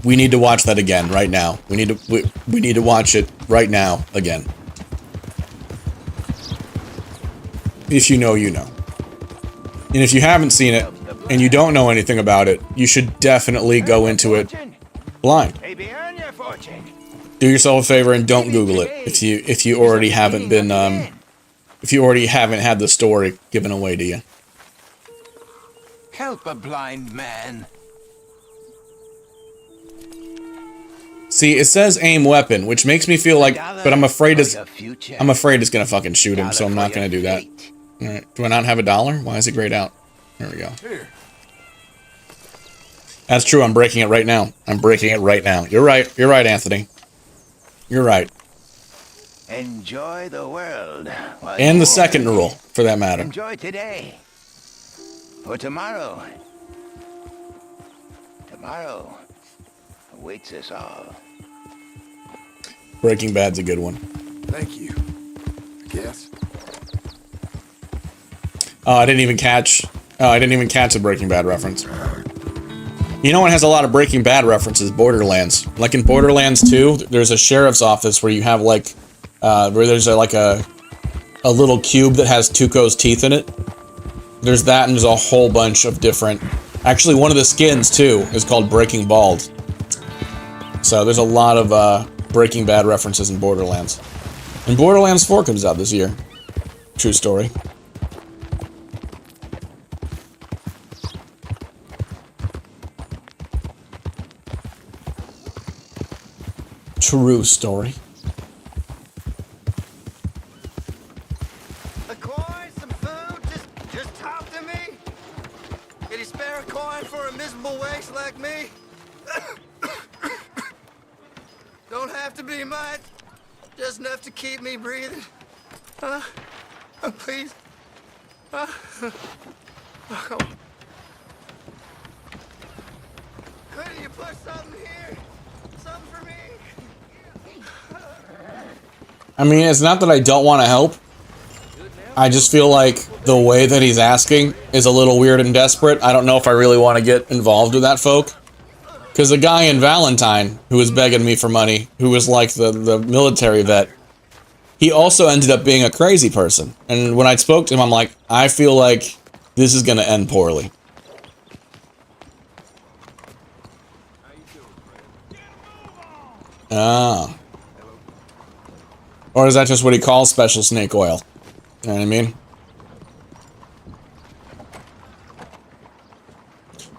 "We need to watch that again right now. We need to watch it right now again." If you know, you know. And if you haven't seen it and you don't know anything about it, you should definitely go into it blind. Do yourself a favor and don't Google it if you already haven't been if you already haven't had the story given away to you. Help a blind man. See, it says aim weapon, which makes me feel like, but I'm afraid it's gonna fucking shoot him, so I'm not gonna do that. All right, do I not have $1? Why is it grayed out? There we go. That's true. I'm breaking it right now. I'm breaking it right now. You're right. You're right, Anthony. You're right. Enjoy the world. And the second rule, for that matter. Enjoy today. For tomorrow. Tomorrow awaits us all. Breaking Bad's a good one. Thank you. I guess. Oh, I didn't even catch a Breaking Bad reference. You know what has a lot of Breaking Bad references? Borderlands. Like in Borderlands 2, there's a sheriff's office where you have like, where there's a little cube that has Tuco's teeth in it. There's that, and there's a whole bunch of different. Actually, one of the skins too is called Breaking Bald. So there's a lot of Breaking Bad references in Borderlands. And Borderlands 4 comes out this year. True story. True story. A coin, some food, just talk to me. Can you spare a coin for a miserable waste like me? Don't have to be much, just enough to keep me breathing. Please. Couldn't you put something here? Something for me? I mean, it's not that I don't want to help. I just feel like the way that he's asking is a little weird and desperate. I don't know if I really want to get involved with that folk. Because the guy in Valentine, who was begging me for money, who was like the military vet, he also ended up being a crazy person. And when I spoke to him, I'm like, I feel like this is going to end poorly. Ah. Or is that just what he calls special snake oil? You know what I mean?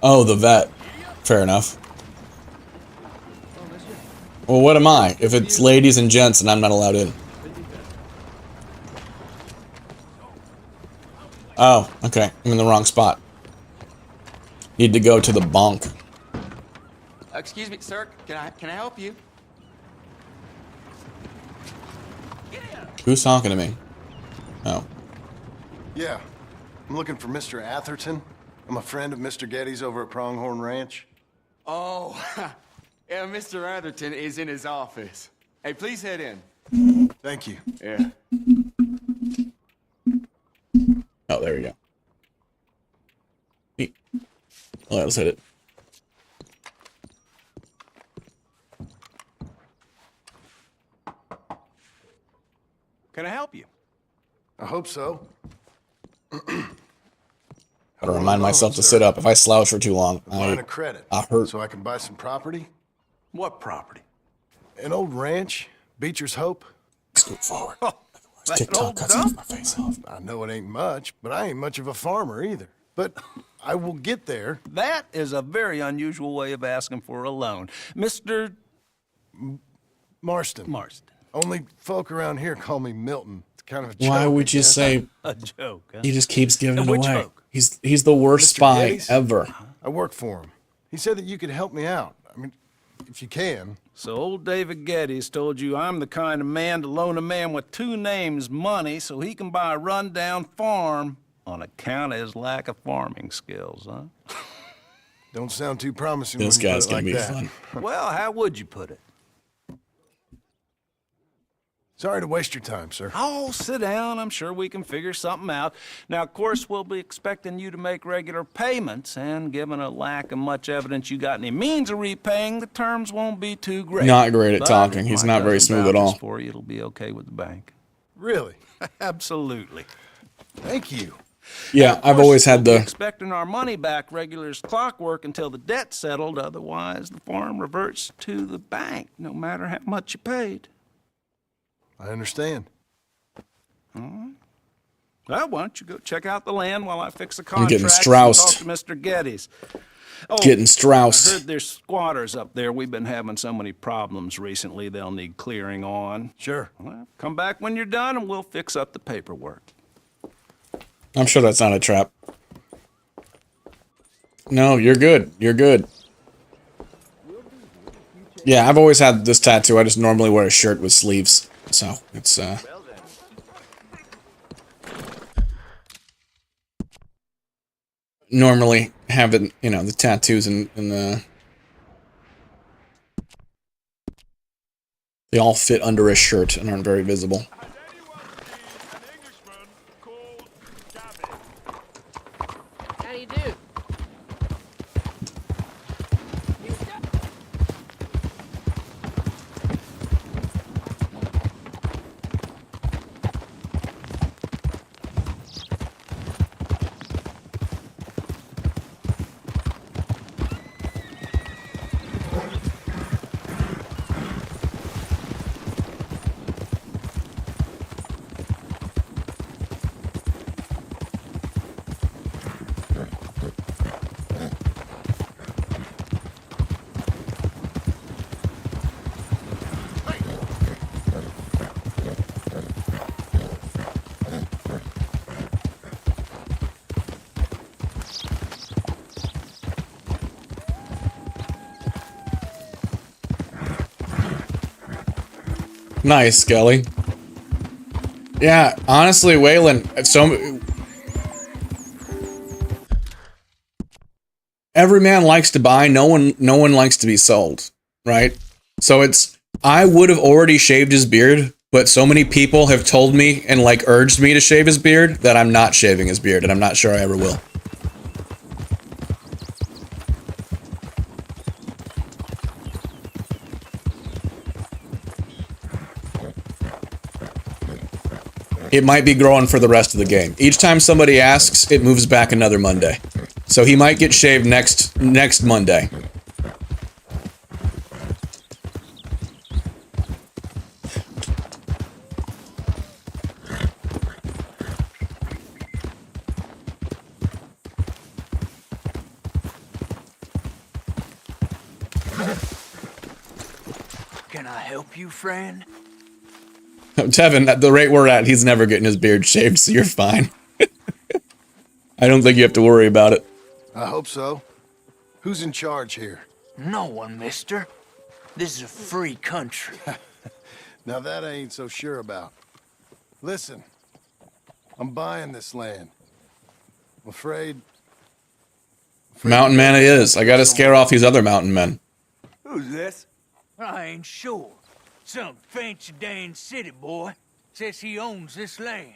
Oh, the vet. Fair enough. Well, what am I? If it's ladies and gents and I'm not allowed in. Oh, okay. I'm in the wrong spot. Need to go to the bonk. Excuse me, sir. Can I help you? Who's talking to me? Oh. Yeah. I'm looking for Mr. Atherton. I'm a friend of Mr. Getty's over at Pronghorn Ranch. Oh, yeah, Mr. Atherton is in his office. Hey, please head in. Thank you. Yeah. Oh, there we go. All right, let's hit it. Can I help you? I hope so. Gotta remind myself to sit up. If I slouch for too long, Line of credit. I hurt. So I can buy some property? What property? An old ranch, Beecher's Hope. Scoot forward. That TikTok old cuts dump? off my face off. I know it ain't much, but I ain't much of a farmer either. But I will get there. That is a very unusual way of asking for a loan. Mr. Marston. Marston. Only folk around here call me Milton. It's kind of a joke. Why would I you guess. say A joke, huh? he just keeps giving it Which away? folk? He's the worst Mr. spy Geddes? ever. I work for him. He said that you could help me out. I mean, if you can. So old David Geddes told you I'm the kind of man to loan a man with two names money so he can buy a rundown farm on account of his lack of farming skills, huh? Don't sound too promising. This when you guy's put it gonna like be that. fun. Well, how would you put it? Sorry to waste your time, sir. Oh, sit down. I'm sure we can figure something out. Now, of course, we'll be expecting you to make regular payments, and given a lack of much evidence you got any means of repaying, the terms won't be too great. Not great at But talking. if He's my not very cousin smooth at vouches all. For you, it'll be okay with the bank. Really? Absolutely. Thank you. Yeah, Of I've course, always had we'll be the. expecting our money back regular as clockwork until the debt's settled. Otherwise, the farm reverts to the bank, no matter how much you paid. I understand. All right. Well, why don't you go check out the land while I fix the I'm contract getting and Straussed. talk to Mr. Geddes. Oh, Getting I Straussed. heard there's squatters up there. We've been having so many problems recently, they'll need clearing on. Sure. Well, come back when you're done and we'll fix up the paperwork. I'm sure that's not a trap. No, you're good. You're good. Yeah, I've always had this tattoo. I just normally wear a shirt with sleeves. So, it's, normally have it, you know, the tattoos in the... They all fit under a shirt and aren't very visible. How do you do? Nice, Skelly. Yeah, honestly, Waylon, every man likes to buy, no one likes to be sold, right? So I would have already shaved his beard, but so many people have told me and like urged me to shave his beard that I'm not shaving his beard, and I'm not sure I ever will. It might be growing for the rest of the game. Each time somebody asks, it moves back another Monday. So he might get shaved next Monday. Can I help you, friend? Tevin, at the rate we're at, he's never getting his beard shaved, so you're fine. I don't think you have to worry about it. I hope so. Who's in charge here? No one, mister. This is a free country. Now that I ain't so sure about. Listen, I'm buying this land. I'm afraid... Mountain man it is. I gotta scare off these other mountain men. Who's this? I ain't sure. Some fancy Dan city boy says he owns this land.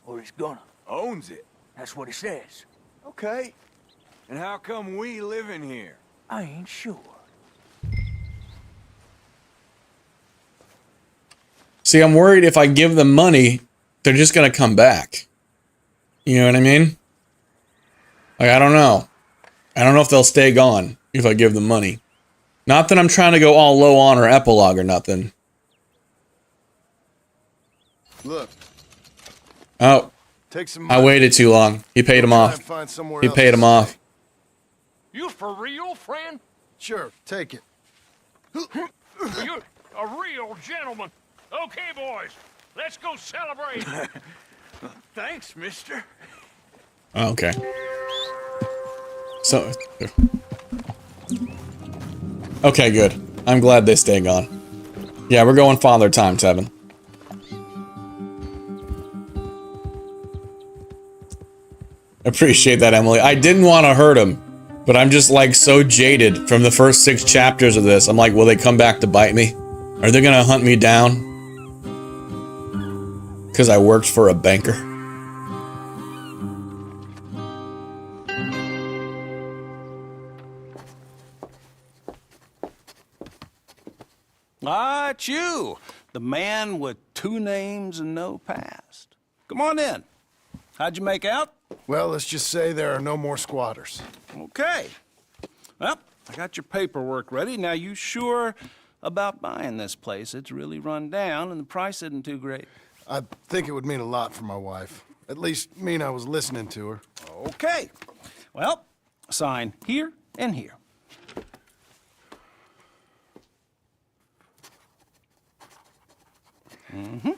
Or he's gonna. Owns it? That's what he says. Okay. And how come we live in here? I ain't sure. See, I'm worried if I give them money, they're just gonna come back. You know what I mean? Like, I don't know. I don't know if they'll stay gone if I give them money. Not that I'm trying to go all low on or epilogue or nothing. Look. Oh. Take some I money. waited too long. He paid him off. Find somewhere He else paid to him off. You for real, friend? Sure, take it. You're a real gentleman. Okay, boys, let's go celebrate. Thanks, mister. Okay. So. Okay, good. I'm glad they stay gone. Yeah, we're going father time, Tevin. Appreciate that, Emily. I didn't want to hurt him, but I'm just like so jaded from the first 6 chapters of this. I'm like, will they come back to bite me? Are they gonna hunt me down? Because I worked for a banker. Ah, it's you, the man with 2 names and no past. Come on in. How'd you make out? Well, let's just say there are no more squatters. Okay. Well, I got your paperwork ready. Now, you sure about buying this place? It's really run down, and the price isn't too great. I think it would mean a lot for my wife. At least mean I was listening to her. Okay. Well, sign here and here. Mm-hmm.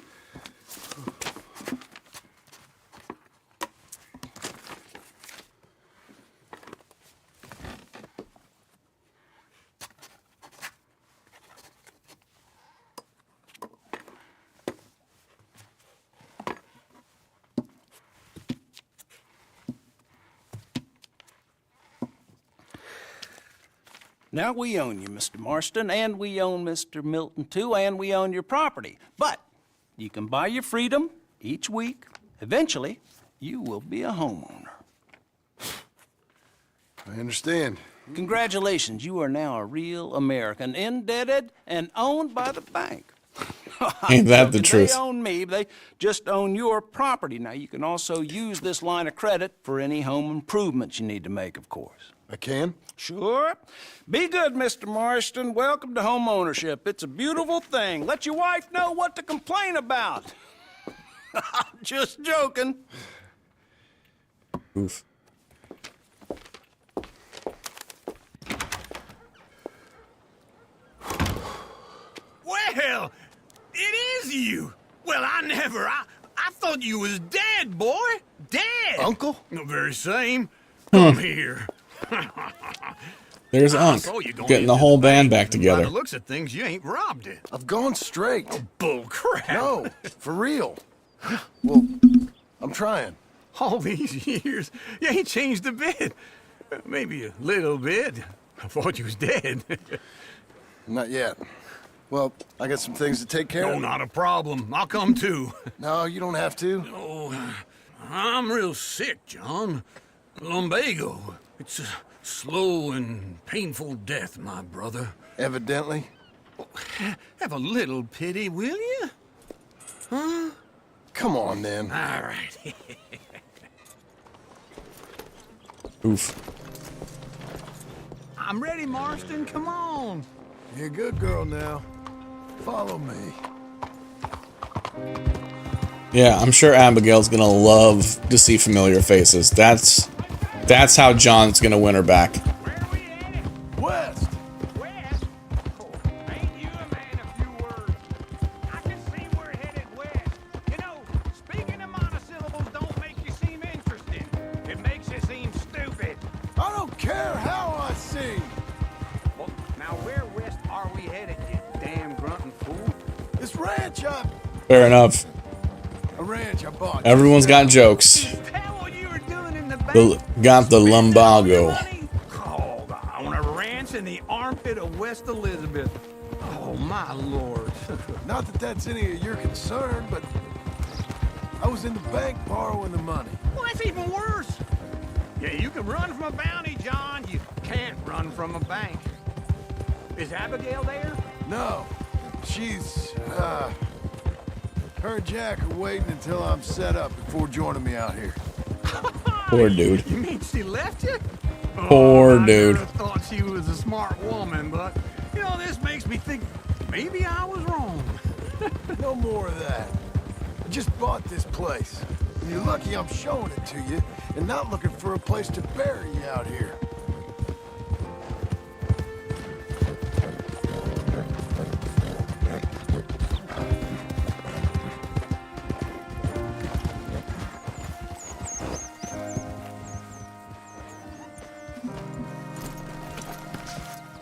Now, we own you, Mr. Marston, and we own Mr. Milton, too, and we own your property. But you can buy your freedom each week. Eventually, you will be a homeowner. I understand. Congratulations, you are now a real American, indebted and owned by the bank. Ain't that the truth? They own me, they just own your property. Now, you can also use this line of credit for any home improvements you need to make, of course. I can? Sure. Be good, Mr. Marston. Welcome to home ownership. It's a beautiful thing. Let your wife know what to complain about. Just joking. Oof. Well, it is you. Well, I thought you was dead, boy. Dead. Uncle? The very same. Come here. There's Unc, getting the whole band back together. By the looks of things, you ain't robbed it. I've gone straight. Oh, bull crap. No, for real. Well, I'm trying. All these years, you ain't changed a bit. Maybe a little bit. I thought you was dead. Not yet. Well, I got some things to take care of. No, not a problem. I'll come too. No, you don't have to. Oh, I'm real sick, John. Lumbago. It's a slow and painful death, my brother. Evidently. Have a little pity, will you? Huh? Come on, then. All right. Oof. I'm ready, Marston. Come on. You're a good girl now. Follow me. Yeah, I'm sure Abigail's gonna love to see familiar faces. That's how John's gonna win her back. West. West? Oh, ain't you a man of few words? I can see we're headed west. You know, speaking of monosyllables don't make you seem interesting. It makes you seem stupid. I don't care how I sing. Well, now where west are we headed, you damn grunting fool? This ranch Fair enough. a ranch I bought. Everyone's got jokes. Got the lumbago. Oh, on a ranch in the armpit of West Elizabeth. Oh, my lord. Not that that's any of your concern, but I was in the bank borrowing the money. Well, that's even worse. Yeah, you can run from a bounty, John. You can't run from a bank. Is Abigail there? No, she's, her and Jack are waiting until I'm set up before joining me out here. Poor dude. You mean she left you? Poor I dude. never thought she was a smart woman, but you know, this makes me think maybe I was wrong. No more of that. I just bought this place. And you're lucky I'm showing it to you and not looking for a place to bury you out here.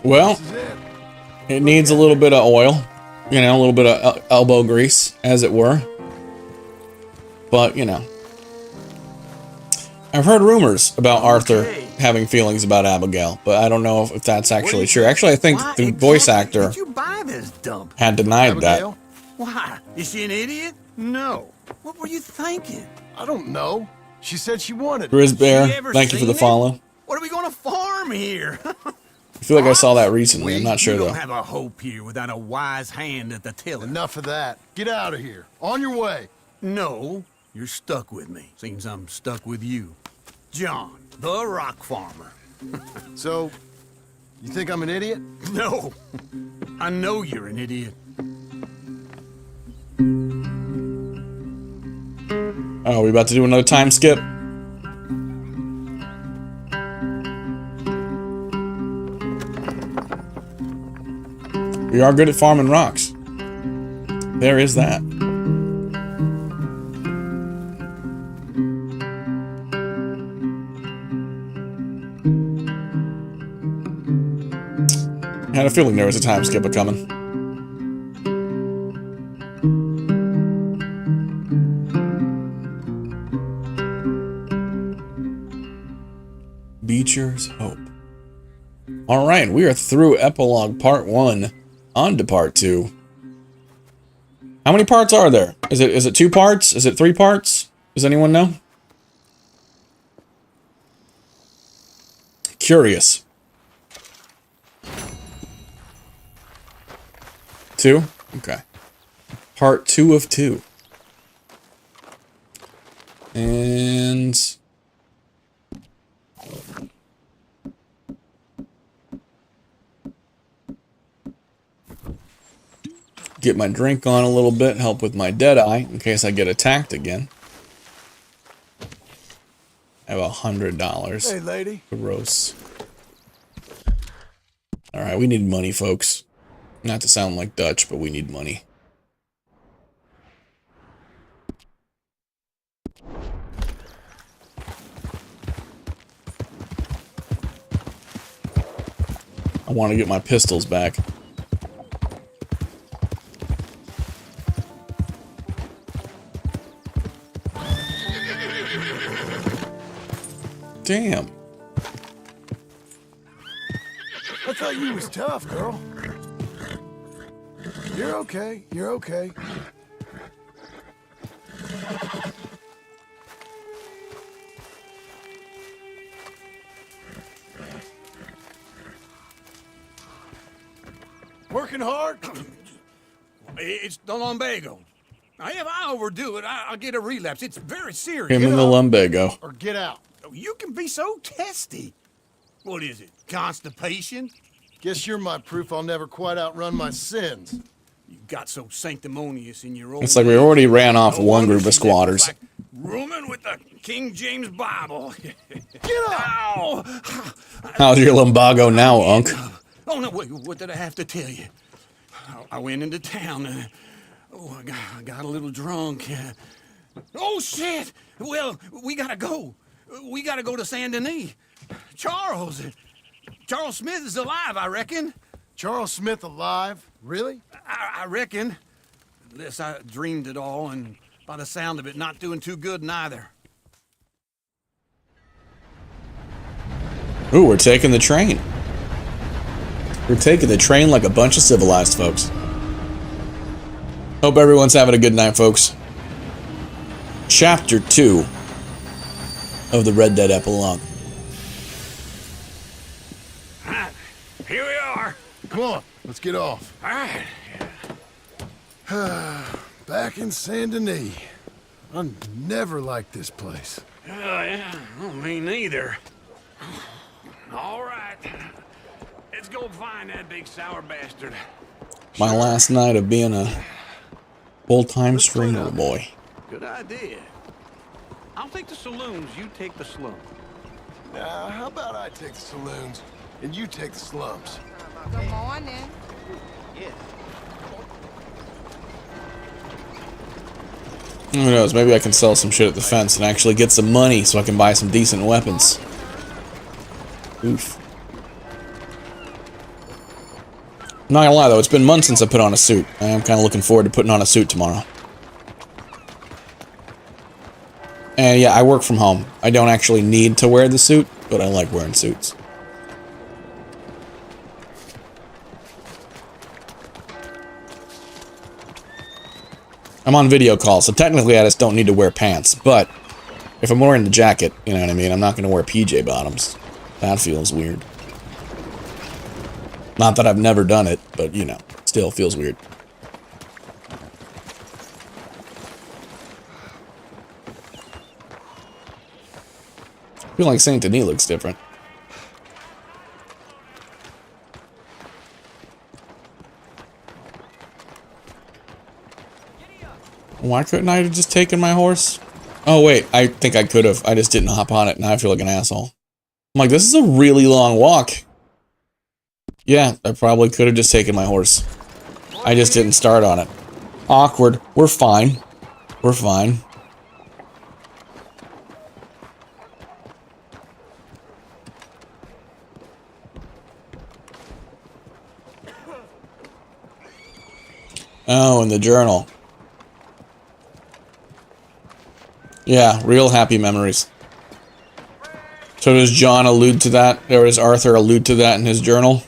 Well, it needs a little bit of oil, you know, a little bit of elbow grease, as it were. But, you know, I've heard rumors about Arthur having feelings about Abigail, but I don't know if that's actually true. Actually, I think the voice actor Did you buy this dump? had denied that. Why? Is she an idiot? No. What were you thinking? I don't know. She said she wanted. Grizz Bear, She ever thank you for the seen it? follow. What are we gonna farm here? I feel like I saw that recently. I'm not sure You though. don't have a hope here without a wise hand at the tiller. Enough of that. Get out of here. On your way. No, you're stuck with me. Seems I'm stuck with you. John, the rock farmer. So, you think I'm an idiot? No. I know you're an idiot. Oh, we about to do another time skip? We are good at farming rocks. There is that. I had a feeling there was a time skip coming. Beecher's Hope. Alright, we are through Epilogue Part 1. On to Part 2. How many parts are there? Is it 2 parts? Is it 3 parts? Does anyone know? Curious. 2? Okay. Part 2 of 2. And get my drink on a little bit, help with my dead eye in case I get attacked again. I have $100. Hey, lady. Gross. Alright, we need money, folks. Not to sound like Dutch, but we need money. I want to get my pistols back. Damn. I thought you was tough, girl. You're okay. You're okay. Working hard? It's the lumbago. Now, if I overdo it, I'll get a relapse. It's very serious. Him and the lumbago. Or get out. You can be so testy. What is it? Constipation? Guess you're my proof I'll never quite outrun my sins. You got so sanctimonious in your old It's like we already ran off one group of squatters. Like rooming with the King James Bible. Get up! Ow! How's your lumbago now, Unc? Oh, no, wait, what did I have to tell you? I went into town. I got a little drunk. Oh, shit! Well, we gotta go. We gotta go to Saint Denis. Charles Smith is alive, I reckon. Charles Smith alive? Really? I reckon. Unless I dreamed it all, and by the sound of it, not doing too good neither. Ooh, we're taking the train. We're taking the train like a bunch of civilized folks. Hope everyone's having a good night, folks. Chapter 2 of the Red Dead Epilogue. Here we are. Come on, let's get off. All right. Back in Saint Denis. I never liked this place. Yeah, me neither. All right. Let's go find that big sour bastard. My last night of being a full-time stringer boy. Good idea. I'll take the saloons, you take the slums. Now, how about I take the saloons and you take the slums? Good morning. Who knows, maybe I can sell some shit at the fence and actually get some money so I can buy some decent weapons. Oof. I'm not gonna lie though, it's been months since I put on a suit. I am kind of looking forward to putting on a suit tomorrow. And yeah, I work from home. I don't actually need to wear the suit, but I like wearing suits. I'm on video call, so technically I just don't need to wear pants, but if I'm wearing the jacket, you know what I mean, I'm not going to wear PJ bottoms. That feels weird. Not that I've never done it, but, you know, still feels weird. I feel like Saint Denis looks different. Why couldn't I have just taken my horse? Oh wait, I think I could have. I just didn't hop on it. Now I feel like an asshole. I'm like, this is a really long walk. Yeah, I probably could have just taken my horse. I just didn't start on it. Awkward. We're fine. We're fine. Oh, in the journal. Yeah, real happy memories. So does John allude to that? Or does Arthur allude to that in his journal?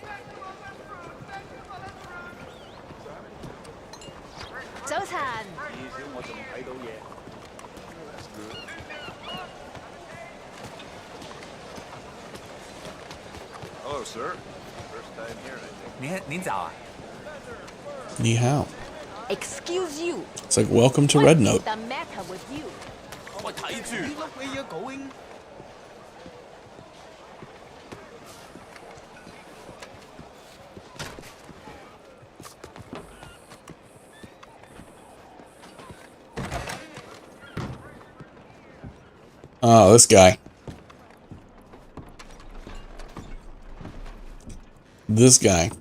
Hello, sir. First time here, I think. Ni hao. Excuse you. It's like, welcome to Red Note. What's the matter with you? You look where you're going. Oh, this guy. This guy.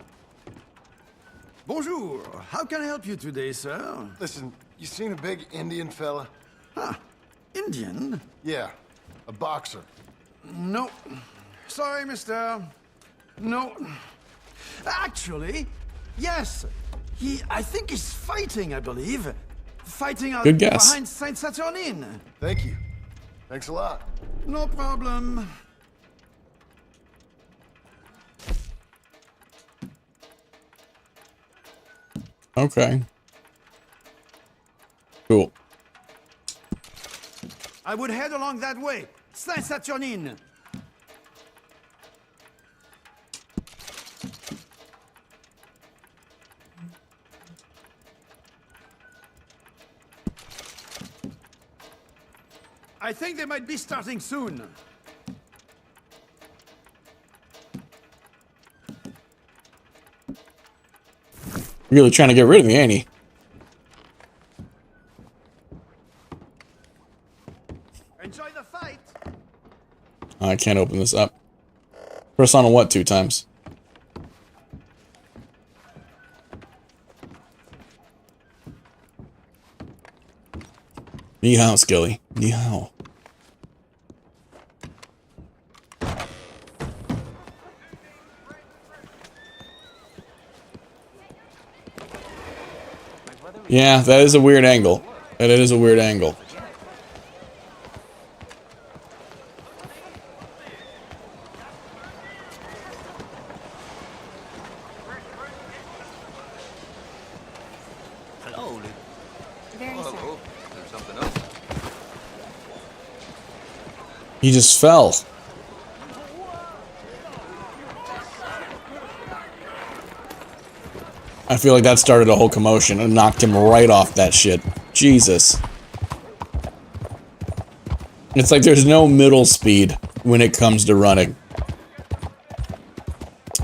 Bonjour. How can I help you today, sir? Listen, you seen a big Indian fella? Huh. Indian? Yeah, a boxer. No. Sorry, mister. No. Actually, yes. I think he's fighting, I believe. Fighting out Good guess. behind Saint Saturnin. Thank you. Thanks a lot. No problem. Okay. Cool. I would head along that way. Saint Saturnin. I think they might be starting soon. Really trying to get rid of me, ain't he? Enjoy the fight. I can't open this up. Press on what 2 times? Ni hao, Skilly. Ni hao. Yeah, that is a weird angle. That is a weird angle. Hello. Very Oh, sorry. hello. There's something else. He just fell. I feel like that started a whole commotion and knocked him right off that shit. Jesus. It's like there's no middle speed when it comes to running.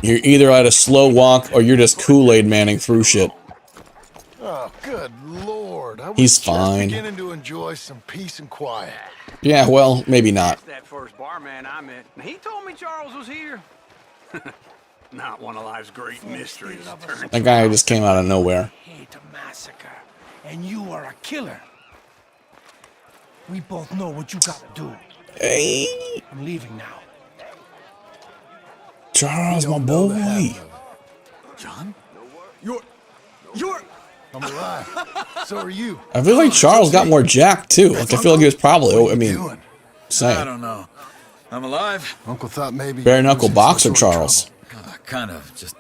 You're either at a slow walk or you're just Kool-Aid Manning through shit. Oh, good lord. I was He's just fine. beginning to enjoy some peace and quiet. Yeah, well, maybe not. That first barman I met, he told me Charles was here. Not one of life's great mysteries. That guy just came out of nowhere. Hate a massacre, and you are a killer. We both know what you gotta do. Hey, I'm leaving now. Charles, my boy. John? You're... I'm alive. So are you. I feel like Charles got more jacked too. Like I feel like he was probably. I mean, same. I don't know. I'm alive. Uncle thought maybe... Bare knuckle boxer Charles. Kind of. Just...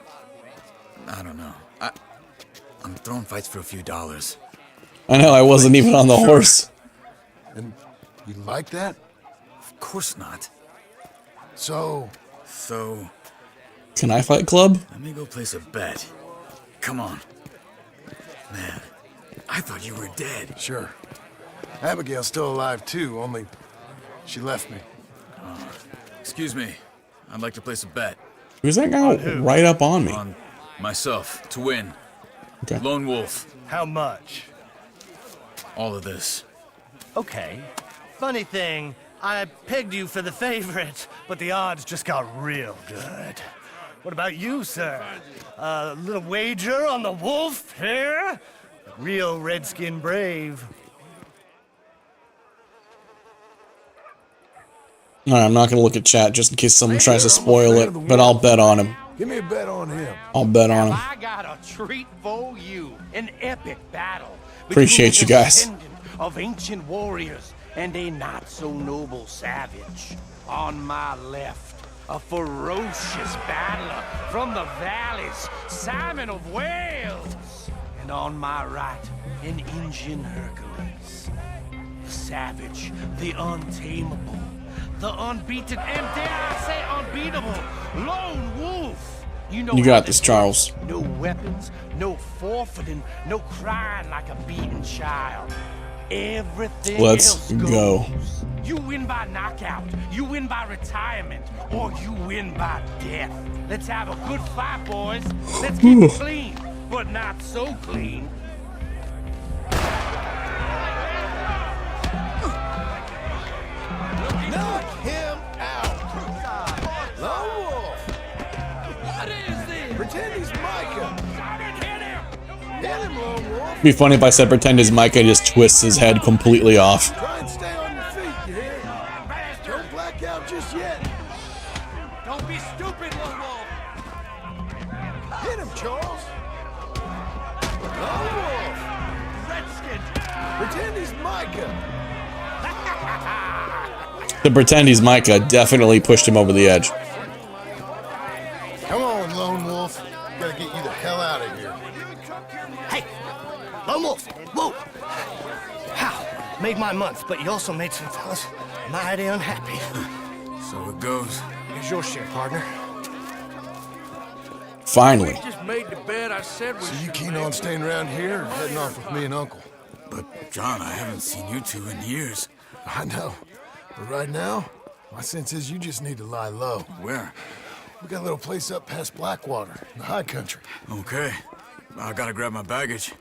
I don't know. I'm throwing fights for a few dollars. I know, I wasn't even on the horse. And you like that? Of course not. So... Can I fight club? Let me go place a bet. Come on. Man, I thought you were dead. Sure. Abigail's still alive too, only she left me. Excuse me. I'd like to place a bet. Who's that guy right up on me? On myself, to win. Okay. Lone Wolf. How much? All of this. Okay. Funny thing, I pegged you for the favorite, but the odds just got real good. What about you, sir? A little wager on the wolf here? Real redskin brave. Alright, I'm not gonna look at chat just in case someone tries to spoil it, but I'll bet on him. Give me a bet on him. I'll bet on him. I got a treat for you. An epic battle. Appreciate you guys. Descendant of ancient warriors and a not so noble savage. On my left, a ferocious battler from the valleys, Simon of Wales. And on my right, an Indian Hercules. The savage, the untamable, the unbeaten, and dare I say unbeatable, Lone Wolf. You know You how got this, works. Charles. No weapons, no forfeiting, no crying like a beaten child. Everything Let's else goes. go. You win by knockout, you win by retirement, or you win by death. Let's have a good fight, boys. Let's keep it clean, but not so clean. Knock him out! Lone Wolf! What is this? Pretend he's Micah! Hit him, Lone Wolf! It'd be funny if I said pretend his Micah just twists his head completely off. Try and stay on your feet, you hear? Don't black out just yet. Don't be stupid, Lone Wolf. Hit him, Charles! Lone Wolf! Redskin! Pretend he's Micah! The pretend he's Micah definitely pushed him over the edge. Come on, Lone Wolf. Gotta get you the hell out of here. Hey! Lone Wolf! Whoa! How? Made my month, but you also made some fellas mighty unhappy. So it goes. Here's your share, partner. Finally. Just made the bed I said was. So you keen on staying around here or heading off with me and Uncle? But, John, I haven't seen you two in years. I know. But right now, my sense is you just need to lie low. Where? We got a little place up past Blackwater, in the high country. Okay. I gotta grab my baggage.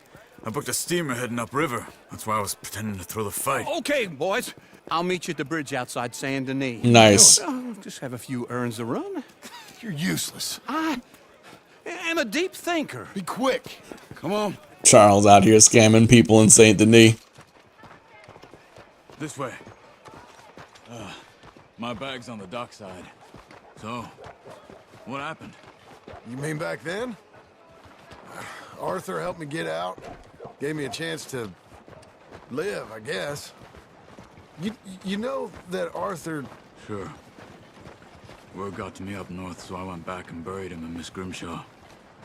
I booked a steamer heading upriver. That's why I was pretending to throw the fight. Okay, boys. I'll meet you at the bridge outside Saint Denis. Nice. Just have a few errands to run. You're useless. I am a deep thinker. Be quick. Come on. Charles out here scamming people in Saint Denis. This way. My bag's on the dockside. So, what happened? You mean back then? Arthur helped me get out. Gave me a chance to live, I guess. You know that Arthur... Sure. Word got to me up north, so I went back and buried him in Miss Grimshaw.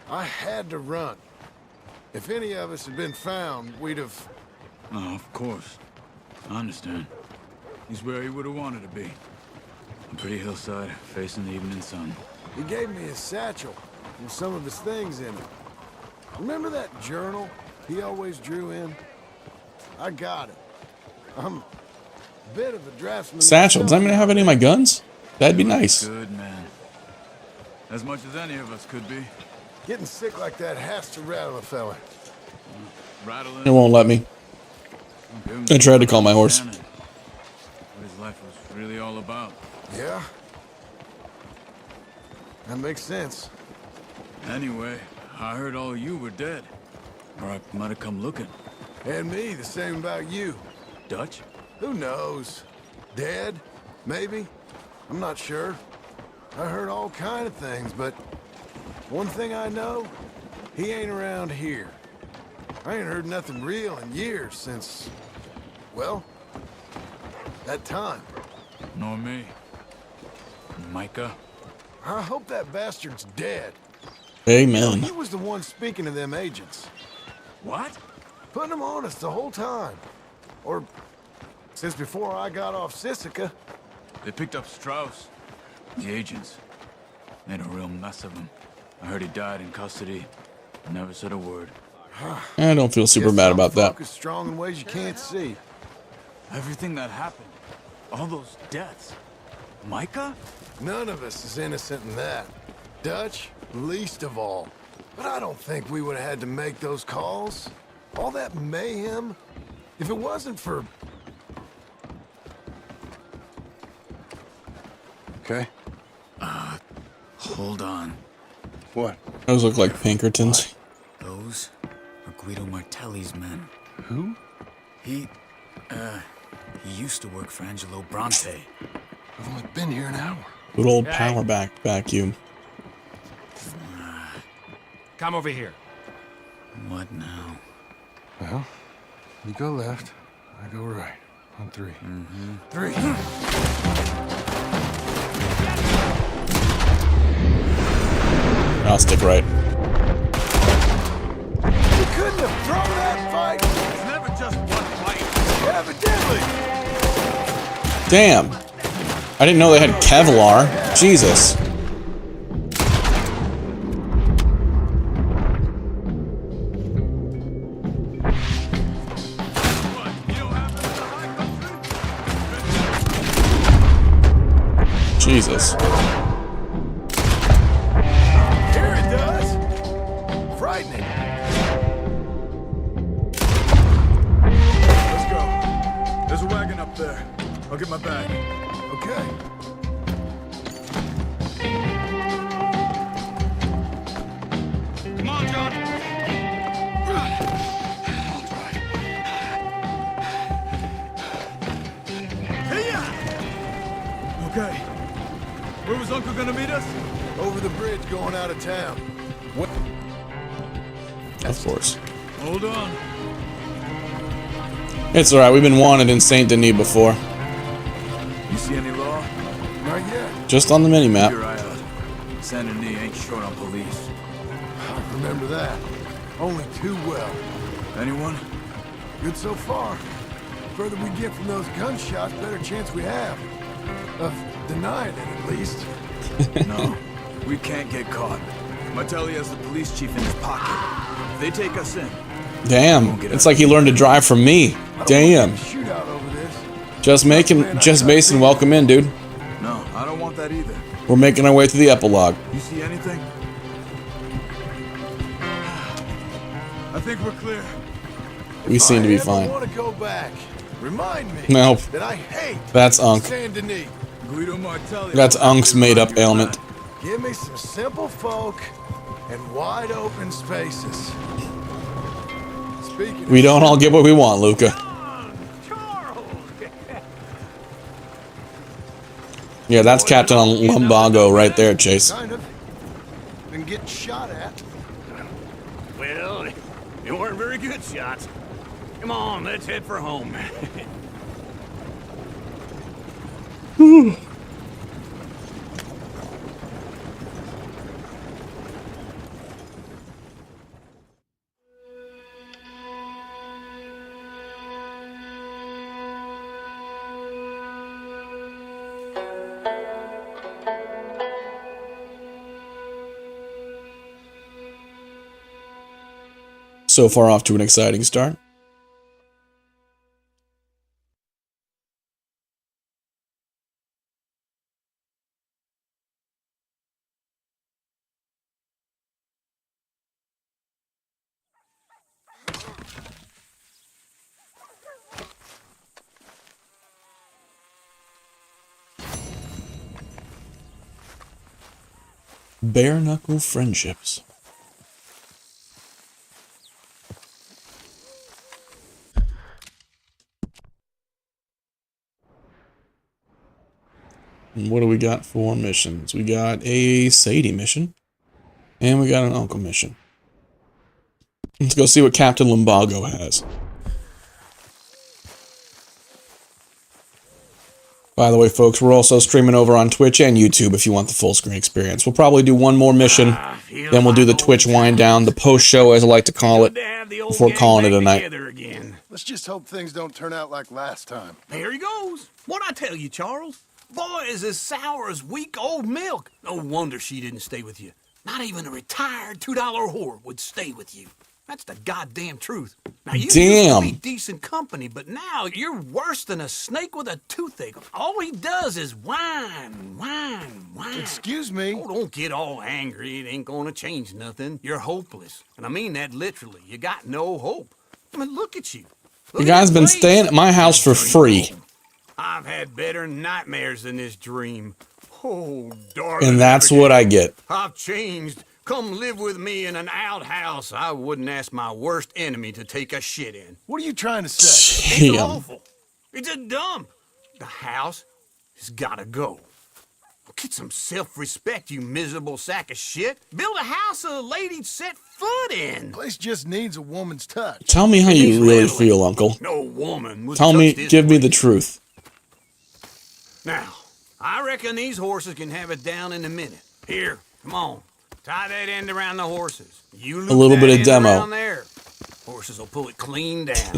I had to run. If any of us had been found, we'd have... Oh, of course. I understand. He's where he would have wanted to be. A pretty hillside, facing the evening sun. He gave me his satchel and some of his things in it. Remember that journal he always drew in? I got it. I'm Bit of a draftsman. Satchel. Does anybody have any of my guns? That'd be nice. Good man. As much as any of us could be. Getting sick like that has to rattle a fella. Rattling. It won't let me. I tried to call my horse. What his life was really all about. Yeah. That makes sense. Anyway, I heard all you were dead. Or I might have come looking. And me, the same about you. Dutch? Who knows? Dead? Maybe? I'm not sure. I heard all kind of things, but one thing I know, he ain't around here. I ain't heard nothing real in years since, well, that time. Nor me. Micah? I hope that bastard's dead. Amen. He was the one speaking to them agents. What? Putting them on us the whole time. Or since before I got off Sisika. They picked up Strauss. The agents. Made a real mess of him. I heard he died in custody. Never said a word. I don't feel super bad about that. Focus strong in ways you can't see. Everything that happened. All those deaths. Micah? None of us is innocent in that. Dutch, least of all. But I don't think we would have had to make those calls. All that mayhem. If it wasn't for... Okay. Hold on. What? Those look like Pinkertons. Those are Guido Martelli's men. Who? He used to work for Angelo Bronte. I've only been here an hour. Good old power vacuum. Come over here. What now? Well, you go left, I go right. On three. Three. I'll stick right. You couldn't have thrown that fight. It's never just one fight. Evidently. Damn. I didn't know they had Kevlar. Jesus. Jesus. Here it does. Frightening. Let's go. There's a wagon up there. I'll get my bag. Okay. Come on, John. Okay. Where was Uncle gonna meet us? Over the bridge going out of town. What? Of course. Hold on. It's alright, we've been wanted in Saint Denis before. You see any law? Not yet. Just on the mini-map. Your eye out. Saint Denis ain't short on police. I remember that. Only too well. Anyone? Good so far. Further we get from those gunshots, better chance we have. Of denying it, at least. No, we can't get caught. Martelli has the police chief in his pocket. If they take us in... Damn. It's like he learned to drive from me. Damn. Shootout over this. Just Mason, welcome in, dude. No, I don't want that either. We're making our way to the epilogue. You see anything? I think we're clear. We seem to be I fine. want to go back. Remind me Nope. that I hate That's Unk. Saint Denis. Guido Martelli. That's Unk's made-up ailment. Give me some simple folk and wide open spaces. Speaking We don't all get what we want, Luca. Yeah, that's Captain Lumbago right there, Chase. kind of been getting shot at. Well, they weren't very good shots. Come on, let's head for home. So far off to an exciting start. Bare knuckle friendships. And what do we got for missions? We got a Sadie mission. And we got an Uncle mission. Let's go see what Captain Lumbago has. By the way, folks, we're also streaming over on Twitch and YouTube if you want the full screen experience. We'll probably do one more mission, then we'll do the Twitch wind down, the post show as I like to call it, before calling it a night. Let's just hope things don't turn out like last time. There he goes. What'd I tell you, Charles? Boy is as sour as weak old milk. No wonder she didn't stay with you. Not even a retired $2 whore would stay with you. That's the goddamn truth. Now, you used to be decent company, but now you're worse than a snake with a toothache. All he does is whine. Excuse me? Oh, don't get all angry. It ain't gonna change nothing. You're hopeless. And I mean that literally. You got no hope. I mean, look at you. The guy's been staying at my house for free. I've had better nightmares than this dream. Oh, darling. And that's what I get. I've changed. Come live with me in an outhouse I wouldn't ask my worst enemy to take a shit in. What are you trying to say? It's awful. It's a dump. The house has gotta go. Get some self-respect, you miserable sack of shit. Build a house a lady'd set foot in. Place just needs a woman's touch. Tell me how you really feel, Uncle. No woman would Tell me, touch this give me place. the truth. Now, I reckon these horses can have it down in a minute. Here, come on. Tie that end around the horses. You loop A little that bit of end demo. around there. Horses will pull it clean down.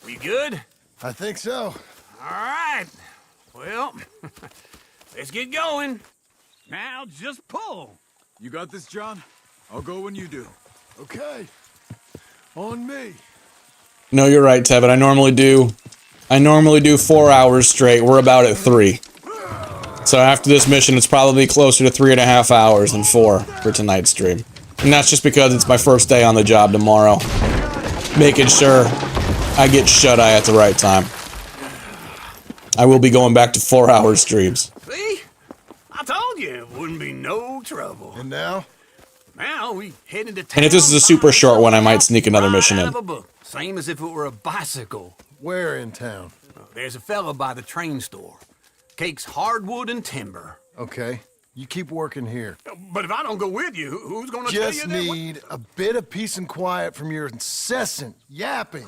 We good? I think so. All right. Well, let's get going. Now just pull. You got this, John? I'll go when you do. Okay. On me. No, you're right, Tevin. I normally do 4 hours straight. We're about at 3. So after this mission, it's probably closer to 3.5 hours than 4 for tonight's stream. And that's just because it's my first day on the job tomorrow. Making sure I get shut-eye at the right time. I will be going back to 4-hour streams. See? I told you it wouldn't be no trouble. And now? Now we head into town. And if this is a super short one, I might sneak another mission out in. of a book. Same as if it were a bicycle. Where in town? There's a fella by the train store. Cakes hardwood and timber. Okay. You keep working here. But if I don't go with you, who's gonna tell you Just that? need a bit of peace and quiet from your incessant yapping.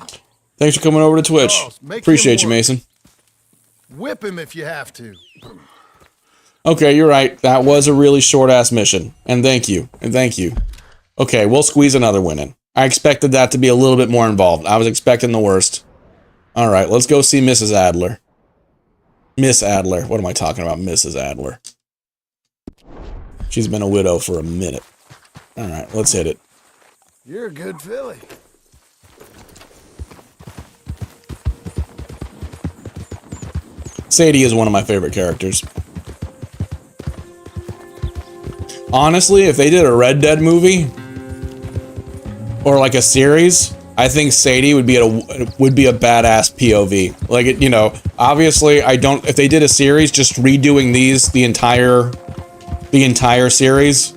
Thanks for coming over to Twitch. Charles, make Appreciate him you, work. Mason. Whip him if you have to. Okay, you're right. That was a really short-ass mission. And thank you. And thank you. Okay, we'll squeeze another one in. I expected that to be a little bit more involved. I was expecting the worst. Alright, let's go see Mrs. Adler. Miss Adler. What am I talking about? Mrs. Adler. She's been a widow for a minute. Alright, let's hit it. You're a good filly. Sadie is one of my favorite characters. Honestly, if they did a Red Dead movie or like a series, I think Sadie would be a badass POV. Like it, you know, obviously if they did a series just redoing the entire series,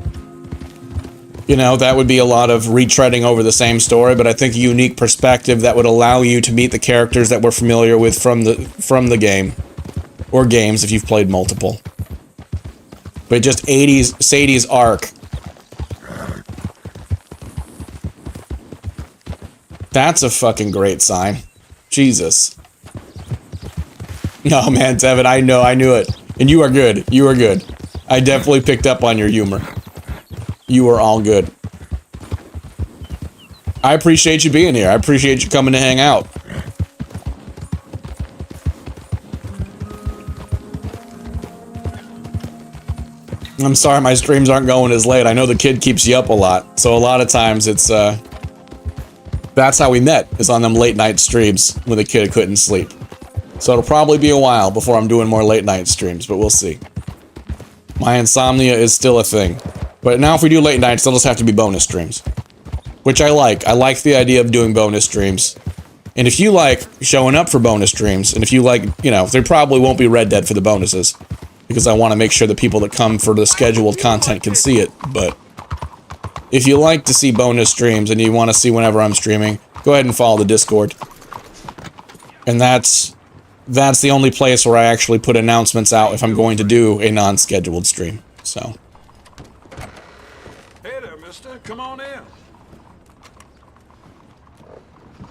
you know, that would be a lot of retreading over the same story, but I think a unique perspective that would allow you to meet the characters that we're familiar with from the game or games if you've played multiple. But just Sadie's arc. That's a fucking great sign. Jesus. No, man, Tevin, I knew it. And you are good. You are good. I definitely picked up on your humor. You are all good. I appreciate you being here. I appreciate you coming to hang out. I'm sorry my streams aren't going as late. I know the kid keeps you up a lot. So a lot of times it's, that's how we met, is on them late night streams when the kid couldn't sleep. So it'll probably be a while before I'm doing more late night streams, but we'll see. My insomnia is still a thing. But now if we do late nights, they'll just have to be bonus streams. Which I like. I like the idea of doing bonus streams. And if you like showing up for bonus streams, and if you like, you know, there probably won't be Red Dead for the bonuses. because I want to make sure the people that come for the scheduled content can see it. But if you like to see bonus streams and you want to see whenever I'm streaming, go ahead and follow the Discord. And that's the only place where I actually put announcements out if I'm going to do a non-scheduled stream. So. Hey there, mister. Come on in.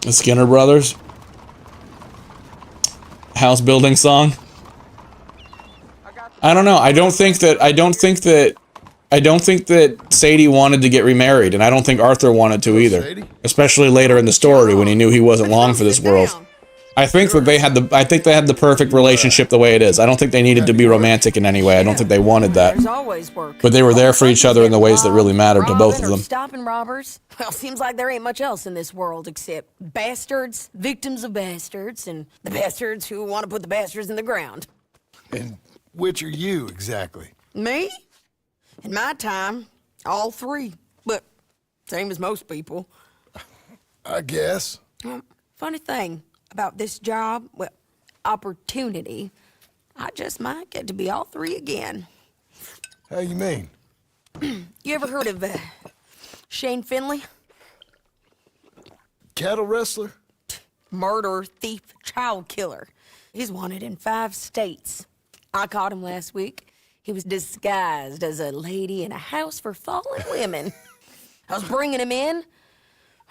The Skinner Brothers. House building song. I don't know. I don't think that Sadie wanted to get remarried, and I don't think Arthur wanted to either. Especially later in the story when he knew he wasn't long for this world. I think that they had the perfect relationship the way it is. I don't think they needed to be romantic in any way. I don't think they wanted that. There's always work. But they were there for each other in the ways that really mattered to both of them. Stopping robbers? Well, seems like there ain't much else in this world except bastards, victims of bastards, and the bastards who want to put the bastards in the ground. And which are you, exactly? Me? In my time, all three. But same as most people. I guess. Funny thing about this job, well, opportunity, I just might get to be all three again. How you mean? You ever heard of Shane Finley? Cattle wrestler? Murderer, thief, child killer. He's wanted in 5 states. I caught him last week. He was disguised as a lady in a house for fallen women. I was bringing him in,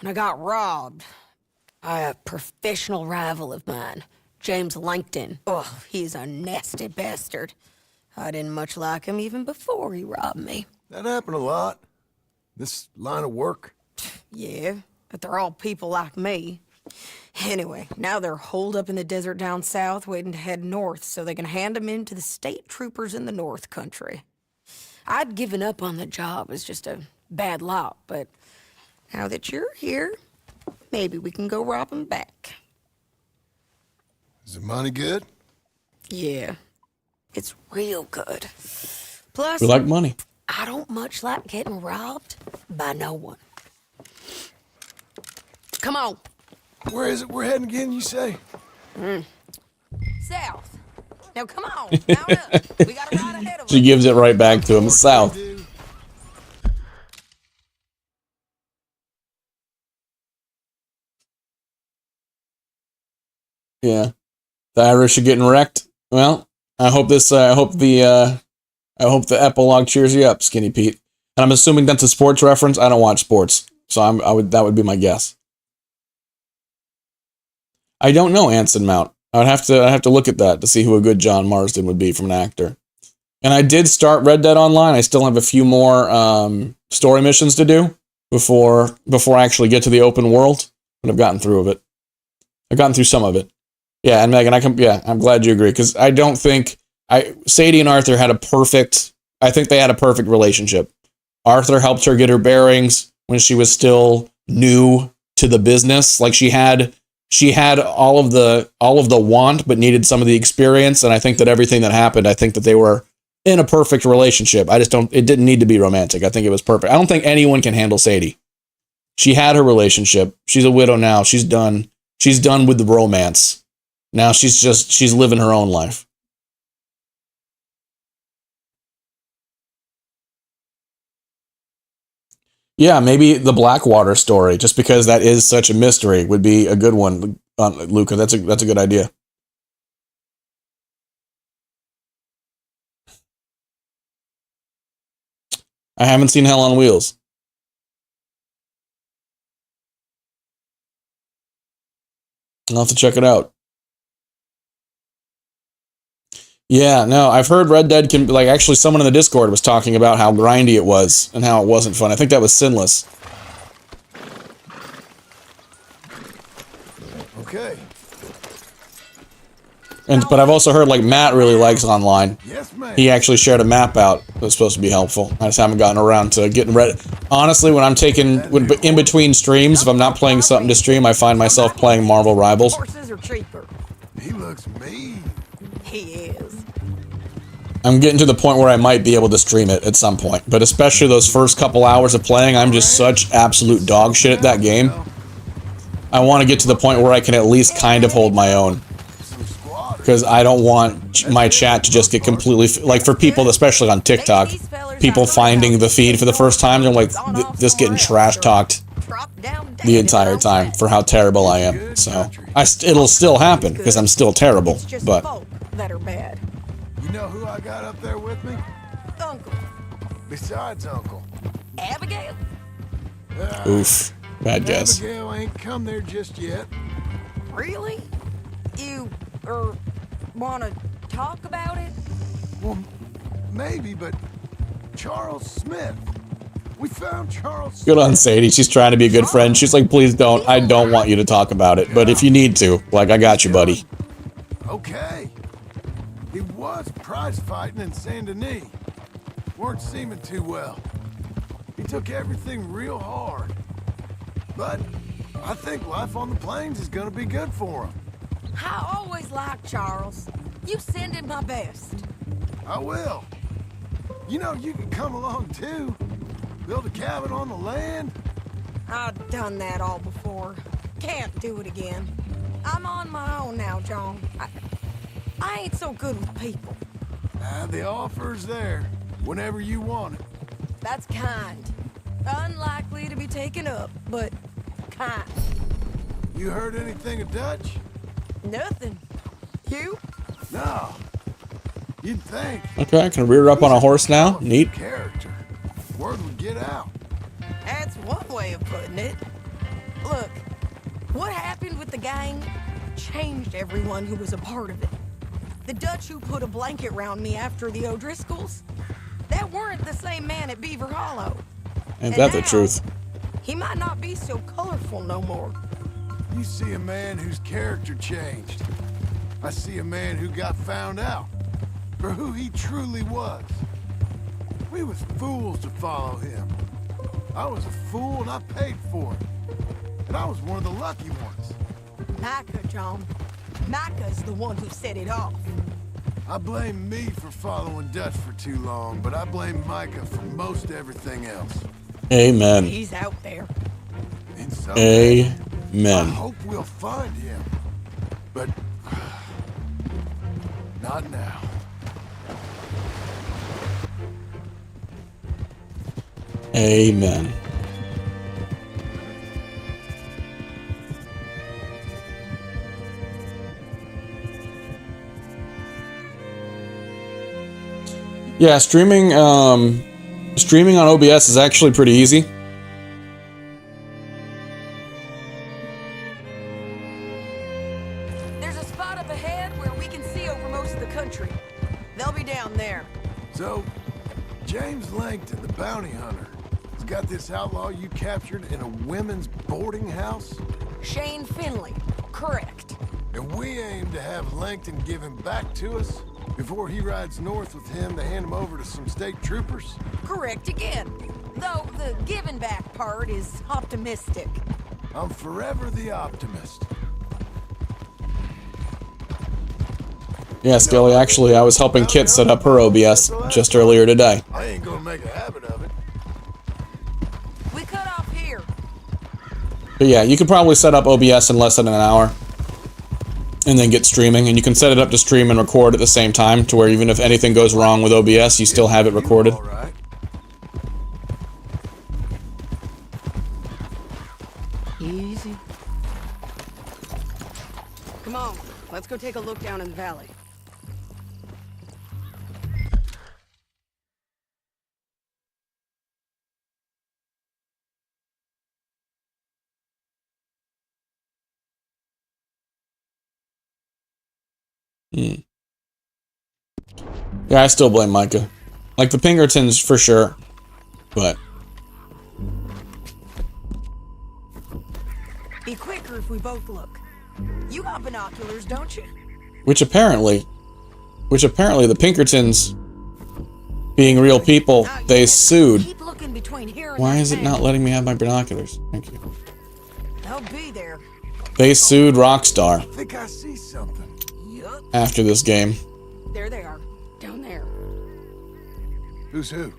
and I got robbed by a professional rival of mine, James Langton. Oh, he's a nasty bastard. I didn't much like him even before he robbed me. That happened a lot. This line of work. Yeah, but they're all people like me. Anyway, now they're holed up in the desert down south waiting to head north so they can hand them in to the state troopers in the north country. I'd given up on the job as just a bad lot, but now that you're here, maybe we can go rob them back. Is the money good? Yeah, it's real good. Plus, We like money. I don't much like getting robbed by no one. Come on. Where is it we're heading again, you say? South. Now come on, mount up. We got a ride ahead of us. She gives it right back to him. South. Yeah. The Irish are getting wrecked. Well, I hope the epilogue cheers you up, Skinny Pete. And I'm assuming that's a sports reference. I don't watch sports, so that would be my guess. I don't know Anson Mount. I'd have to look at that to see who a good John Marsden would be from an actor. And I did start Red Dead Online. I still have a few more story missions to do before I actually get to the open world. But I've gotten through it. I've gotten through some of it. Yeah, and Megan, I'm glad you agree, because I don't think Sadie and Arthur had a perfect relationship. Arthur helped her get her bearings when she was still new to the business. Like she had all of the want, but needed some of the experience. And I think that everything that happened, I think that they were in a perfect relationship. It didn't need to be romantic. I think it was perfect. I don't think anyone can handle Sadie. She had her relationship. She's a widow now. She's done. She's done with the romance. Now she's living her own life. Yeah, maybe the Blackwater story, just because that is such a mystery, would be a good one, Luca. That's a good idea. I haven't seen Hell on Wheels. I'll have to check it out. Yeah, no, I've heard Red Dead can, like, actually someone in the Discord was talking about how grindy it was and how it wasn't fun. I think that was Sinless. Okay. But I've also heard, like, Matt really likes online. Yes, ma'am. He actually shared a map out that was supposed to be helpful. I just haven't gotten around to getting ready. Honestly, when in between streams, if I'm not playing something to stream, I find myself playing Marvel Rivals. Horses are cheaper. He looks mean. He is. I'm getting to the point where I might be able to stream it at some point. But especially those first couple hours of playing, I'm just such absolute dog shit at that game. I want to get to the point where I can at least kind of hold my own. Some squatters. because I don't want my chat to just get completely like for people, especially on TikTok, people finding the feed for the first time, they're like just getting trash talked the entire time for how terrible I am. So it'll still happen because I'm still terrible. But that are bad. You know who I got up there with me? Uncle. Besides Uncle. Abigail? Oof. Bad guess. Abigail ain't come there just yet. Really? You, wanna talk about it? Well, maybe, but Charles Smith. We found Charles Smith. Good on Sadie. She's trying to be a good friend. She's like, please don't. I don't want you to talk about it. But if you need to, like, I got you, buddy. Okay. He was prize fighting in Saint Denis. Weren't seeming too well. He took everything real hard. But I think life on the plains is gonna be good for him. I always liked Charles. You send him my best. I will. You know, you can come along too. Build a cabin on the land. I've done that all before. Can't do it again. I'm on my own now, John. I ain't so good with people. The offer's there, whenever you want it. That's kind. Unlikely to be taken up, but kind. You heard anything of Dutch? Nothing. You? No. You'd think. Okay, I can rear up on a horse now. Neat. Character. Word would get out. That's one way of putting it. Look, what happened with the gang changed everyone who was a part of it. The Dutch who put a blanket round me after the O'Driscolls, that weren't the same man at Beaver Hollow. Ain't that the truth? He might not be so colorful no more. You see a man whose character changed. I see a man who got found out for who he truly was. We was fools to follow him. I was a fool and I paid for it. And I was one of the lucky ones. Micah, John. Micah's the one who set it off. I blame me for following Dutch for too long, but I blame Micah for most everything else. Amen. He's out there. And someday, Amen. I hope we'll find him. But not now. Amen. Yeah, streaming on OBS is actually pretty easy. There's a spot up ahead where we can see over most of the country. They'll be down there. So, James Langton, the bounty hunter, has got this outlaw you captured in a women's boarding house? Shane Finley. Correct. And we aim to have Langton give him back to us before he rides north with him to hand him over to some state troopers? Correct again. Though the giving back part is optimistic. I'm forever the optimist. Yeah, Skelly, actually, I was helping Kit set up her OBS just earlier today. I ain't gonna make a habit of it. We cut off here. But yeah, you could probably set up OBS in less than an hour. And then get streaming, and you can set it up to stream and record at the same time, to where even if anything goes wrong with OBS, you still have it recorded. Easy. Come on, let's go take a look down in the valley. Yeah, I still blame Micah. Like the Pinkertons for sure, but Be quicker if we both look. You got binoculars, don't you? which apparently the Pinkertons, being real people, they sued. Keep looking between here and Why that is it not tangle. letting me have my binoculars? Thank you. They'll be there. They sued Rockstar I think I see something. after this game. There they are, down there. Who's who?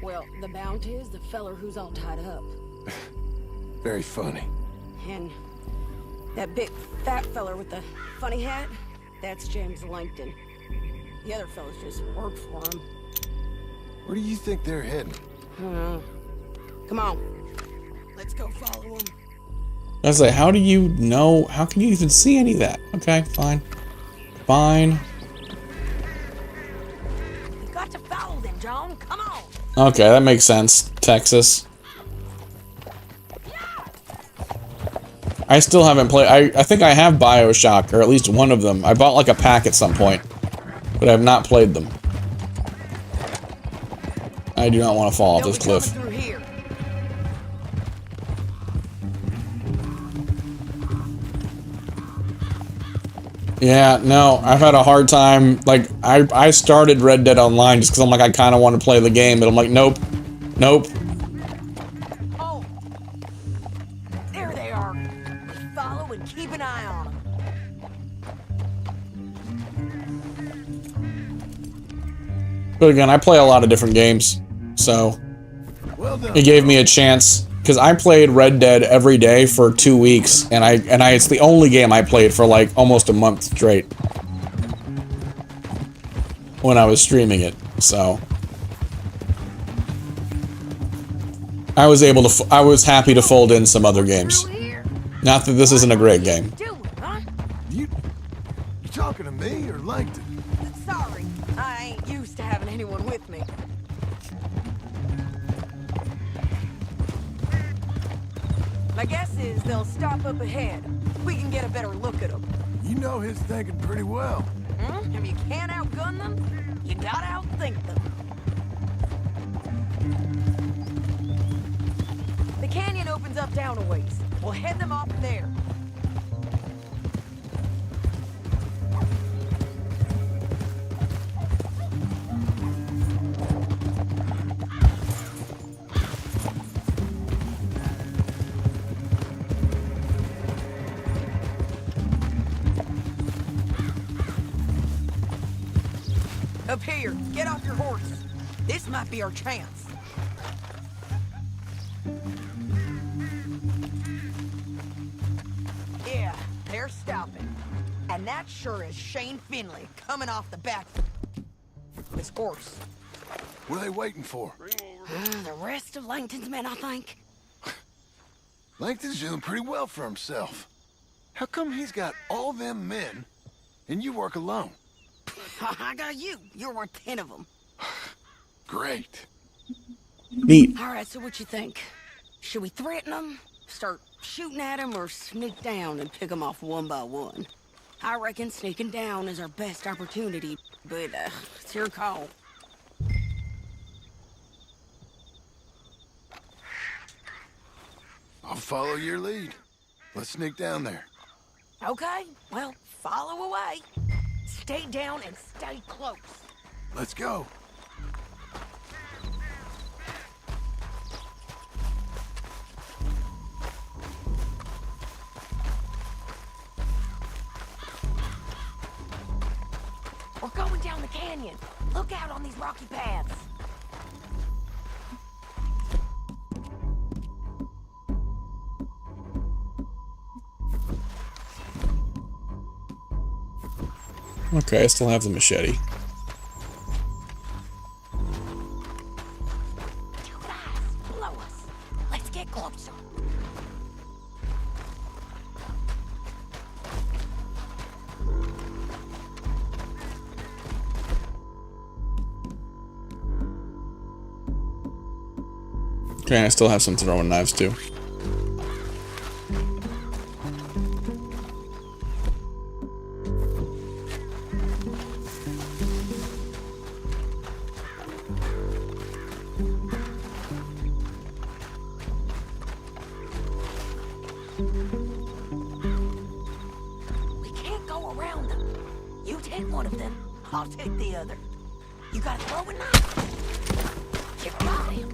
Well, the bounty is the feller who's all tied up. Very funny. And that big fat feller with the funny hat, That's James Langton. The other fellas just work for him. Where do you think they're heading? Come on. Let's go follow him. I was like, how do you know? How can you even see any of that? Okay, fine. Fine. You got to follow them, John. Come on. Okay, that makes sense. Texas. I still haven't played. I think I have BioShock, or at least one of them. I bought like a pack at some point, but I have not played them. I do not want to fall off this cliff. Yeah, no, I've had a hard time. Like, I started Red Dead Online just because I'm like, I kind of want to play the game, but I'm like, nope. Nope. Oh, there they are. Follow and keep an eye on them. But again, I play a lot of different games, so it gave me a chance. Because I played Red Dead every day for 2 weeks, and it's the only game I played for like almost a month straight when I was streaming it. So I was happy to fold in some other games. Not that this isn't a great game. You talking to me or Langton? Sorry, I ain't used to having anyone with me. My guess is they'll stop up ahead. We can get a better look at them. You know his thinking pretty well. If you can't outgun them, you gotta outthink them. The canyon opens up down a ways. We'll head them off there. Up here, get off your horse. This might be our chance. Yeah, they're stopping. And that sure is Shane Finley coming off the back of his horse. What are they waiting for? The rest of Langton's men, I think. Langton's doing pretty well for himself. How come he's got all them men and you work alone? I got you. You're worth 10 of them. Great. Neat. All right, so what you think? Should we threaten them, start shooting at them, or sneak down and pick them off one by one? I reckon sneaking down is our best opportunity, but it's your call. I'll follow your lead. Let's sneak down there. Okay, well, follow away. Stay down and stay close. Let's go. We're going down the canyon. Look out on these rocky paths. Okay, I still have the machete. Below us. Let's get closer. Okay, I still have some throwing knives too. We can't go around them. You take one of them, I'll take the other. You got a throwing knife? You got him.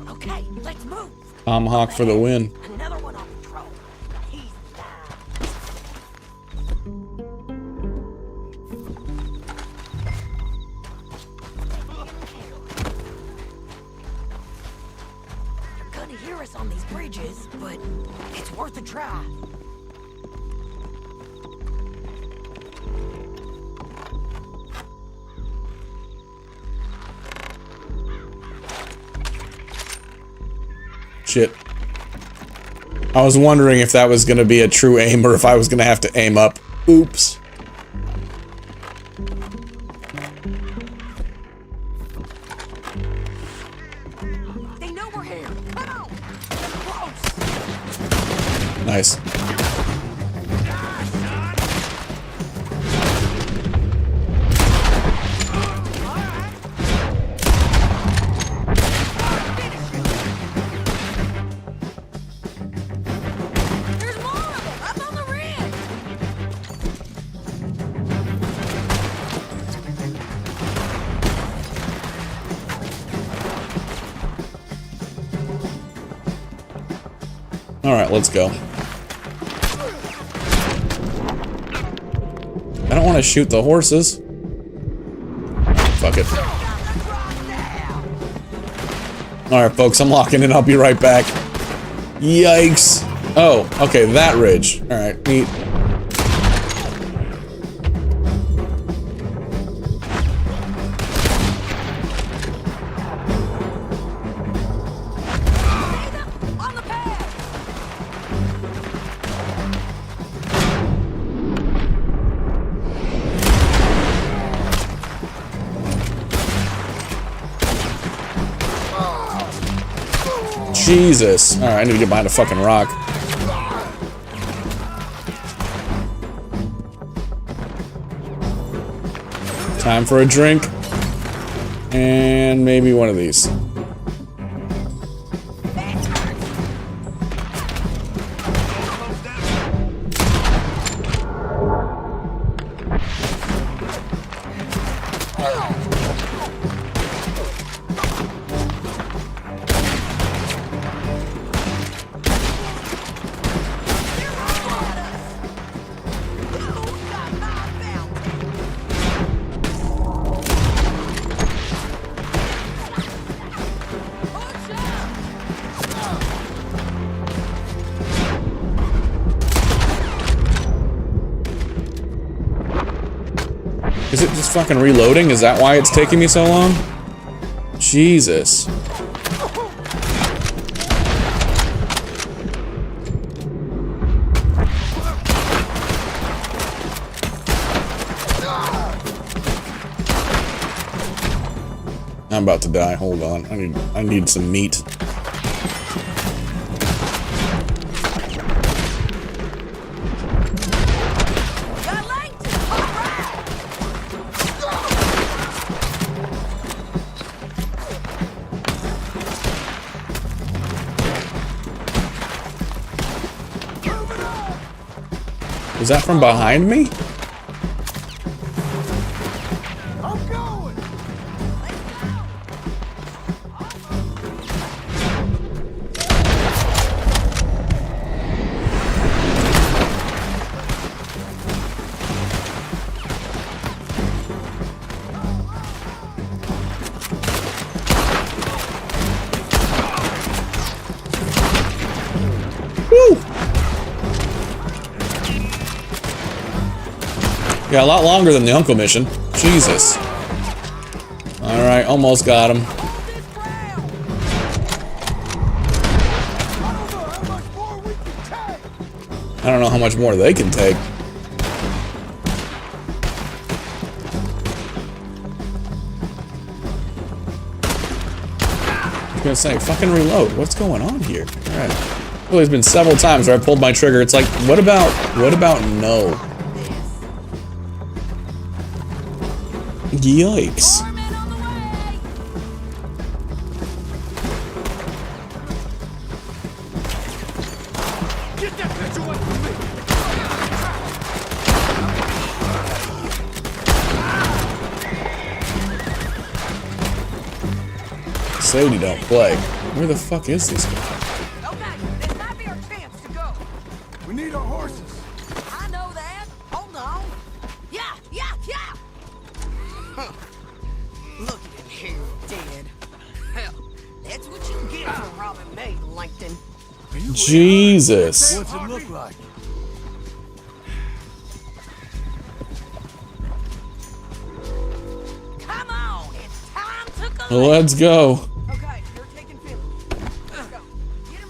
Okay, let's move. Tomahawk for the win. Another one on patrol. He's You're gonna hear us on these bridges, but it's worth a try. shit. I was wondering if that was gonna be a true aim or if I was gonna have to aim up. Oops. They know we're here. Come on. Nice. Alright, let's go. I don't want to shoot the horses. Fuck it. Alright, folks, I'm locking in. I'll be right back. Yikes. Oh, okay, that ridge. Alright, neat. Jesus. Alright, I need to get behind a fucking rock. Time for a drink. And maybe one of these. Is it just fucking reloading? Is that why it's taking me so long? Jesus. I'm about to die. Hold on. I need some meat. Is that from behind me? I'm going. Woo! Yeah, a lot longer than the Uncle mission. Jesus. Alright, almost got him. I don't know how much more they can take. I was gonna say, fucking reload. What's going on here? Alright. Well, there's been several times where I pulled my trigger. It's like, what about no? Yikes. Get that bitch away from me. Sadie don't play. Where the fuck is this guy? Okay, this might be our chance to go. We need our horses. I know that. Hold on. Yeah. Huh. Look at him here, dead. Hell, that's what you get for robbing me, Langton. Jesus. What's it look like? Come on, it's time to collect. Let's go. Okay, you're taking Philly. Let's go. Get him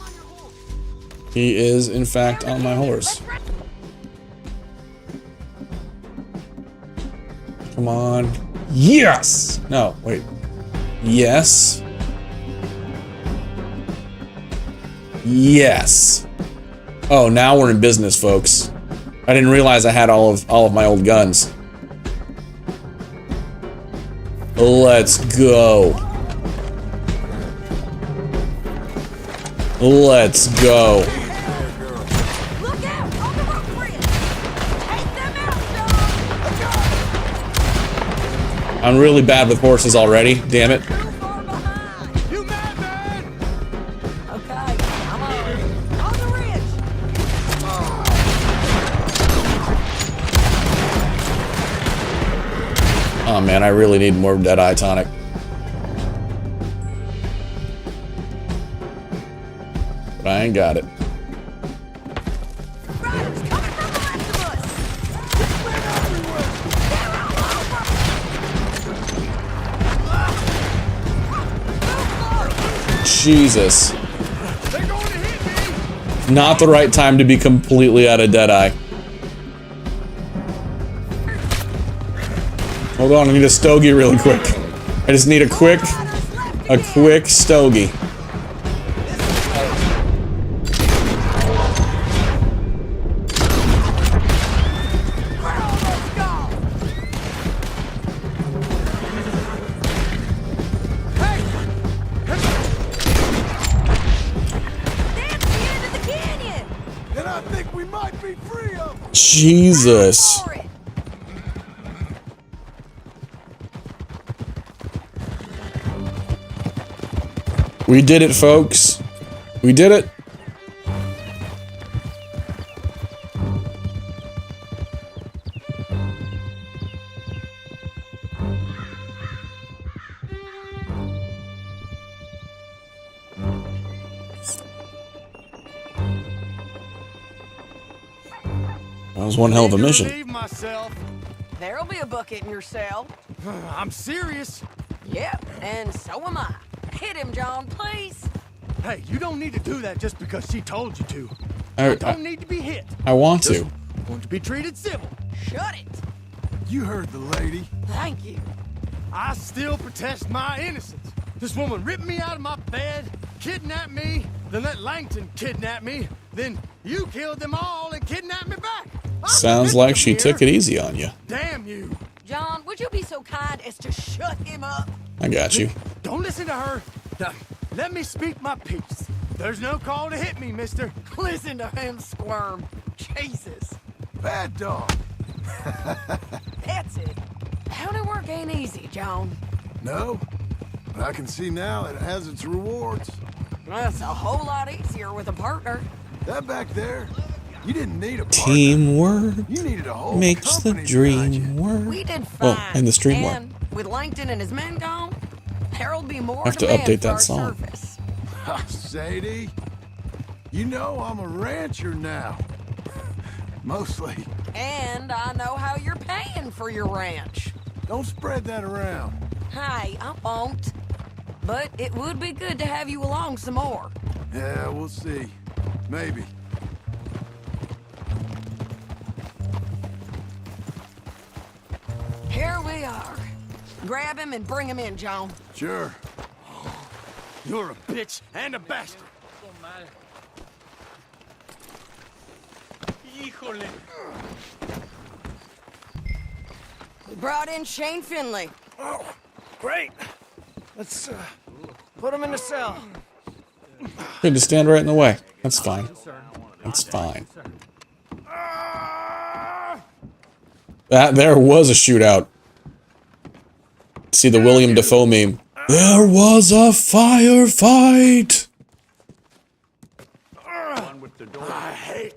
He is, in fact, on my horse. Come on. Yes! No, wait. Yes. Yes. Oh, now we're in business, folks. I didn't realize I had all of my old guns. Let's go. Let's go. I'm really bad with horses already, damn it. Oh man, I really need more Deadeye tonic. But I ain't got it. Jesus. Not the right time to be completely out of Deadeye. Hold on, I need a stogie really quick. I just need a quick stogie. Then I think we might be free of them. Jesus. We did it, folks. We did it. That was one hell of a mission. There'll be a bucket in your cell. I'm serious. Yep, and so am I. Hit him, John, please. Hey, you don't need to do that just because she told you to. I don't need to be hit. I want to. Just want to be treated civil. Shut it. You heard the lady. Thank you. I still protest my innocence. This woman ripped me out of my bed, kidnapped me, then let Langton kidnap me, then you killed them all and kidnapped me back. Sounds like she took it easy on you. Damn you. John, would you be so kind as to shut him up? I got you. Don't listen to her. Now, let me speak my piece. There's no call to hit me, mister. Listen to him squirm. Jesus. Bad dog. That's it. County work ain't easy, John. No, but I can see now it has its rewards. That's a whole lot easier with a partner. That back there, you didn't need a partner. Teamwork You needed a whole makes the company dream work. We did fine. Well, and the stream work. And with Langton and his men gone, there'll be more I have to demand update for that our song. service. Sadie, you know I'm a rancher now. Mostly. And I know how you're paying for your ranch. Don't spread that around. Hey, I won't. But it would be good to have you along some more. Yeah, we'll see. Maybe. Here we are. Grab him and bring him in, John. Sure. You're a bitch and a bastard. Híjole. We brought in Shane Finley. Oh, great. Let's put him in the cell. Good to stand right in the way. That's fine. That's fine. That there was a shootout. See the William Dafoe meme. There was a firefight. I hate.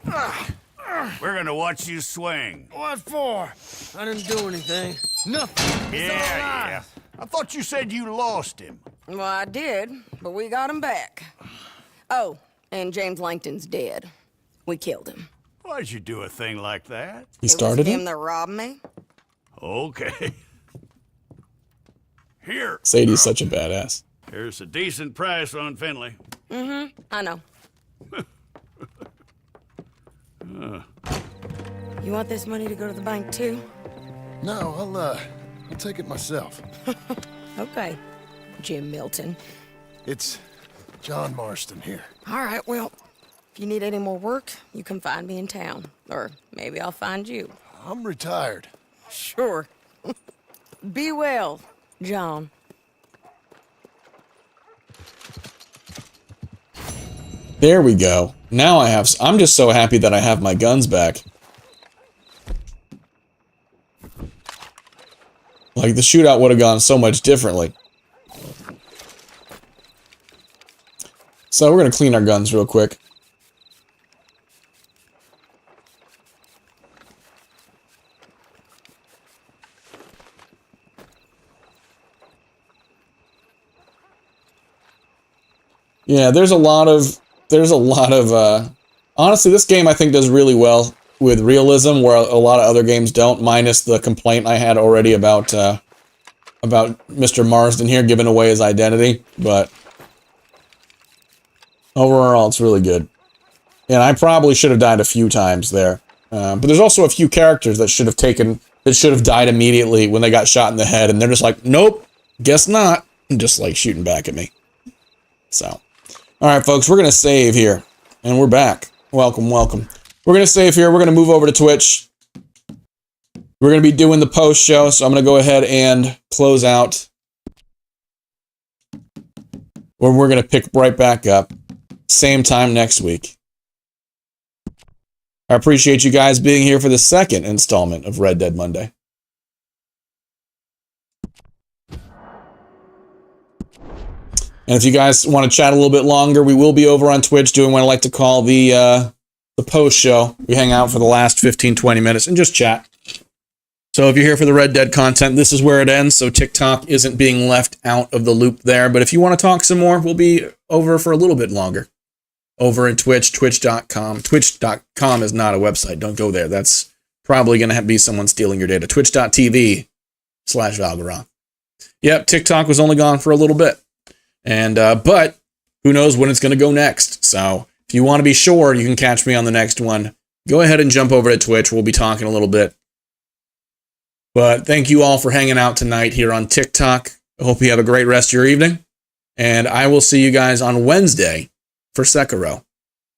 We're gonna watch you swing. What for? I didn't do anything. Nothing. Yeah. I thought you said you lost him. Well, I did, but we got him back. Oh, and James Langton's dead. We killed him. Why'd you do a thing like that? He started It was him it? that robbed me. Okay. Here. Sadie's such a badass. Here's a decent price on Finley. Mm-hmm, I know. You want this money to go to the bank too? No, I'll take it myself. Okay, Jim Milton. It's John Marston here. All right, well, if you need any more work, you can find me in town. Or maybe I'll find you. I'm retired. Sure. Be well, John. There we go. Now I'm just so happy that I have my guns back. Like, the shootout would have gone so much differently. So we're going to clean our guns real quick. Yeah, there's a lot of honestly, this game I think does really well with realism, where a lot of other games don't, minus the complaint I had already about Mr. Marsden here giving away his identity, but overall it's really good. And I probably should have died a few times there. But there's also a few characters that should have died immediately when they got shot in the head, and they're just like, nope, guess not, and just like shooting back at me. So, alright folks, we're gonna save here. And we're back. Welcome, welcome. We're going to save here. We're going to move over to Twitch. We're going to be doing the post show, so I'm going to go ahead and close out. Or we're going to pick right back up. Same time next week. I appreciate you guys being here for the second installment of Red Dead Monday. And if you guys want to chat a little bit longer, we will be over on Twitch doing what I like to call the post show. We hang out for the last 15-20 minutes and just chat. So if you're here for the Red Dead content, this is where it ends, so TikTok isn't being left out of the loop there. But if you want to talk some more, we'll be over for a little bit longer. Over in Twitch, twitch.com. Twitch.com is not a website. Don't go there. That's probably going to be someone stealing your data. Twitch.tv/Valgaroth. Yep, TikTok was only gone for a little bit. And, but who knows when it's going to go next. So if you want to be sure you can catch me on the next one, go ahead and jump over to Twitch. We'll be talking a little bit. But thank you all for hanging out tonight here on TikTok. I hope you have a great rest of your evening. And I will see you guys on Wednesday for Sekiro.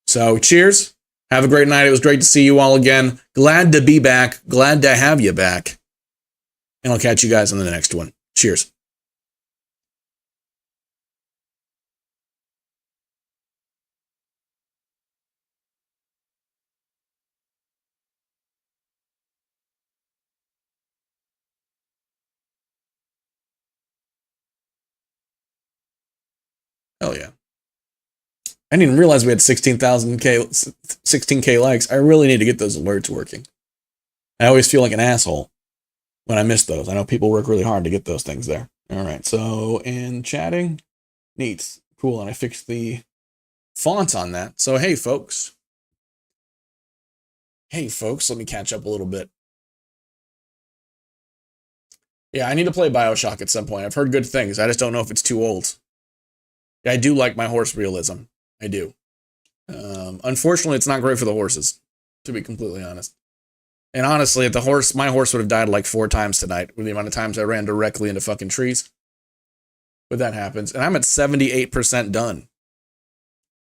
So cheers. Have a great night. It was great to see you all again. Glad to be back. Glad to have you back. And I'll catch you guys on the next one. Cheers. Hell yeah. I didn't even realize we had 16K likes. I really need to get those alerts working. I always feel like an asshole when I miss those. I know people work really hard to get those things there. All right, so in chatting, neat, cool, and I fixed the font on that. So hey folks, let me catch up a little bit. Yeah, I need to play BioShock at some point. I've heard good things. I just don't know if it's too old. I do like my horse realism. I do. Unfortunately, it's not great for the horses, to be completely honest. And honestly, if my horse would have died like 4 times tonight with the amount of times I ran directly into fucking trees. But that happens. And I'm at 78% done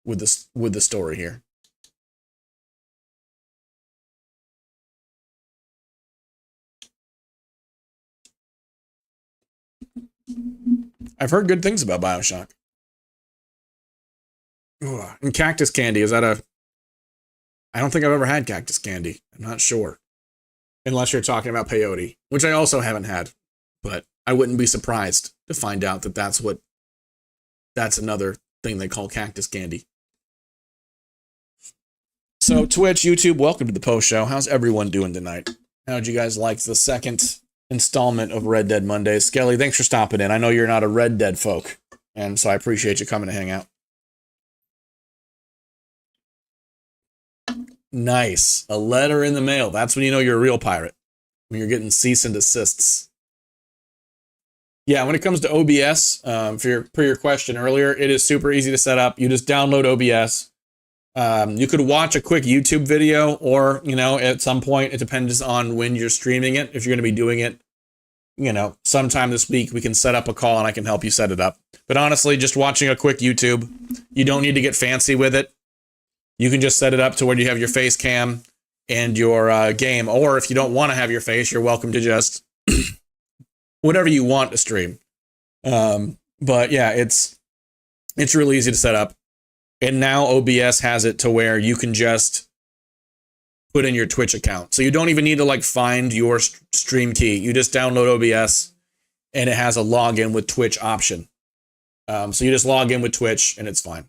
with the story here. I've heard good things about BioShock. Ugh. And cactus candy, is that I don't think I've ever had cactus candy. I'm not sure. Unless you're talking about peyote, which I also haven't had. But I wouldn't be surprised to find out that that's another thing they call cactus candy. So Twitch, YouTube, welcome to the post show. How's everyone doing tonight? How'd you guys like the second installment of Red Dead Mondays? Skelly, thanks for stopping in. I know you're not a Red Dead folk, and so I appreciate you coming to hang out. Nice. A letter in the mail. That's when you know you're a real pirate. When you're getting cease and desists. Yeah, when it comes to OBS, per your question earlier, it is super easy to set up. You just download OBS. You could watch a quick YouTube video, or, you know, at some point, it depends on when you're streaming it. If you're going to be doing it, you know, sometime this week, we can set up a call and I can help you set it up. But honestly, just watching a quick YouTube, you don't need to get fancy with it. You can just set it up to where you have your face cam and your game. Or if you don't want to have your face, you're welcome to just whatever you want to stream. But yeah, it's really easy to set up. And now OBS has it to where you can just put in your Twitch account. So you don't even need to like find your stream key. You just download OBS and it has a login with Twitch option. So you just log in with Twitch and it's fine.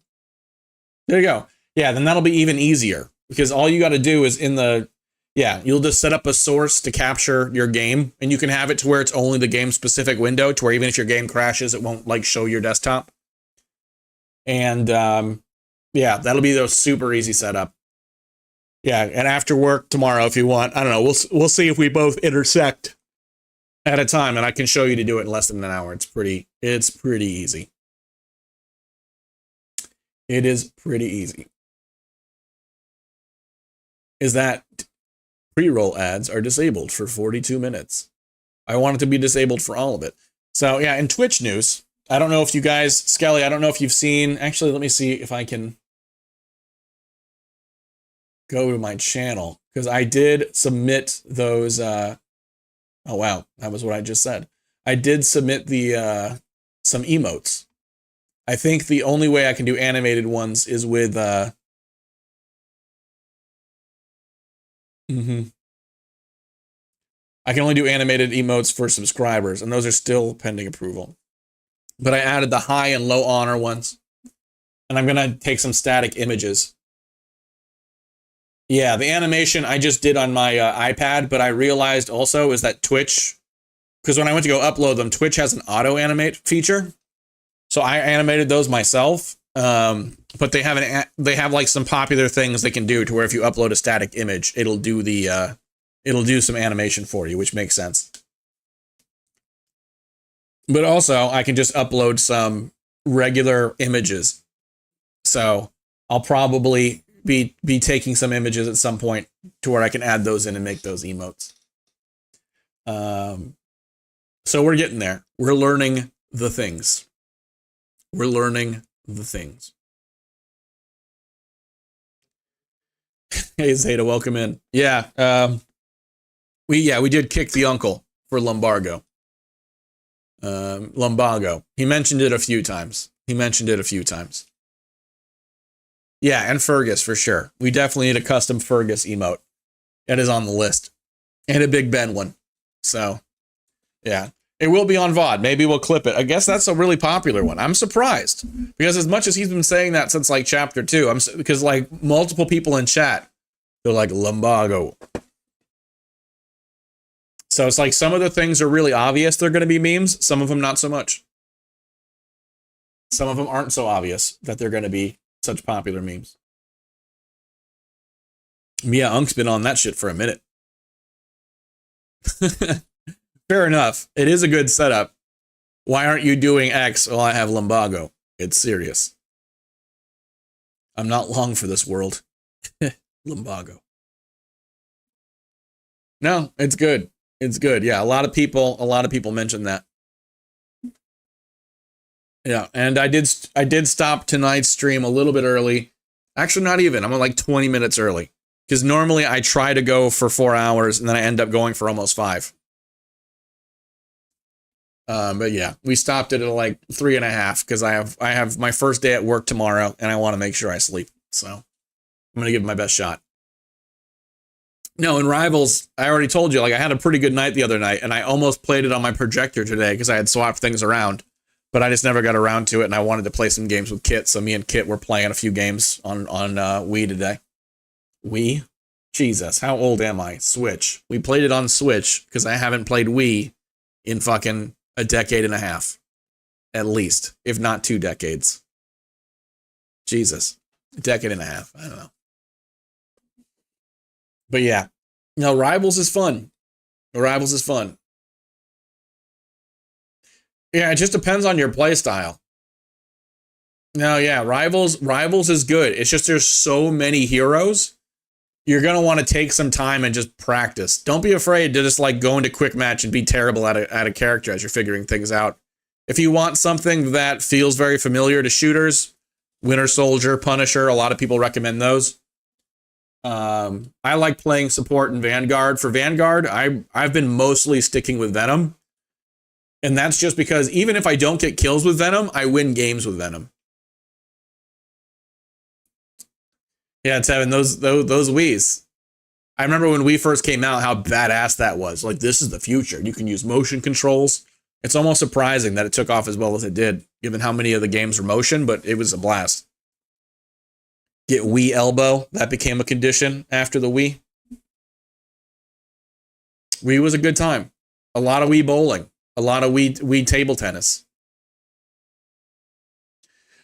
There you go. Yeah, then that'll be even easier because all you got to do is you'll just set up a source to capture your game, and you can have it to where it's only the game specific window to where even if your game crashes, it won't like show your desktop. And yeah, that'll be the super easy setup. Yeah, and after work tomorrow, if you want, I don't know, we'll see if we both intersect at a time, and I can show you to do it in less than an hour. It's pretty easy. It is pretty easy. Is that pre-roll ads are disabled for 42 minutes. I want it to be disabled for all of it. So yeah, in Twitch news, I don't know if you guys, Skelly, I don't know if you've seen, actually, let me see if I can go to my channel, because I did submit those, oh wow, that was what I just said. I did submit the, some emotes. I think the only way I can do animated ones is with, I can only do animated emotes for subscribers, and those are still pending approval. But I added the high and low honor ones, and I'm gonna take some static images. Yeah, the animation I just did on my iPad, but I realized also is that Twitch, because when I went to go upload them, Twitch has an auto animate feature, so I animated those myself. But they have like some popular things they can do to where if you upload a static image, it'll do the it'll do some animation for you, which makes sense. But also, I can just upload some regular images. So I'll probably be taking some images at some point to where I can add those in and make those emotes. So we're getting there. We're learning the things. We're learning the things. Hey Zeta, welcome in. Yeah, we did kick the uncle for Lumbago. Lumbago. He mentioned it a few times. Yeah, and Fergus for sure. We definitely need a custom Fergus emote. That is on the list. And a Big Ben one. So, yeah. It will be on VOD. Maybe we'll clip it. I guess that's a really popular one. I'm surprised. Because as much as he's been saying that since like chapter 2, because like multiple people in chat, they're like, Lumbago. So it's like some of the things are really obvious they're going to be memes. Some of them not so much. Some of them aren't so obvious that they're going to be such popular memes. Mia Unk's been on that shit for a minute. Fair enough. It is a good setup. Why aren't you doing X while I have Lumbago? It's serious. I'm not long for this world. Lumbago. No, it's good. It's good. Yeah, a lot of people mentioned that. Yeah, and I did stop tonight's stream a little bit early. Actually, not even. I'm like 20 minutes early. Because normally I try to go for 4 hours and then I end up going for almost 5. But yeah, we stopped it at like 3.5 because I have my first day at work tomorrow and I want to make sure I sleep. So I'm gonna give it my best shot. No, in Rivals, I already told you, like I had a pretty good night the other night and I almost played it on my projector today because I had swapped things around, but I just never got around to it and I wanted to play some games with Kit. So me and Kit were playing a few games on Wii today. Wii? Jesus, how old am I? Switch. We played it on Switch because I haven't played Wii in fucking a decade and a half. At least, if not 2 decades. Jesus. A decade and a half. I don't know. But yeah. No, Rivals is fun. Rivals is fun. Yeah, it just depends on your play style. No, yeah, Rivals is good. It's just there's so many heroes. You're gonna want to take some time and just practice. Don't be afraid to just like go into quick match and be terrible at a character as you're figuring things out. If you want something that feels very familiar to shooters, Winter Soldier, Punisher, a lot of people recommend those. I like playing support in Vanguard. For Vanguard, I've been mostly sticking with Venom. And that's just because even if I don't get kills with Venom, I win games with Venom. Yeah, Tevin, those Wii's. I remember when Wii first came out, how badass that was. Like, this is the future. You can use motion controls. It's almost surprising that it took off as well as it did, given how many of the games were motion, but it was a blast. Get Wii elbow. That became a condition after the Wii. Wii was a good time. A lot of Wii bowling. A lot of Wii table tennis.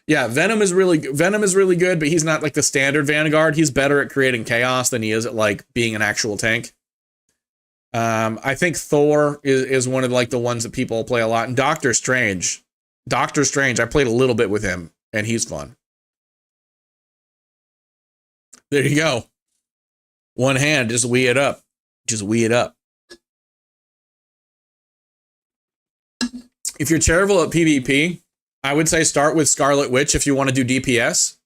Yeah, Venom is really good, but he's not like the standard Vanguard. He's better at creating chaos than he is at like being an actual tank. I think Thor is one of like the ones that people play a lot. And Doctor Strange, I played a little bit with him, and he's fun. There you go. One hand, just Wii it up. Just Wii it up. If you're terrible at PvP, I would say start with Scarlet Witch if you want to do DPS.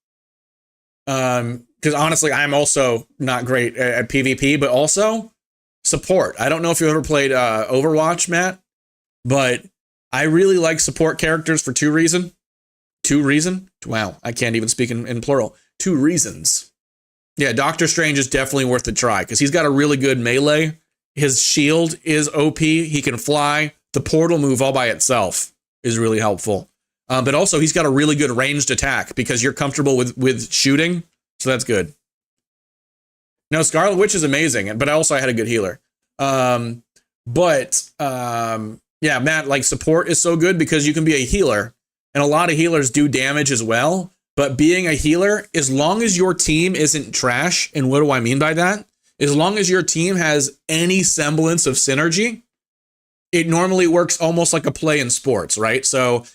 Because honestly, I'm also not great at PvP, but also support. I don't know if you ever played Overwatch, Matt, but I really like support characters for two reasons. Wow, I can't even speak in plural. 2 reasons. Yeah, Doctor Strange is definitely worth a try because he's got a really good melee. His shield is OP. He can fly. The portal move all by itself is really helpful. But also he's got a really good ranged attack because you're comfortable with shooting. So that's good. No, Scarlet Witch is amazing, but also I had a good healer. Yeah, Matt, like support is so good because you can be a healer and a lot of healers do damage as well. But being a healer, as long as your team isn't trash, and what do I mean by that? As long as your team has any semblance of synergy, it normally works almost like a play in sports, right? So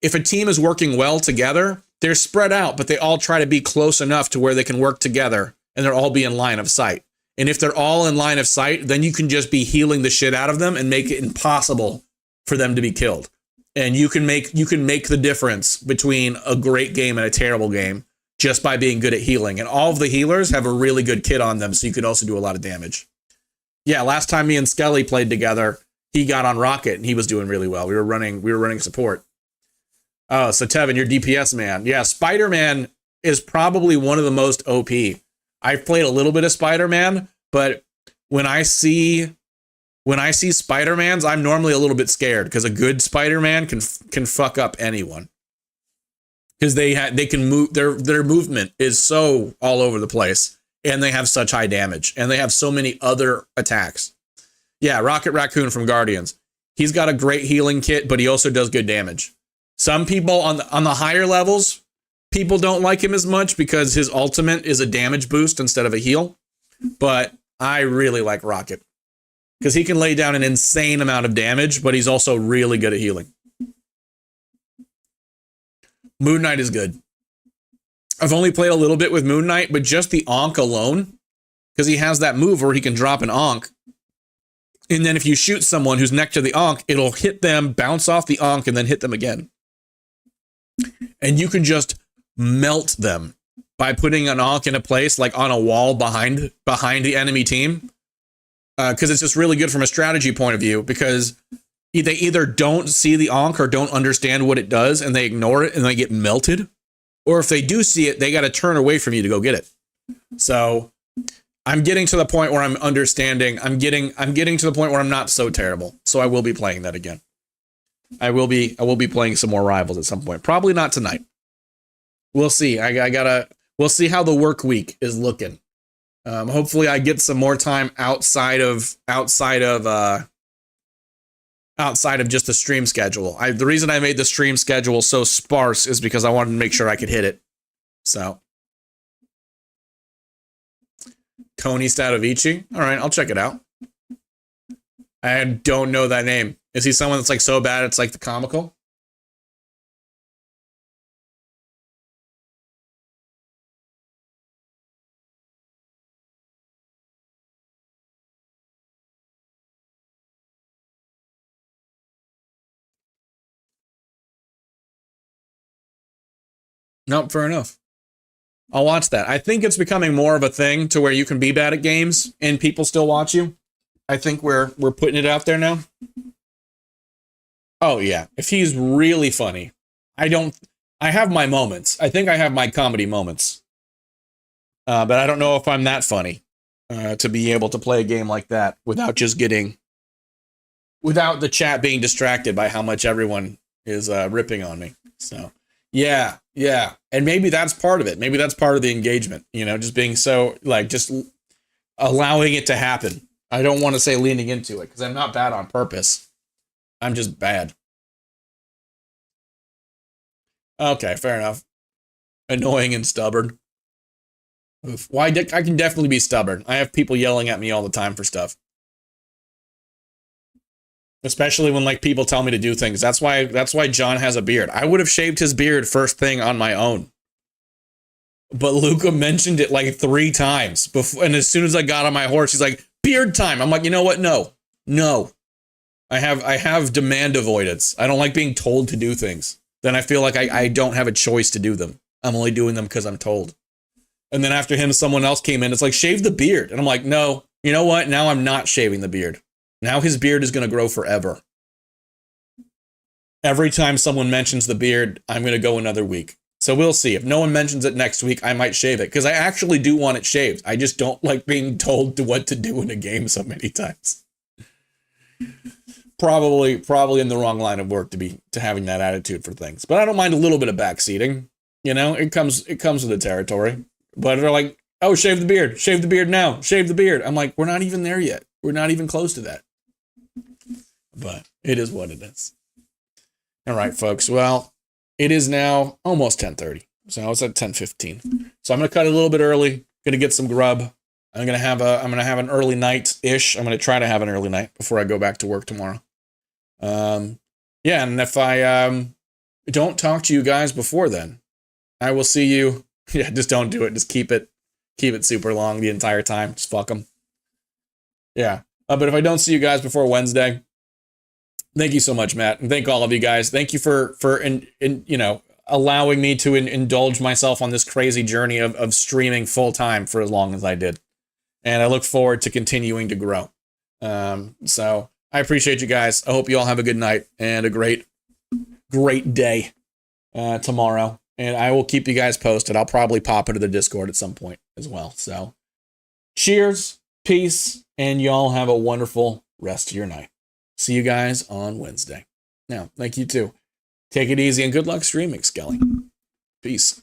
if a team is working well together, they're spread out, but they all try to be close enough to where they can work together and they'll all be in line of sight. And if they're all in line of sight, then you can just be healing the shit out of them and make it impossible for them to be killed. And you can make the difference between a great game and a terrible game just by being good at healing. And all of the healers have a really good kit on them, so you could also do a lot of damage. Yeah, last time me and Skelly played together, he got on Rocket and he was doing really well. We were running support. Oh, so Tevin, you're DPS man. Yeah, Spider-Man is probably one of the most OP. I've played a little bit of Spider-Man, but when I see Spider-Mans, I'm normally a little bit scared because a good Spider-Man can fuck up anyone. Because they can move, their movement is so all over the place, and they have such high damage, and they have so many other attacks. Yeah, Rocket Raccoon from Guardians. He's got a great healing kit, but he also does good damage. Some people on the higher levels, people don't like him as much because his ultimate is a damage boost instead of a heal. But I really like Rocket because he can lay down an insane amount of damage, but he's also really good at healing. Moon Knight is good. I've only played a little bit with Moon Knight, but just the Ankh alone, because he has that move where he can drop an Ankh. And then if you shoot someone who's next to the Ankh, it'll hit them, bounce off the Ankh, and then hit them again. And you can just melt them by putting an Ankh in a place, like on a wall behind the enemy team. Because it's just really good from a strategy point of view, because they either don't see the Ankh or don't understand what it does, and they ignore it, and they get melted. Or if they do see it, they got to turn away from you to go get it. So I'm getting to the point where I'm understanding. I'm getting to the point where I'm not so terrible. So I will be playing that again. I will be playing some more Rivals at some point. Probably not tonight. We'll see. We'll see how the work week is looking. Hopefully I get some more time outside of just the stream schedule. The reason I made the stream schedule so sparse is because I wanted to make sure I could hit it. So Coney Statovici. All right, I'll check it out. I don't know that name. Is he someone that's like so bad it's like the comical? Nope, fair enough. I'll watch that. I think it's becoming more of a thing to where you can be bad at games and people still watch you. I think we're putting it out there now. Oh yeah, if he's really funny. I have my moments. I think I have my comedy moments. But I don't know if I'm that funny to be able to play a game like that without the chat being distracted by how much everyone is ripping on me. So yeah. And maybe that's part of it. Maybe that's part of the engagement, just being so just allowing it to happen. I don't want to say leaning into it because I'm not bad on purpose. I'm just bad. Okay, fair enough. Annoying and stubborn. Oof. Why? I can definitely be stubborn. I have people yelling at me all the time for stuff. Especially when people tell me to do things. That's why John has a beard. I would have shaved his beard first thing on my own. But Luca mentioned it 3 times before, and as soon as I got on my horse, he's like, beard time. I'm like, you know what? No. I have demand avoidance. I don't like being told to do things. Then I feel like I don't have a choice to do them. I'm only doing them because I'm told. And then after him, someone else came in. It's like, shave the beard. And I'm like, no, you know what? Now I'm not shaving the beard. Now his beard is going to grow forever. Every time someone mentions the beard, I'm going to go another week. So we'll see. If no one mentions it next week, I might shave it. Because I actually do want it shaved. I just don't like being told what to do in a game so many times. Probably in the wrong line of work to having that attitude for things. But I don't mind a little bit of backseating. It comes with the territory. But they're like, oh, shave the beard now, shave the beard. I'm like, we're not even there yet. We're not even close to that. But it is what it is. All right, folks. Well, it is now almost 10:30. So it's at 10:15. So I'm gonna cut it a little bit early. Gonna get some grub. I'm gonna have an early night-ish. I'm gonna try to have an early night before I go back to work tomorrow. Yeah, and if I don't talk to you guys before then, I will see you. Yeah, just don't do it. Just keep it super long the entire time. Just fuck them. Yeah. But if I don't see you guys before Wednesday, thank you so much, Matt. And thank all of you guys. Thank you for allowing me to indulge myself on this crazy journey of streaming full time for as long as I did. And I look forward to continuing to grow. So I appreciate you guys. I hope you all have a good night and a great day tomorrow. And I will keep you guys posted. I'll probably pop into the Discord at some point as well. So cheers, peace, and y'all have a wonderful rest of your night. See you guys on Wednesday. Now, thank you too. Take it easy and good luck streaming, Skelly. Peace.